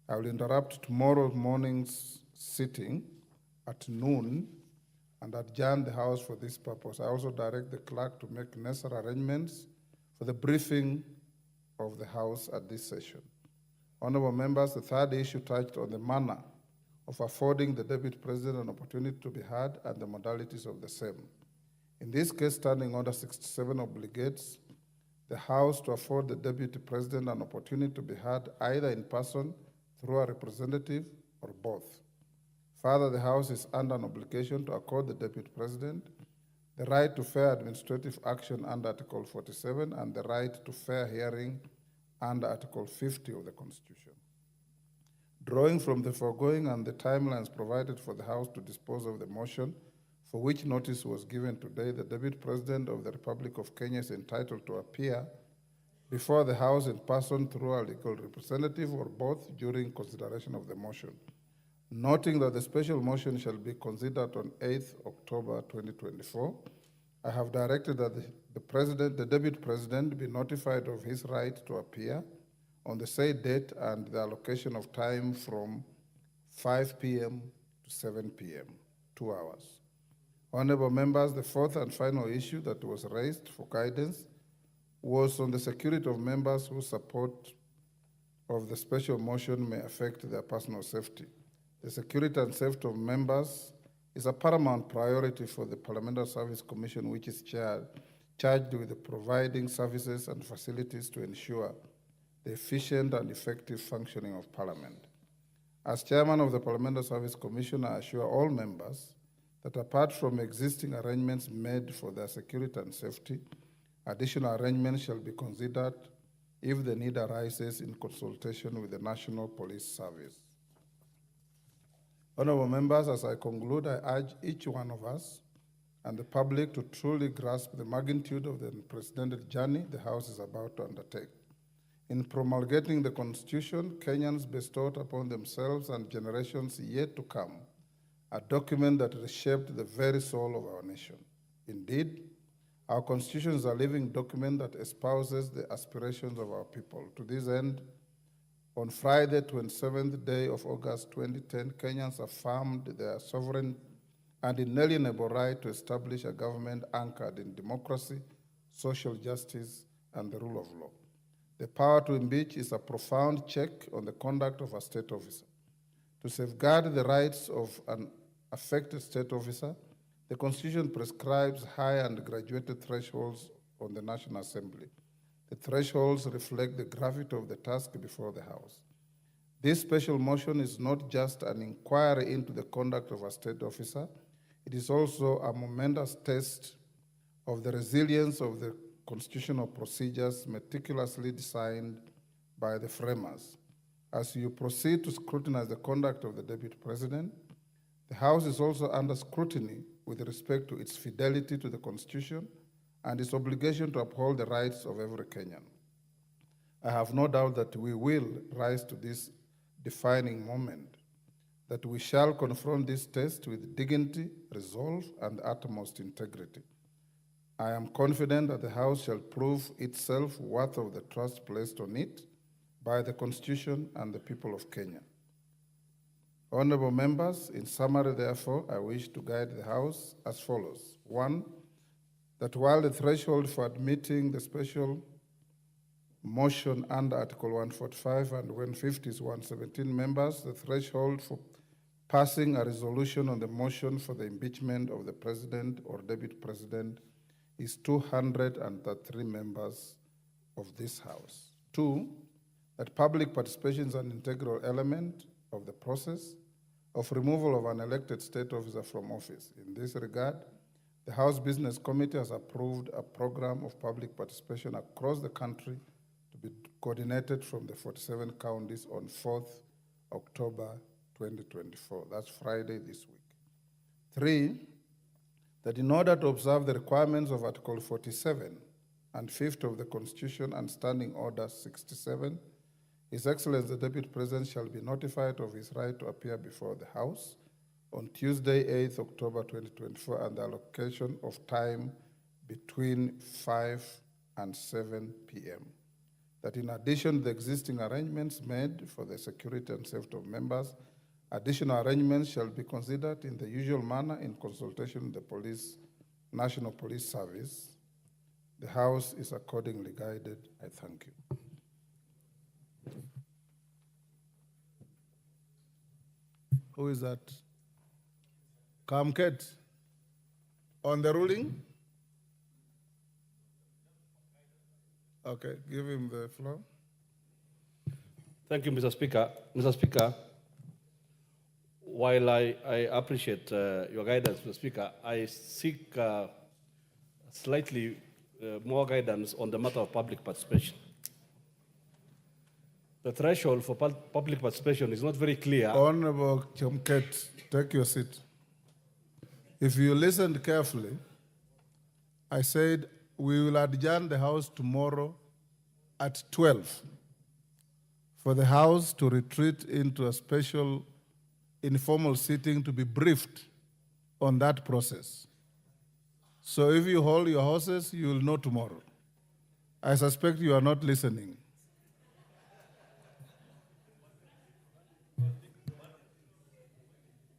I will interrupt tomorrow morning's sitting at noon and adjourn the House for this purpose. I also direct the clerk to make necessary arrangements for the briefing of the House at this session. Honorable members, the third issue touched on the manner of affording the Deputy President an opportunity to be heard and the modalities of the same. In this case, Standing Order 67 obligates the House to afford the Deputy President an opportunity to be heard either in person, through a representative, or both. Further, the House is under an obligation to accord the Deputy President the right to fair administrative action under Article 47 and the right to fair hearing under Article 50 of the Constitution. Drawing from the foregoing and the timelines provided for the House to dispose of the motion for which notice was given today, the Deputy President of the Republic of Kenya is entitled to appear before the House in person through a legal representative or both during consideration of the motion. Noting that the special motion shall be considered on 8th October 2024, I have directed that the Deputy President be notified of his right to appear on the said date and the allocation of time from 5 p.m. to 7 p.m., 2 hours. Honorable members, the fourth and final issue that was raised for guidance was on the security of members whose support of the special motion may affect their personal safety. The security and safety of members is a paramount priority for the Parliamentary Service Commission, which is charged with providing services and facilities to ensure the efficient and effective functioning of Parliament. As chairman of the Parliamentary Service Commission, I assure all members that apart from existing arrangements made for their security and safety, additional arrangements shall be considered if the need arises in consultation with the National Police Service. Honorable members, as I conclude, I urge each one of us and the public to truly grasp the magnitude of the unprecedented journey the House is about to undertake. In promulgating the Constitution, Kenyans bestowed upon themselves and generations yet to come a document that reshaped the very soul of our nation. Indeed, our Constitution is a living document that espouses the aspirations of our people. To this end, on Friday, 27th day of August 2010, Kenyans affirmed their sovereign and inalienable right to establish a government anchored in democracy, social justice, and the rule of law. The power to impeach is a profound check on the conduct of a state officer. To safeguard the rights of an affected state officer, the Constitution prescribes high and graduated thresholds on the National Assembly. The thresholds reflect the gravity of the task before the House. This special motion is not just an inquiry into the conduct of a state officer, it is also a momentous test of the resilience of the constitutional procedures meticulously designed by the framers. As you proceed to scrutinize the conduct of the Deputy President, the House is also under scrutiny with respect to its fidelity to the Constitution and its obligation to uphold the rights of every Kenyan. I have no doubt that we will rise to this defining moment, that we shall confront this test with dignity, resolve, and utmost integrity. I am confident that the House shall prove itself worthy of the trust placed on it by the Constitution and the people of Kenya. Honorable members, in summary, therefore, I wish to guide the House as follows. 1, that while the threshold for admitting the special motion under Article 145 and 150 is 117 members, the threshold for passing a resolution on the motion for the impeachment of the President or Deputy President is 203 members of this House. 2, that public participation is an integral element of the process of removal of an elected state officer from office. In this regard, the House Business Committee has approved a program of public participation across the country to be coordinated from the 47 counties on 4th October 2024. That's Friday this week. 3, that in order to observe the requirements of Article 47 and 5th of the Constitution and Standing Order 67, His Excellency the Deputy President shall be notified of his right to appear before the House on Tuesday, 8th October 2024, and the allocation of time between 5 and 7 p.m. That in addition to the existing arrangements made for the security and safety of members, additional arrangements shall be considered in the usual manner in consultation with the National Police Service. The House is accordingly guided. I thank you. Who is that? Kamket. On the ruling? Okay, give him the floor. Thank you, Mr. Speaker. Mr. Speaker, while I appreciate your guidance, Mr. Speaker, I seek slightly more guidance on the matter of public participation. The threshold for public participation is not very clear. Honorable Kamket, take your seat. If you listened carefully, I said we will adjourn the House tomorrow at 12 for the House to retreat into a special informal sitting to be briefed on that process. So if you hold your horses, you will know tomorrow. I suspect you are not listening.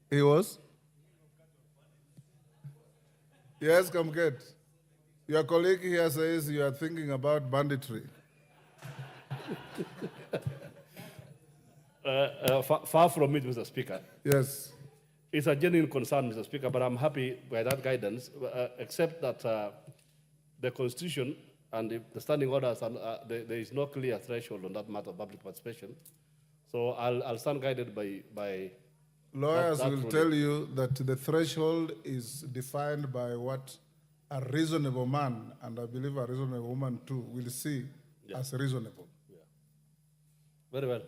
He was? Yes, Kamket. Your colleague here says you are thinking about banditry. Far from it, Mr. Speaker. Yes. It's a genuine concern, Mr. Speaker, but I'm happy by that guidance, except that the Constitution and the standing orders, there is no clear threshold on that matter of public participation. So I'll stand guided by Lawyers that will ruling. tell you that the threshold is defined by what a reasonable man, and I believe a reasonable woman too, will see as reasonable. Very well.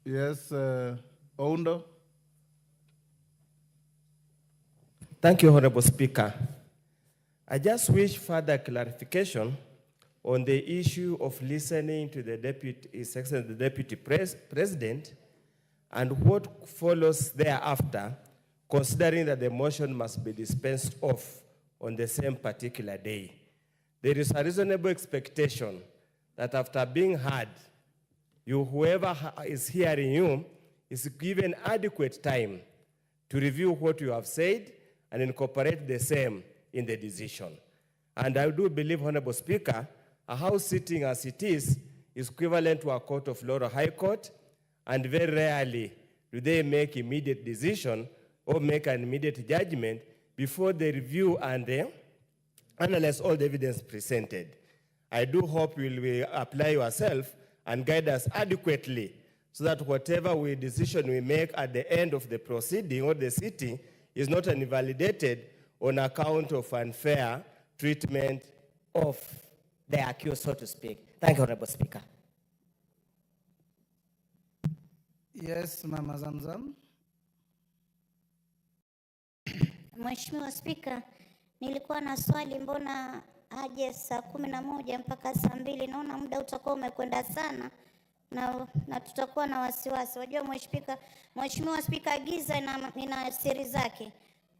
Yes, Oundo. Thank you, Honorable Speaker. I just wish further clarification on the issue of listening to the His Excellency the Deputy President and what follows thereafter, considering that the motion must be dispensed of on the same particular day. There is a reasonable expectation that after being heard, whoever is hearing you is given adequate time to review what you have said and incorporate the same in the decision. And I do believe, Honorable Speaker, a House sitting as it is equivalent to a court of law or high court, and very rarely do they make immediate decision or make an immediate judgment before they review and analyze all the evidence presented. I do hope you will apply yourself and guide us adequately so that whatever decision we make at the end of the proceeding or the sitting is not invalidated on account of unfair treatment of the accused, so to speak. Thank you, Honorable Speaker. Yes, Mama Zamzam. Mheshimiwa Spika, nilikuwa na swali, mbona aje saa 11 mpaka saa 2? Naona muda utakuwa umekwenda sana na tutakuwa na wasiwasi. Wajua Mheshimiwa Spika, giza ina siri zake.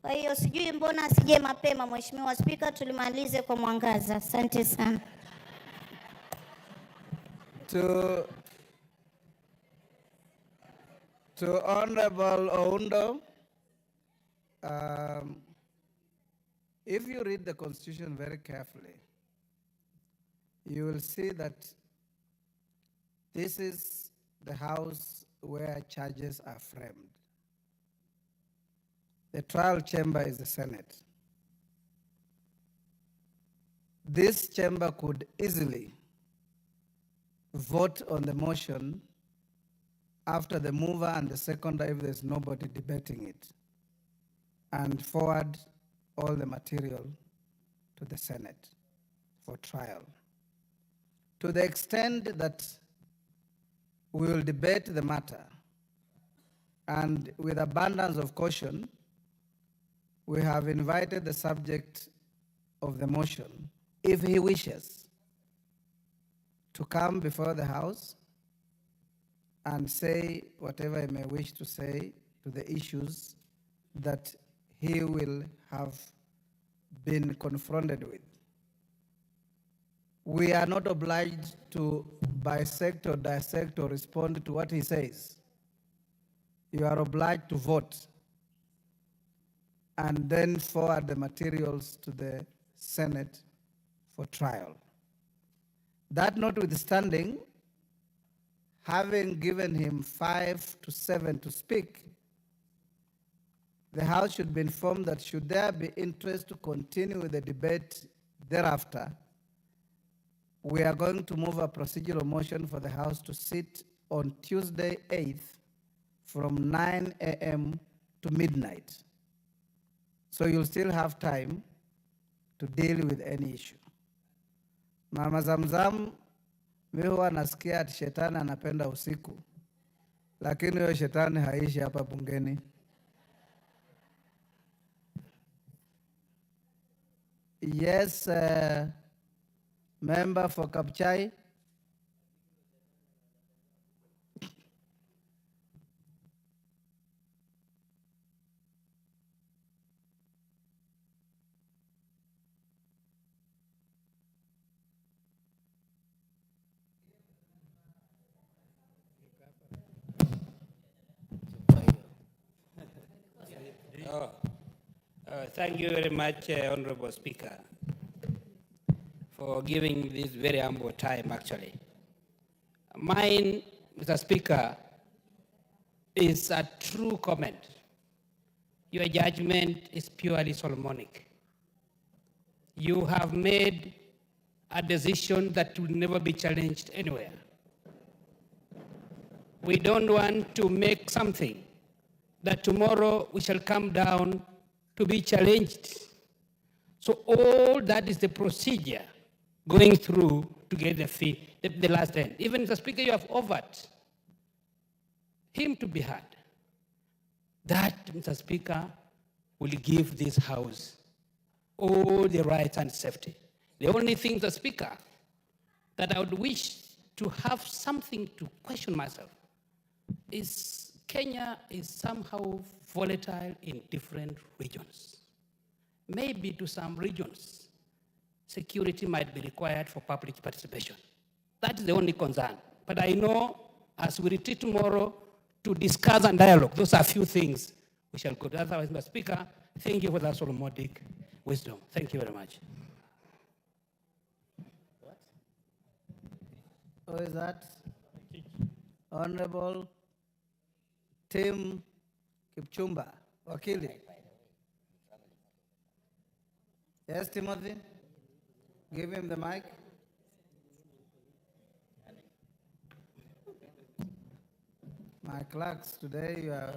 Kwa hiyo sijui mbona asije mapema Mheshimiwa Spika, tulimalize kwa mwangaza. Asante sana. To Honorable Oundo, if you read the Constitution very carefully, you will see that this is the house where charges are framed. The trial chamber is the Senate. This chamber could easily vote on the motion after the mover and the seconder, if there's nobody debating it, and forward all the material to the Senate for trial. To the extent that we will debate the matter, and with abundance of caution, we have invited the subject of the motion, if he wishes, to come before the House and say whatever he may wish to say to the issues that he will have been confronted with. We are not obliged to bisect or dissect or respond to what he says. You are obliged to vote and then forward the materials to the Senate for trial. That notwithstanding, having given him 5 to 7 to speak, the House should be informed that should there be interest to continue with the debate thereafter, we are going to move a procedural motion for the House to sit on Tuesday 8th from 9 a.m. to midnight. So you'll still have time to deal with any issue. Mama Zamzam, mimi huwa nasikia ati shetani anapenda usiku, lakini huyo shetani haishi hapa bungeni. Yes, member for Kapchai. Thank you very much, Honorable Speaker, for giving this very humble time, actually. Mine, Mr. Speaker, is a true comment. Your judgment is purely Solomonic. You have made a decision that will never be challenged anywhere. We don't want to make something that tomorrow we shall come down to be challenged. So all that is the procedure going through to get the fee, the last end. Even the Speaker, you have offered him to be heard. That, Mr. Speaker, will give this House all the rights and safety. The only thing, Mr. Speaker, that I would wish to have something to question myself is Kenya is somehow volatile in different regions. Maybe to some regions, security might be required for public participation. That is the only concern. But I know as we retreat tomorrow to discuss and dialogue, those are a few things we shall go. Otherwise, Mr. Speaker, thank you for that Solomonic wisdom. Thank you very much. Who is that? Honorable Tim Kipchumba, Wakili. Yes, Timothy? Give him the mic. My clerks, today you are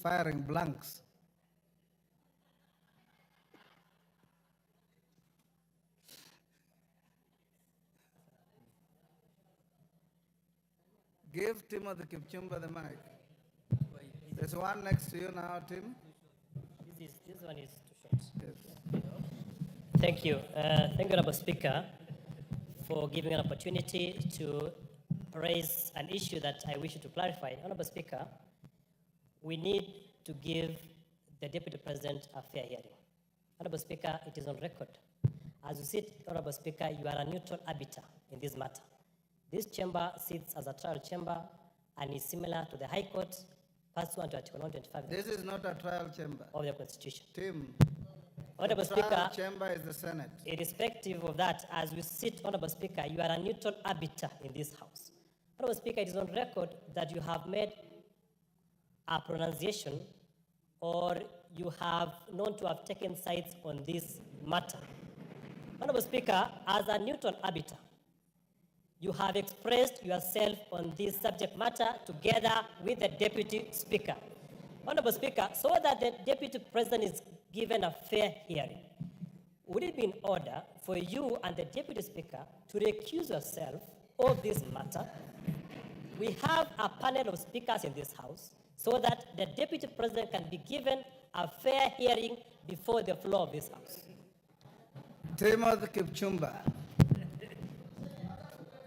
firing blanks. Give Timothy Kipchumba the mic. There's one next to you now, Tim. This one is too short. Yes. Thank you. Thank you, Honorable Speaker, for giving an opportunity to raise an issue that I wish you to clarify. Honorable Speaker, we need to give the Deputy President a fair hearing. Honorable Speaker, it is on record. As you said, Honorable Speaker, you are a neutral arbiter in this matter. This chamber sits as a trial chamber and is similar to the High Court, pursuant to Article 125. This is not a trial chamber of the Constitution. Tim, Honorable the trial Speaker, chamber is the Senate. irrespective of that, as we sit, Honorable Speaker, you are a neutral arbiter in this House. Honorable Speaker, it is on record that you have made a pronunciation or you have known to have taken sides on this matter. Honorable Speaker, as a neutral arbiter, you have expressed yourself on this subject matter together with the Deputy Speaker. Honorable Speaker, so that the Deputy President is given a fair hearing, would it be in order for you and the Deputy Speaker to recuse yourself of this matter? We have a panel of speakers in this House so that the Deputy President can be given a fair hearing before the floor of this House. Timothy Kipchumba.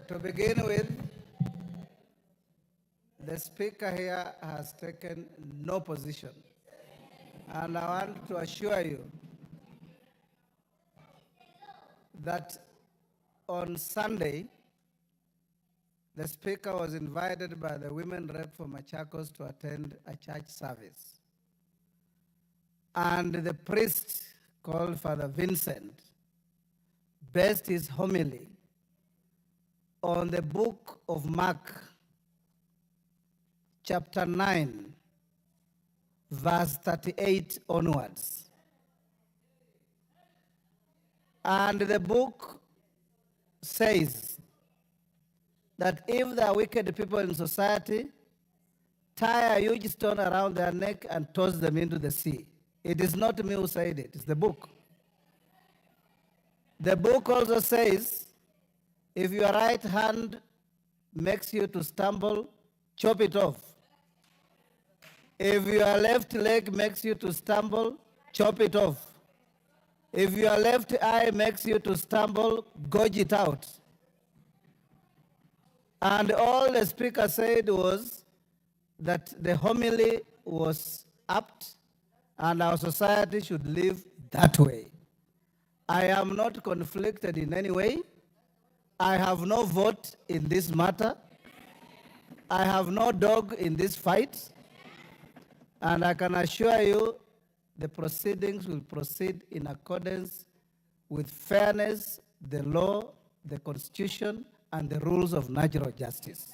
To begin with, the Speaker here has taken no position. And I want to assure you that on Sunday, the Speaker was invited by the women rep for Machakos to attend a church service. And the priest called Father Vincent based his homily on the book of Mark, chapter 9, verse 38 onwards. And the book says that if there are wicked people in society, tie a huge stone around their neck and toss them into the sea. It is not me who said it, it's the book. The book also says, if your right hand makes you to stumble, chop it off. If your left leg makes you to stumble, chop it off. If your left eye makes you to stumble, gouge it out. And all the Speaker said was that the homily was apt and our society should live that way. I am not conflicted in any way. I have no vote in this matter. I have no dog in this fight. And I can assure you the proceedings will proceed in accordance with fairness, the law, the Constitution, and the rules of natural justice.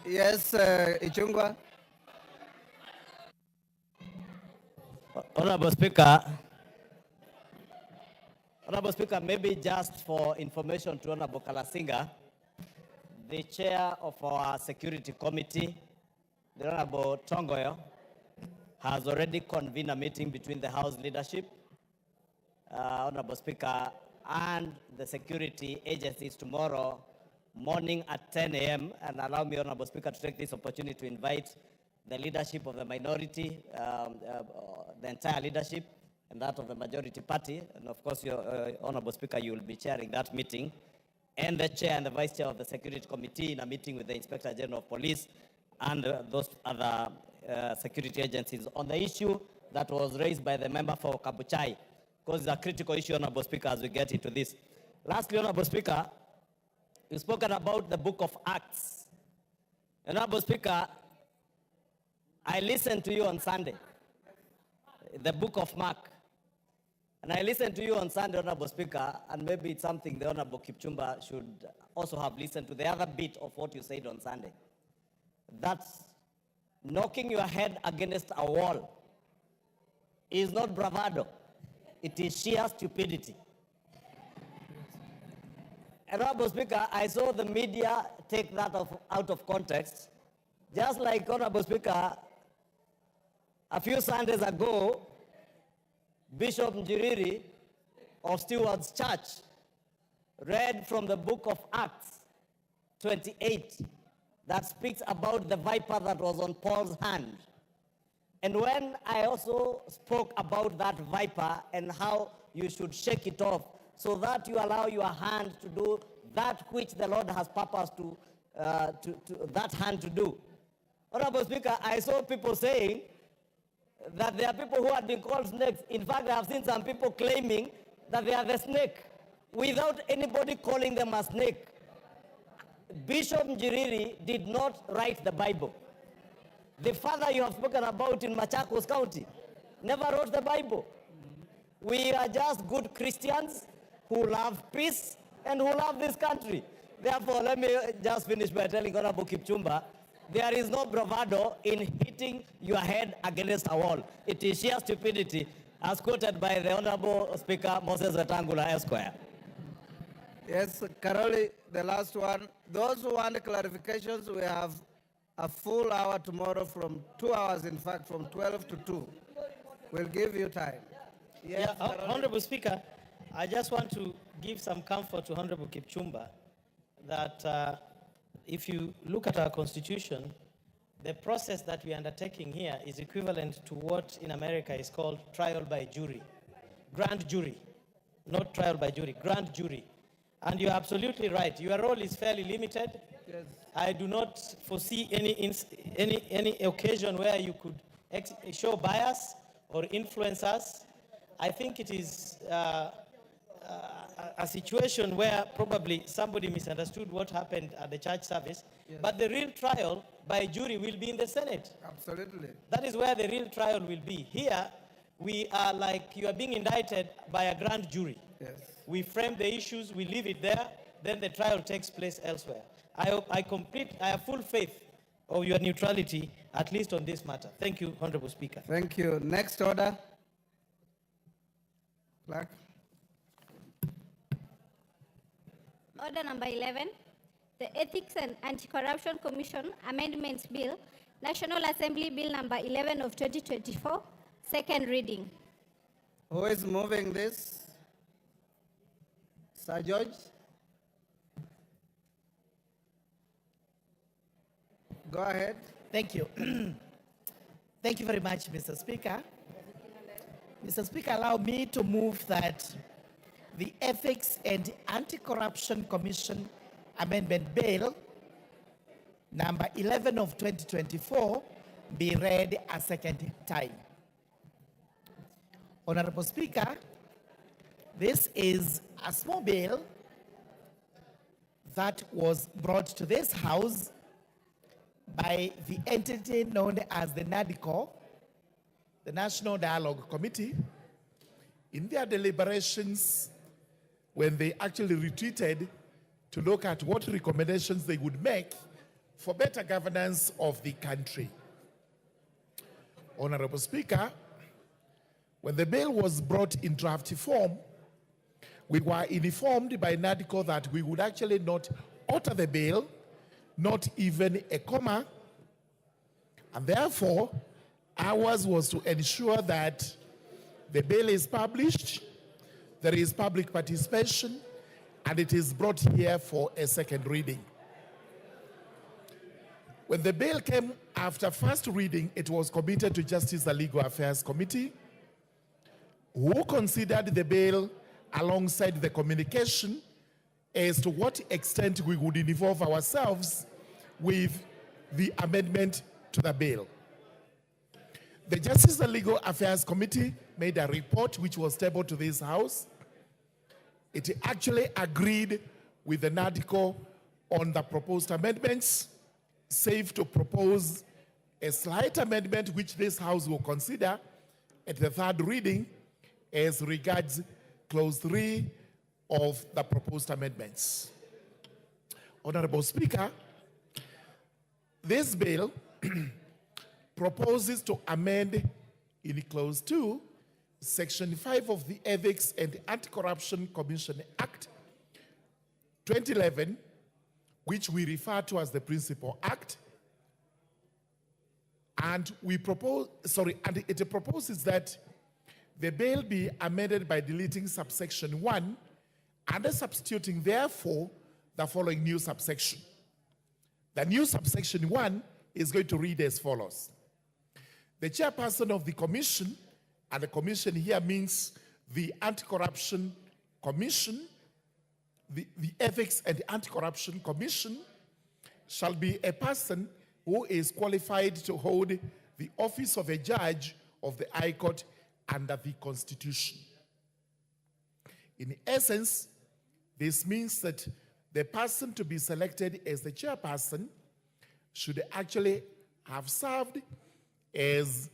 Yes, Ichungwa. Honorable Speaker, maybe just for information to Honorable Kalasinga, the chair of our security committee, the Honorable Tongoyo, has already convened a meeting between the House leadership, Honorable Speaker, and the security agencies tomorrow morning at 10 a.m. And allow me, Honorable Speaker, to take this opportunity to invite the leadership of the minority, the entire leadership, and that of the majority party. And of course, Honorable Speaker, you will be chairing that meeting, and the chair and the vice chair of the security committee in a meeting with the Inspector General of Police and those other security agencies on the issue that was raised by the member for Kabuchai, because it's a critical issue, Honorable Speaker, as we get into this. Lastly, Honorable Speaker, you've spoken about the book of Acts. Honorable Speaker, I listened to you on Sunday, the book of Mark. And I listened to you on Sunday, Honorable Speaker, and maybe it's something the Honorable Kipchumba should also have listened to, the other bit of what you said on Sunday. That's knocking your head against a wall is not bravado. It is sheer stupidity. Honorable Speaker, I saw the media take that out of context. Just like, Honorable Speaker, a few Sundays ago, Bishop Njiriri of Stewart's Church read from the book of Acts 28 that speaks about the viper that was on Paul's hand. And when I also spoke about that viper and how you should shake it off so that you allow your hand to do that which the Lord has purposed to that hand to do. Honorable Speaker, I saw people saying that there are people who had been called snakes. In fact, I have seen some people claiming that they are the snake without anybody calling them a snake. Bishop Njiriri did not write the Bible. The father you have spoken about in Machakos County never wrote the Bible. We are just good Christians who love peace and who love this country. Therefore, let me just finish by telling Honorable Kipchumba, there is no bravado in hitting your head against a wall. It is sheer stupidity, as quoted by the Honorable Speaker Moses Wetangula Esquire. Yes, Caroli, the last one. Those who want clarifications, we have a full hour tomorrow from 2 hours, in fact, from 12 to 2. We'll give you time. Yes, Honorable Speaker, I just want to give some comfort to Honorable Kipchumba that if you look at our Constitution, the process that we are undertaking here is equivalent to what in America is called trial by jury. Grand jury, not trial by jury, grand jury. And you're absolutely right. Your role is fairly limited. Yes. I do not foresee any occasion where you could show bias or influence us. I think it is a situation where probably somebody misunderstood what happened at the church service, yes. But the real trial by jury will be in the Senate. Absolutely. That is where the real trial will be. Here, we are like you are being indicted by a grand jury. Yes. We frame the issues, we leave it there, then the trial takes place elsewhere. I have full faith of your neutrality, at least on this matter. Thank you, Honorable Speaker. Thank you. Next order. Clerk. Order number 11, the Ethics and Anti-Corruption Commission Amendments Bill, National Assembly Bill number 11 of 2024, second reading. Who is moving this? Sir George? Go ahead. Thank you. Thank you very much, Mr. Speaker. Mr. Speaker, allow me to move that the Ethics and Anti-Corruption Commission Amendment Bill, number 11 of 2024, be read a second time. Honorable Speaker, this is a small bill that was brought to this House by the entity known as the NADCO, the National Dialogue Committee, in their deliberations, when they actually retreated to look at what recommendations they would make for better governance of the country. Honorable Speaker, when the bill was brought in draft form, we were informed by NADCO that we would actually not alter the bill, not even a comma, and therefore, ours was to ensure that the bill is published, there is public participation, and it is brought here for a second reading. When the bill came after first reading, it was committed to Justice and Legal Affairs Committee, who considered the bill alongside the communication as to what extent we would involve ourselves with the amendment to the bill. The Justice and Legal Affairs Committee made a report which was tabled to this House. It actually agreed with the NADCO on the proposed amendments, save to propose a slight amendment which this House will consider at the third reading as regards Clause 3 of the proposed amendments. Honorable Speaker, this bill proposes to amend in Clause 2, Section 5 of the Ethics and Anti-Corruption Commission Act 2011, which we refer to as the Principal Act, and it proposes that the bill be amended by deleting subsection 1 and substituting, therefore, the following new subsection. The new subsection 1 is going to read as follows. The chairperson of the commission, and the commission here means the Anti-Corruption Commission, the Ethics and Anti-Corruption Commission, shall be a person who is qualified to hold the office of a judge of the High Court under the Constitution. In essence, this means that the person to be selected as the chairperson should actually have served as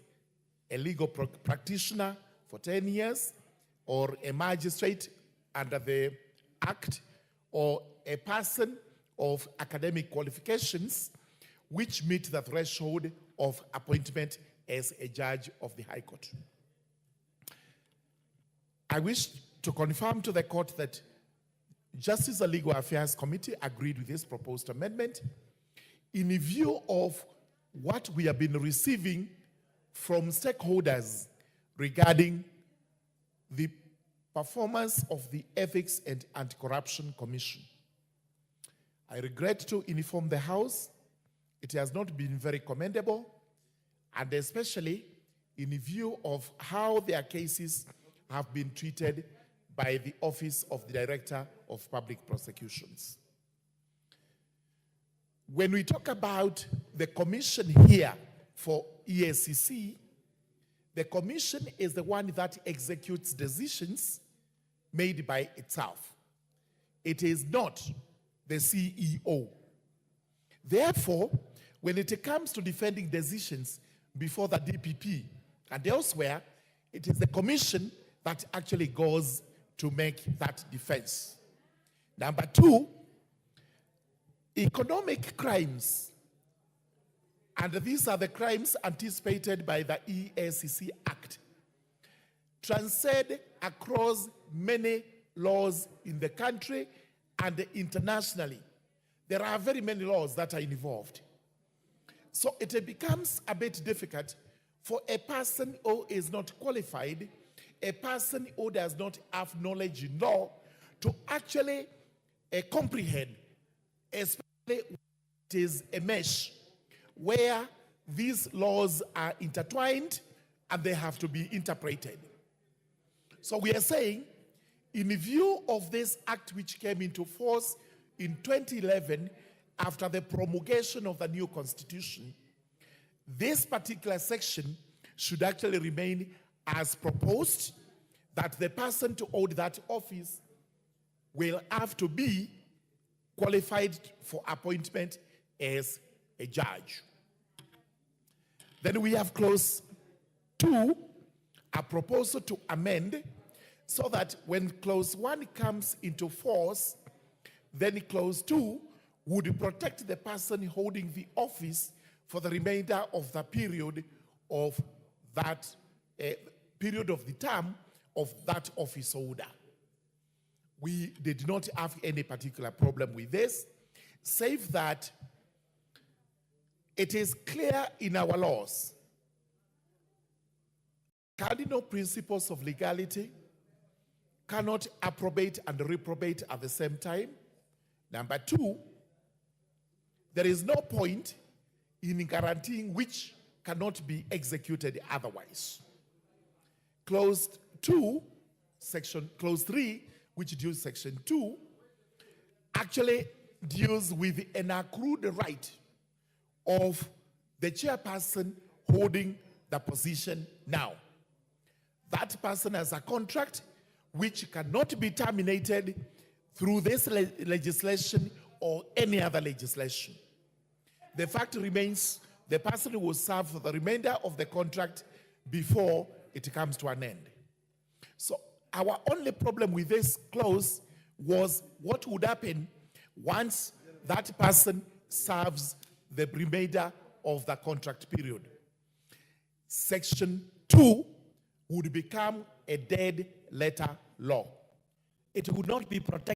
a legal practitioner for 10 years, or a magistrate under the Act, or a person of academic qualifications which meet the threshold of appointment as a judge of the High Court. I wish to confirm to the court that Justice and Legal Affairs Committee agreed with this proposed amendment in view of what we have been receiving from stakeholders regarding the performance of the Ethics and Anti-Corruption Commission. I regret to inform the House it has not been very commendable, and especially in view of how their cases have been treated by the Office of the Director of Public Prosecutions. When we talk about the commission here for EACC, the commission is the one that executes decisions made by itself. It is not the CEO. Therefore, when it comes to defending decisions before the DPP and elsewhere, it is the commission that actually goes to make that defense. Number two, economic crimes, and these are the crimes anticipated by the EACC Act, transcend across many laws in the country and internationally. There are very many laws that are involved. So it becomes a bit difficult for a person who is not qualified, a person who does not have knowledge in law, to actually comprehend, especially when it is a mesh where these laws are intertwined and they have to be interpreted. So we are saying, in view of this act which came into force in 2011 after the promulgation of the new constitution, this particular section should actually remain as proposed, that the person to hold that office will have to be qualified for appointment as a judge. Then we have clause 2, a proposal to amend so that when clause 1 comes into force, then clause 2 would protect the person holding the office for the remainder of the period of that period of the term of that office holder. We did not have any particular problem with this, save that it is clear in our laws, cardinal principles of legality cannot approbate and reprobate at the same time. Number 2, there is no point in guaranteeing which cannot be executed otherwise. Clause 3, which deals section 2, actually deals with an accrued right of the chairperson holding the position now. That person has a contract which cannot be terminated through this legislation or any other legislation. The fact remains the person will serve for the remainder of the contract before it comes to an end. So our only problem with this clause was what would happen once that person serves the remainder of the contract period. Section 2 would become a dead letter law. It would not be protected